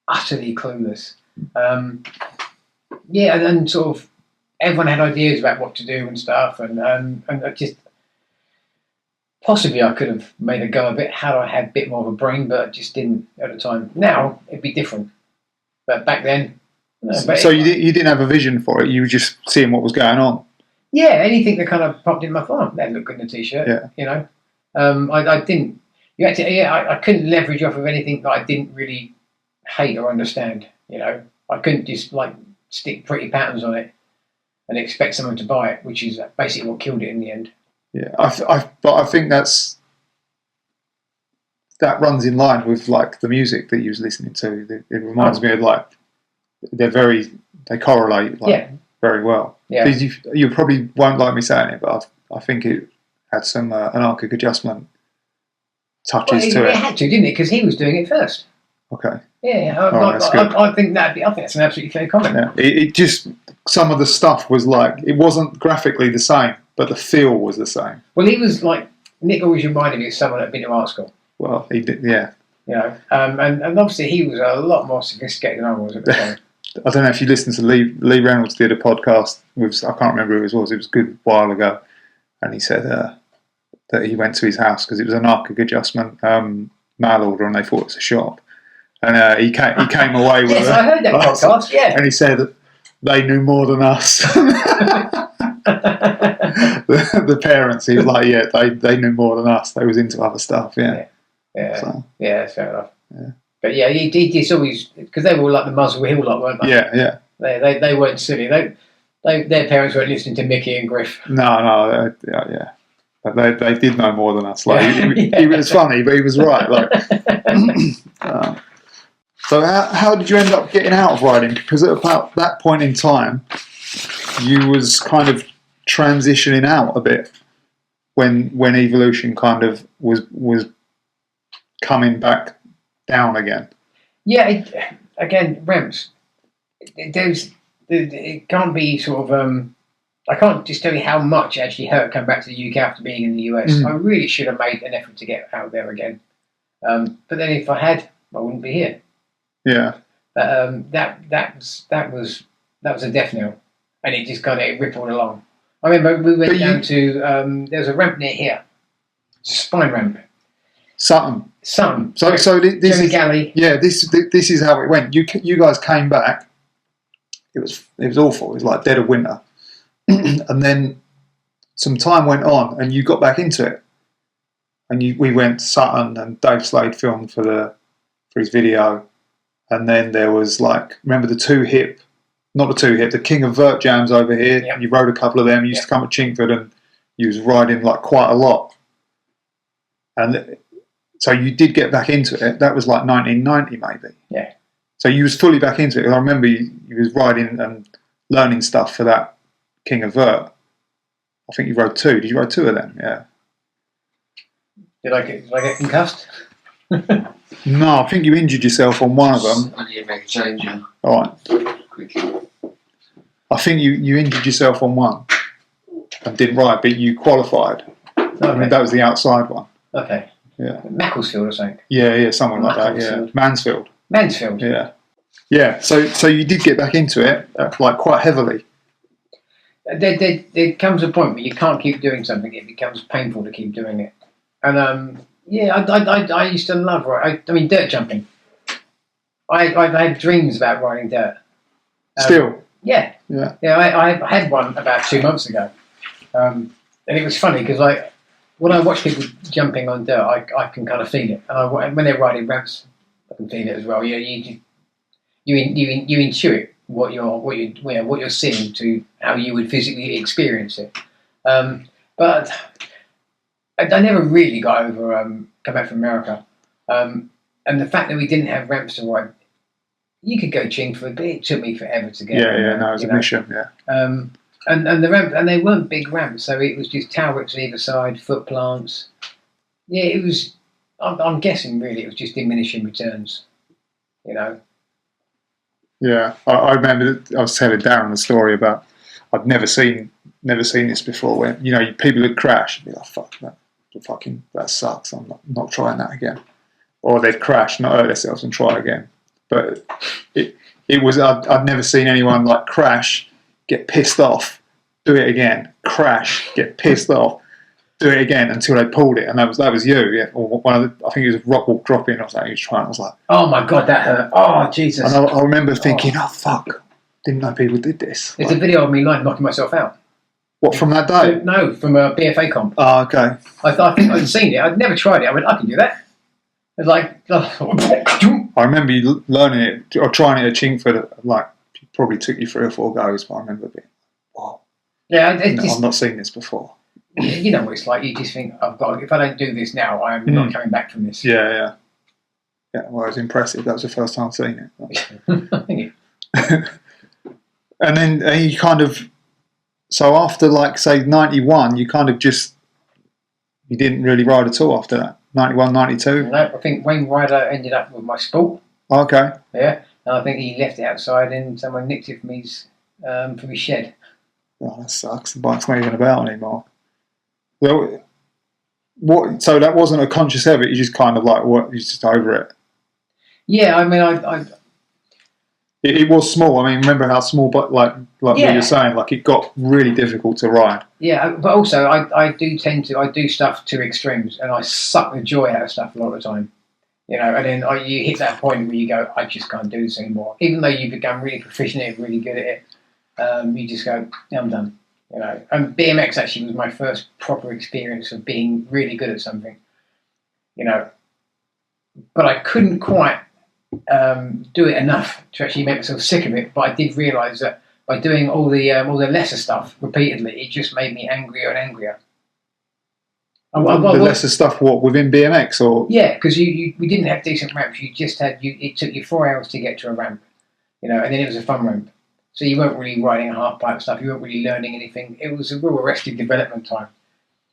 utterly clueless. And sort of everyone had ideas about what to do and stuff, and I just possibly I could have made a go of it had I had a bit more of a brain, but I just didn't at the time. Now it'd be different. But back then... So you didn't have a vision for it, you were just seeing what was going on? Yeah, anything that kind of popped in my thought, that looked good in a t-shirt, I didn't... I couldn't leverage off of anything that I didn't really hate or understand, I couldn't just, stick pretty patterns on it and expect someone to buy it, which is basically what killed it in the end. Yeah, but I think that runs in line with like the music that you was listening to. It reminds me of like they correlate very well. Yeah. You probably won't like me saying it, but I think it had some anarchic adjustment touches to it. It had to, didn't it? Because he was doing it first. Okay. Yeah, I think that's an absolutely fair comment. Yeah. It just some of the stuff was like it wasn't graphically the same, but the feel was the same. Well, he was like Nick always reminded me of someone that had been to art school. Well, he did, yeah. You know, and obviously he was a lot more sophisticated than I was at the time. I don't know if you listened to Lee Reynolds did a podcast with, I can't remember who it was a good while ago, and he said that he went to his house because it was an arctic adjustment mail order and they thought it was a shop. And he came away with yes, I heard that podcast, yeah. And he said that they knew more than us. the parents, he was like, yeah, they knew more than us. They was into other stuff, yeah. Yeah, that's fair enough. Yeah. But yeah, he always, because they were all like the Muswell Hill lot, weren't they? Yeah. They weren't silly. Their parents weren't listening to Mickey and Griff. No, yeah. But they did know more than us. Like he was funny, but he was right. Like, so how did you end up getting out of riding? Because at about that point in time, you was kind of transitioning out a bit when evolution kind of was coming back down again. Yeah, again, ramps. It can't be sort of. I can't just tell you how much it actually hurt coming back to the UK after being in the US. I really should have made an effort to get out there again. But then if I had, I wouldn't be here. Yeah. That was a death knell, and it just kind of rippled along. I remember we went down to there was a ramp near here, spine ramp. Sutton. So this is Galley. Yeah, this is how it went. You guys came back. It was awful. It was like dead of winter, and then some time went on, and you got back into it. And we went to Sutton, and Dave Slade filmed for his video, and then there was remember the King of Vert jams over here. Yep. You rode a couple of them. You used to come to Chingford, and you was riding quite a lot, and so you did get back into it. That was 1990 maybe. Yeah. So you was fully back into it. I remember you was riding and learning stuff for that King of Vert. I think you rode 2. Did you ride 2 of them? Yeah. Did I get concussed? No, I think you injured yourself on one of them. I need to make a change, yeah. All right. Quickly. I think you injured yourself on one and didn't ride, but you qualified. Okay. I mean, that was the outside one. Okay. Yeah. Macclesfield or something. Yeah, something like that. Yeah. Mansfield. Yeah. So you did get back into it quite heavily. There comes a point where you can't keep doing something; it becomes painful to keep doing it. And I used to love riding. I mean, dirt jumping. I had dreams about riding dirt. Still. Yeah. I had one about 2 months ago, and it was funny because when I watch people jumping on dirt, I can kind of feel it, and when they're riding ramps, I can feel it as well. You intuit what you're seeing to how you would physically experience it. But I never really got over come back from America, and the fact that we didn't have ramps to ride. You could go Chingford, but it took me forever to get. Yeah, no, it was a mission. Yeah. And the ramp, and they weren't big ramps, so it was just tower whips either side, foot plants. Yeah, it was. I'm guessing really it was just diminishing returns. Yeah, I remember I was telling Darren the story about I'd never seen this before. When people would crash and be like, "Fuck that sucks. I'm not trying that again," or they'd crash, not hurt themselves, and try again. But it was I'd never seen anyone crash, get pissed off, do it again, crash, get pissed off, do it again until they pulled it, and that was you. Yeah, or I think it was rock walk drop in or something. He was trying. I was like, oh my god, that hurt. Oh Jesus! And I remember thinking, oh fuck, didn't know people did this. There's a video of me knocking myself out. What, from that day? No, from a BFA comp. Oh, okay. I think I'd seen it. I'd never tried it. I went, I can do that. It's I remember you learning it or trying it at Chingford. It probably took you 3 or 4 goes, but I remember being, wow. Yeah, I've not seen this before. You know what it's like. You just think, if I don't do this now, I'm not coming back from this. Yeah. Well, it was impressive. That was the first time I've seen it. Thank you. And then you kind of, so after say 91, you kind of you didn't really ride at all after that. 91, 92? No, I think Wayne Ryder ended up with my sport. Okay. Yeah, and I think he left it outside and someone nicked it from his shed. Oh, that sucks. The bike's not even about anymore. Well, what? So that wasn't a conscious effort. You just kind of like what? You just over it. Yeah, I mean, I It was small. I mean, remember how small, but like what yeah. you're saying, like it got really difficult to ride. Yeah, but also I do tend to I do stuff to extremes, and I suck the joy out of stuff a lot of the time. You know, and then you hit that point where you go, I just can't do this anymore. Even though you become really proficient at it, really good at it, you just go, yeah, I'm done. You know, and BMX actually was my first proper experience of being really good at something. You know, but I couldn't quite do it enough to actually make myself sick of it. But I did realise that by doing all the lesser stuff repeatedly, it just made me angrier and angrier. The lesser stuff, what within BMX or yeah, because we didn't have decent ramps. You just had it took you 4 hours to get to a ramp, you know, and then it was a fun ramp. So you weren't really riding a half pipe stuff. You weren't really learning anything. It was a real arrested development time,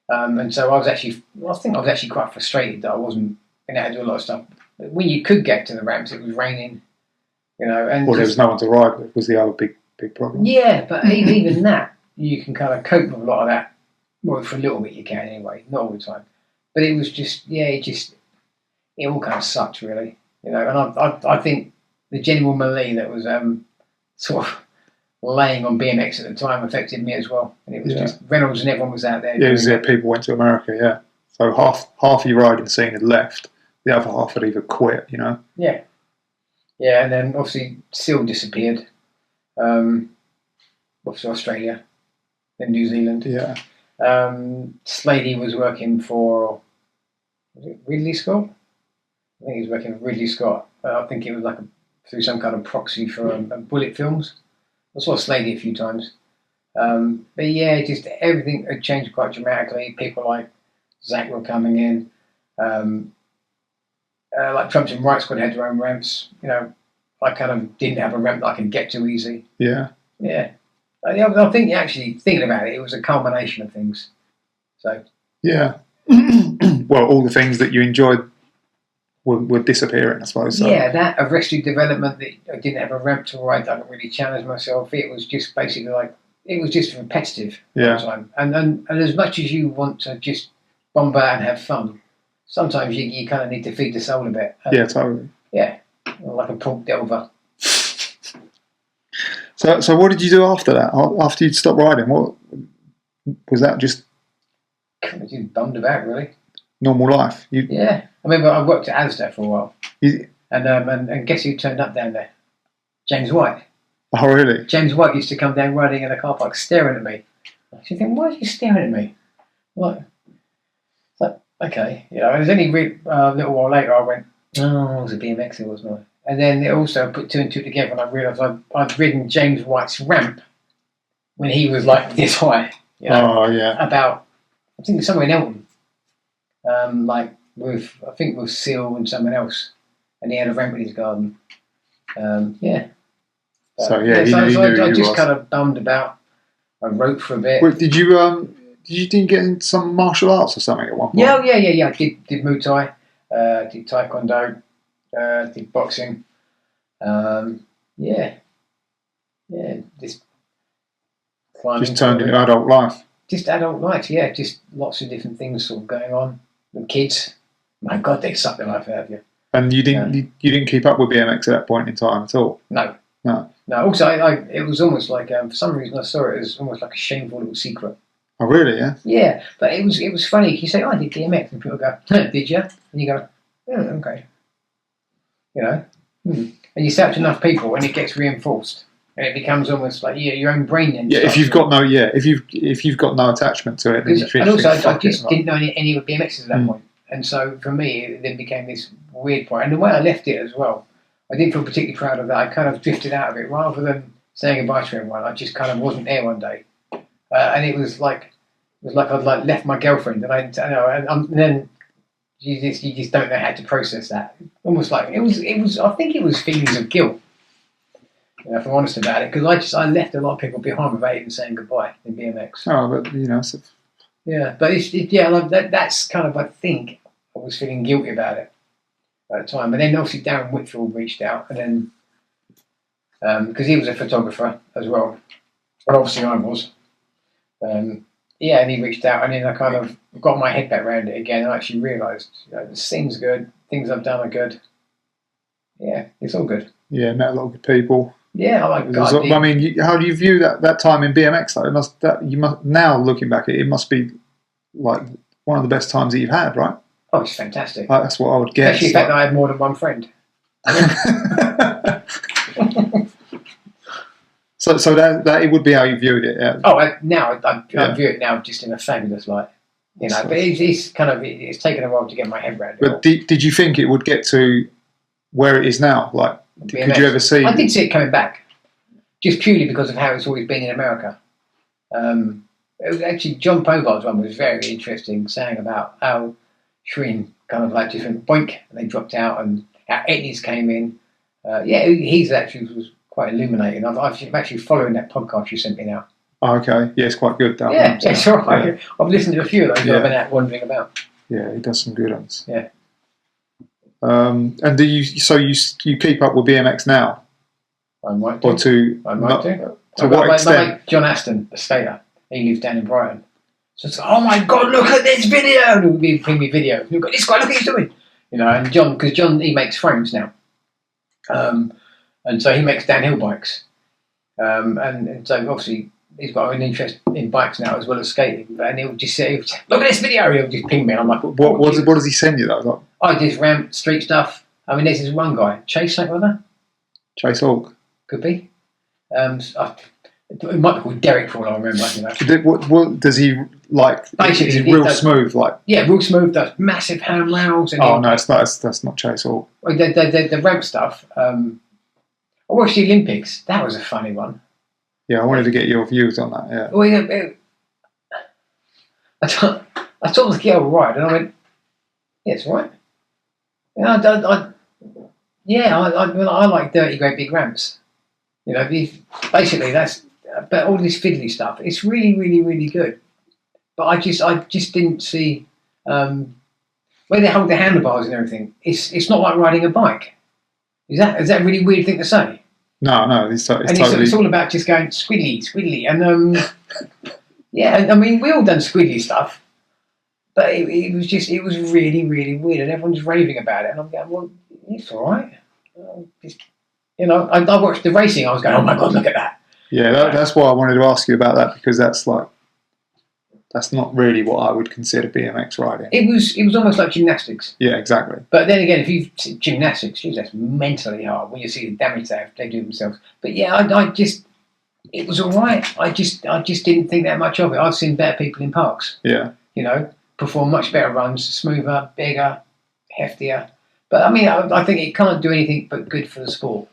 and so I think I was actually quite frustrated that I wasn't being able to do a lot of stuff. But when you could get to the ramps, it was raining, you know, and there was no one to ride with. Was the other big problem? Yeah, but even that you can kind of cope with a lot of that. Well, for a little bit you can anyway, not all the time. But it was just, it all kind of sucked really, you know. And I think the general melee that was sort of laying on BMX at the time affected me as well. And it was just Reynolds and everyone was out there. Yeah, it was people went to America, yeah. So half your riding scene had left, the other half had either quit, you know. Yeah. Yeah, and then obviously Seal disappeared. Obviously Australia, then New Zealand. Yeah. Slady was working for Ridley Scott. I think he was working for Ridley Scott. I think it was like through some kind of proxy for Bullet Films. I saw Slady a few times. But yeah, just everything had changed quite dramatically. People like Zach were coming in. Like Trump's and Wright Squad had their own ramps. You know, I kind of didn't have a ramp that I could get to easy. Yeah. Yeah. I think actually thinking about it, it was a culmination of things. So yeah, well, all the things that you enjoyed were disappearing, I suppose. So. Yeah, that arrested development that I didn't have a ramp to ride. I didn't really challenge myself. It was just basically like it was just repetitive all the time. And as much as you want to just bomb out and have fun, sometimes you kind of need to feed the soul a bit. Yeah, totally. Yeah, like a pork delver. So what did you do after that? After you'd stopped riding, what was that? Just bummed about, really. Normal life. Yeah, I remember I worked at Asda for a while, and guess who turned up down there? James White. Oh, really? James White used to come down riding in a car park, staring at me. I should think, why are you staring at me? Like, okay, you know. And it was only a little while later I went, oh, it was a BMX, it was not. And then it also put two and two together, and I realised I'd ridden James White's ramp when he was like this high. You know, oh yeah. About, I think somewhere in Elton, with Seal and someone else, and he had a ramp in his garden. Yeah. So I just kind of bummed about. I wrote for a bit. Wait, did you get in some martial arts or something at one point? Yeah. I did Muay Thai, did Taekwondo. Did boxing, just climbing. Just turned into adult life. Just adult life, yeah. Just lots of different things sort of going on. The kids, my God, they suck their life out of you. And you didn't keep up with BMX at that point in time at all. No. Also, it was almost like for some reason I saw it as almost like a shameful little secret. Oh, really? Yeah. Yeah, but it was funny. You say, "Oh, I did BMX," and people go, "Did you?" And you go, "Oh, okay." You know, and you say it to enough people, and it gets reinforced, and it becomes almost like your own brain. Then if you've got no attachment to it, then and also I just didn't know any of BMXs at that point, and so for me, it then became this weird point. And the way I left it as well, I didn't feel particularly proud of that. I kind of drifted out of it rather than saying goodbye to everyone. I just kind of wasn't there one day, and it was like I'd left my girlfriend, and then. You just don't know how to process that. Almost like it was. I think it was feelings of guilt. You know, if I'm honest about it, because I left a lot of people behind without even saying goodbye in BMX. Oh, but you know. Yeah, but that's kind of, I think I was feeling guilty about it at the time. And then obviously Darren Whitfield reached out, and then because he was a photographer as well, and obviously I was. yeah, and he reached out, and then I kind of got my head back around it again, and I actually realised, the scene's good, things I've done are good. Yeah, it's all good. Yeah, met a lot of good people. Yeah, I like God. I mean, how do you view that time in BMX? Though you must now looking back, it must be like one of the best times that you've had, right? Oh, it's fantastic. That's what I would guess. Especially the fact that I had more than one friend. So that it would be how you viewed it. Yeah. Oh, I view it now just in a fabulous light. But it's taken a while to get my head around it. But did you think it would get to where it is now? Like, BMX. could you ever see? I did see it coming back, just purely because of how it's always been in America. It was actually John Pogart's one was very interesting, saying about how Shrin kind of like just went boink and they dropped out, and how Eddie's came in. He's actually was quite illuminating. I'm actually following that podcast you sent me now. Oh, okay, yeah, it's quite good. It's all right. Yeah. I've listened to a few of those. I've been out wandering about. Yeah, he does some good ones. Yeah. And do you keep up with BMX now? I might do. Or to what extent? My mate John Aston, the skater, he lives down in Brighton. So it's like, oh my God, look at this video! And he'll be bring me video. Look at this guy, look what he's doing. And John, because John, he makes frames now. And so he makes downhill bikes. And so obviously he's got an interest in bikes now as well as skating. And he'll just say, look at this video, he'll just ping me. And I'm like, what does he send you though? I just ramp, street stuff. I mean, there's this one guy, Chase something or other. Chase Hawk. Could be. It might be called Derek for all I remember. What does he like? Basically, is he real smooth? Like, yeah, real smooth. Does massive hand rails. And no, that's not Chase Hawk. The ramp stuff. I watched the Olympics. That was a funny one. Yeah, I wanted to get your views on that. Yeah. Well, I told the girl right, and I went, "Yeah, it's right." I like dirty, great big ramps. Basically that's. But all this fiddly stuff, it's really, really, really good. But I just didn't see where they hold the handlebars and everything. It's not like riding a bike. Is that a really weird thing to say? No, it's totally. It's all about just going squiddly, and and I mean we all done squiddly stuff, but it was really, really weird, and everyone's raving about it, and I'm going, well, it's all right. I watched the racing. I was going, oh my God, look at that. Yeah, that's why I wanted to ask you about that, because that's not really what I would consider BMX riding. It was almost like gymnastics. Yeah, exactly. But then again, if you gymnastics, geez, that's mentally hard when you see the damage they do themselves. But yeah, it was all right. I just didn't think that much of it. I've seen better people in parks. Yeah. Perform much better runs, smoother, bigger, heftier. But I mean, I think it can't do anything but good for the sport.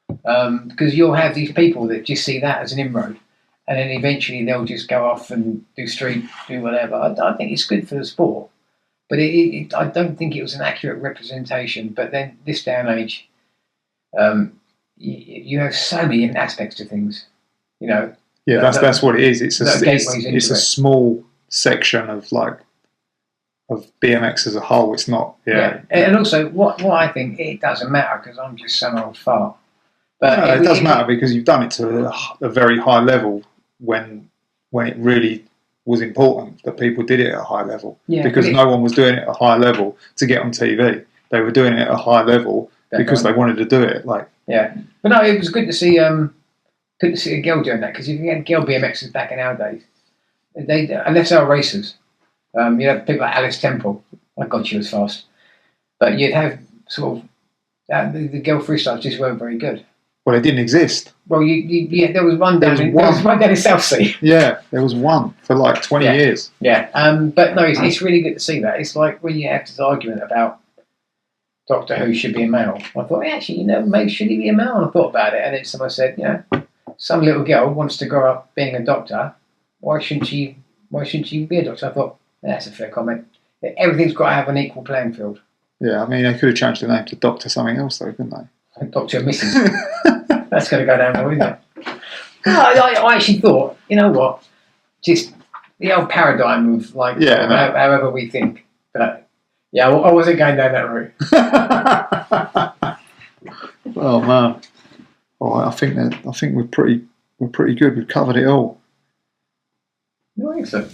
Because you'll have these people that just see that as an inroad, and then eventually they'll just go off and do street, do whatever. I think it's good for the sport, but I don't think it was an accurate representation. But then this day and age, you have so many different aspects to things, Yeah, that's what it is. It's a small section of BMX as a whole. It's not. Yeah. And also, what I think, it doesn't matter because I'm just some old fart. But it does matter because you've done it to a very high level when it really was important that people did it at a high level. Yeah, because no one was doing it at a high level to get on TV. They were doing it at a high level because they wanted to do it. But no, it was good to see a girl doing that, because if you had girl BMXers back in our days, unless they were racers, you had people like Alice Temple. My God, she was fast. But you'd have sort of the girl freestyles just weren't very good. Well, it didn't exist. Well, there was one down in Southsea. Yeah, there was one for like 20 years. Yeah, but no, it's really good to see that. It's like when you have this argument about Doctor Who should be a male. I thought, actually, maybe should he be a male? And I thought about it, and then someone said, some little girl wants to grow up being a doctor. Why shouldn't she be a doctor? I thought, that's a fair comment. Everything's got to have an equal playing field. Yeah, I mean, they could have changed the name to Doctor something else, though, couldn't they? Dr. and Mrs. That's going to go down well, isn't it? No, I actually thought, you know what? Just the old paradigm of however we think. But yeah, I wasn't going down that route. Oh man! All right, I think we're pretty good. We've covered it all. No, Excellent.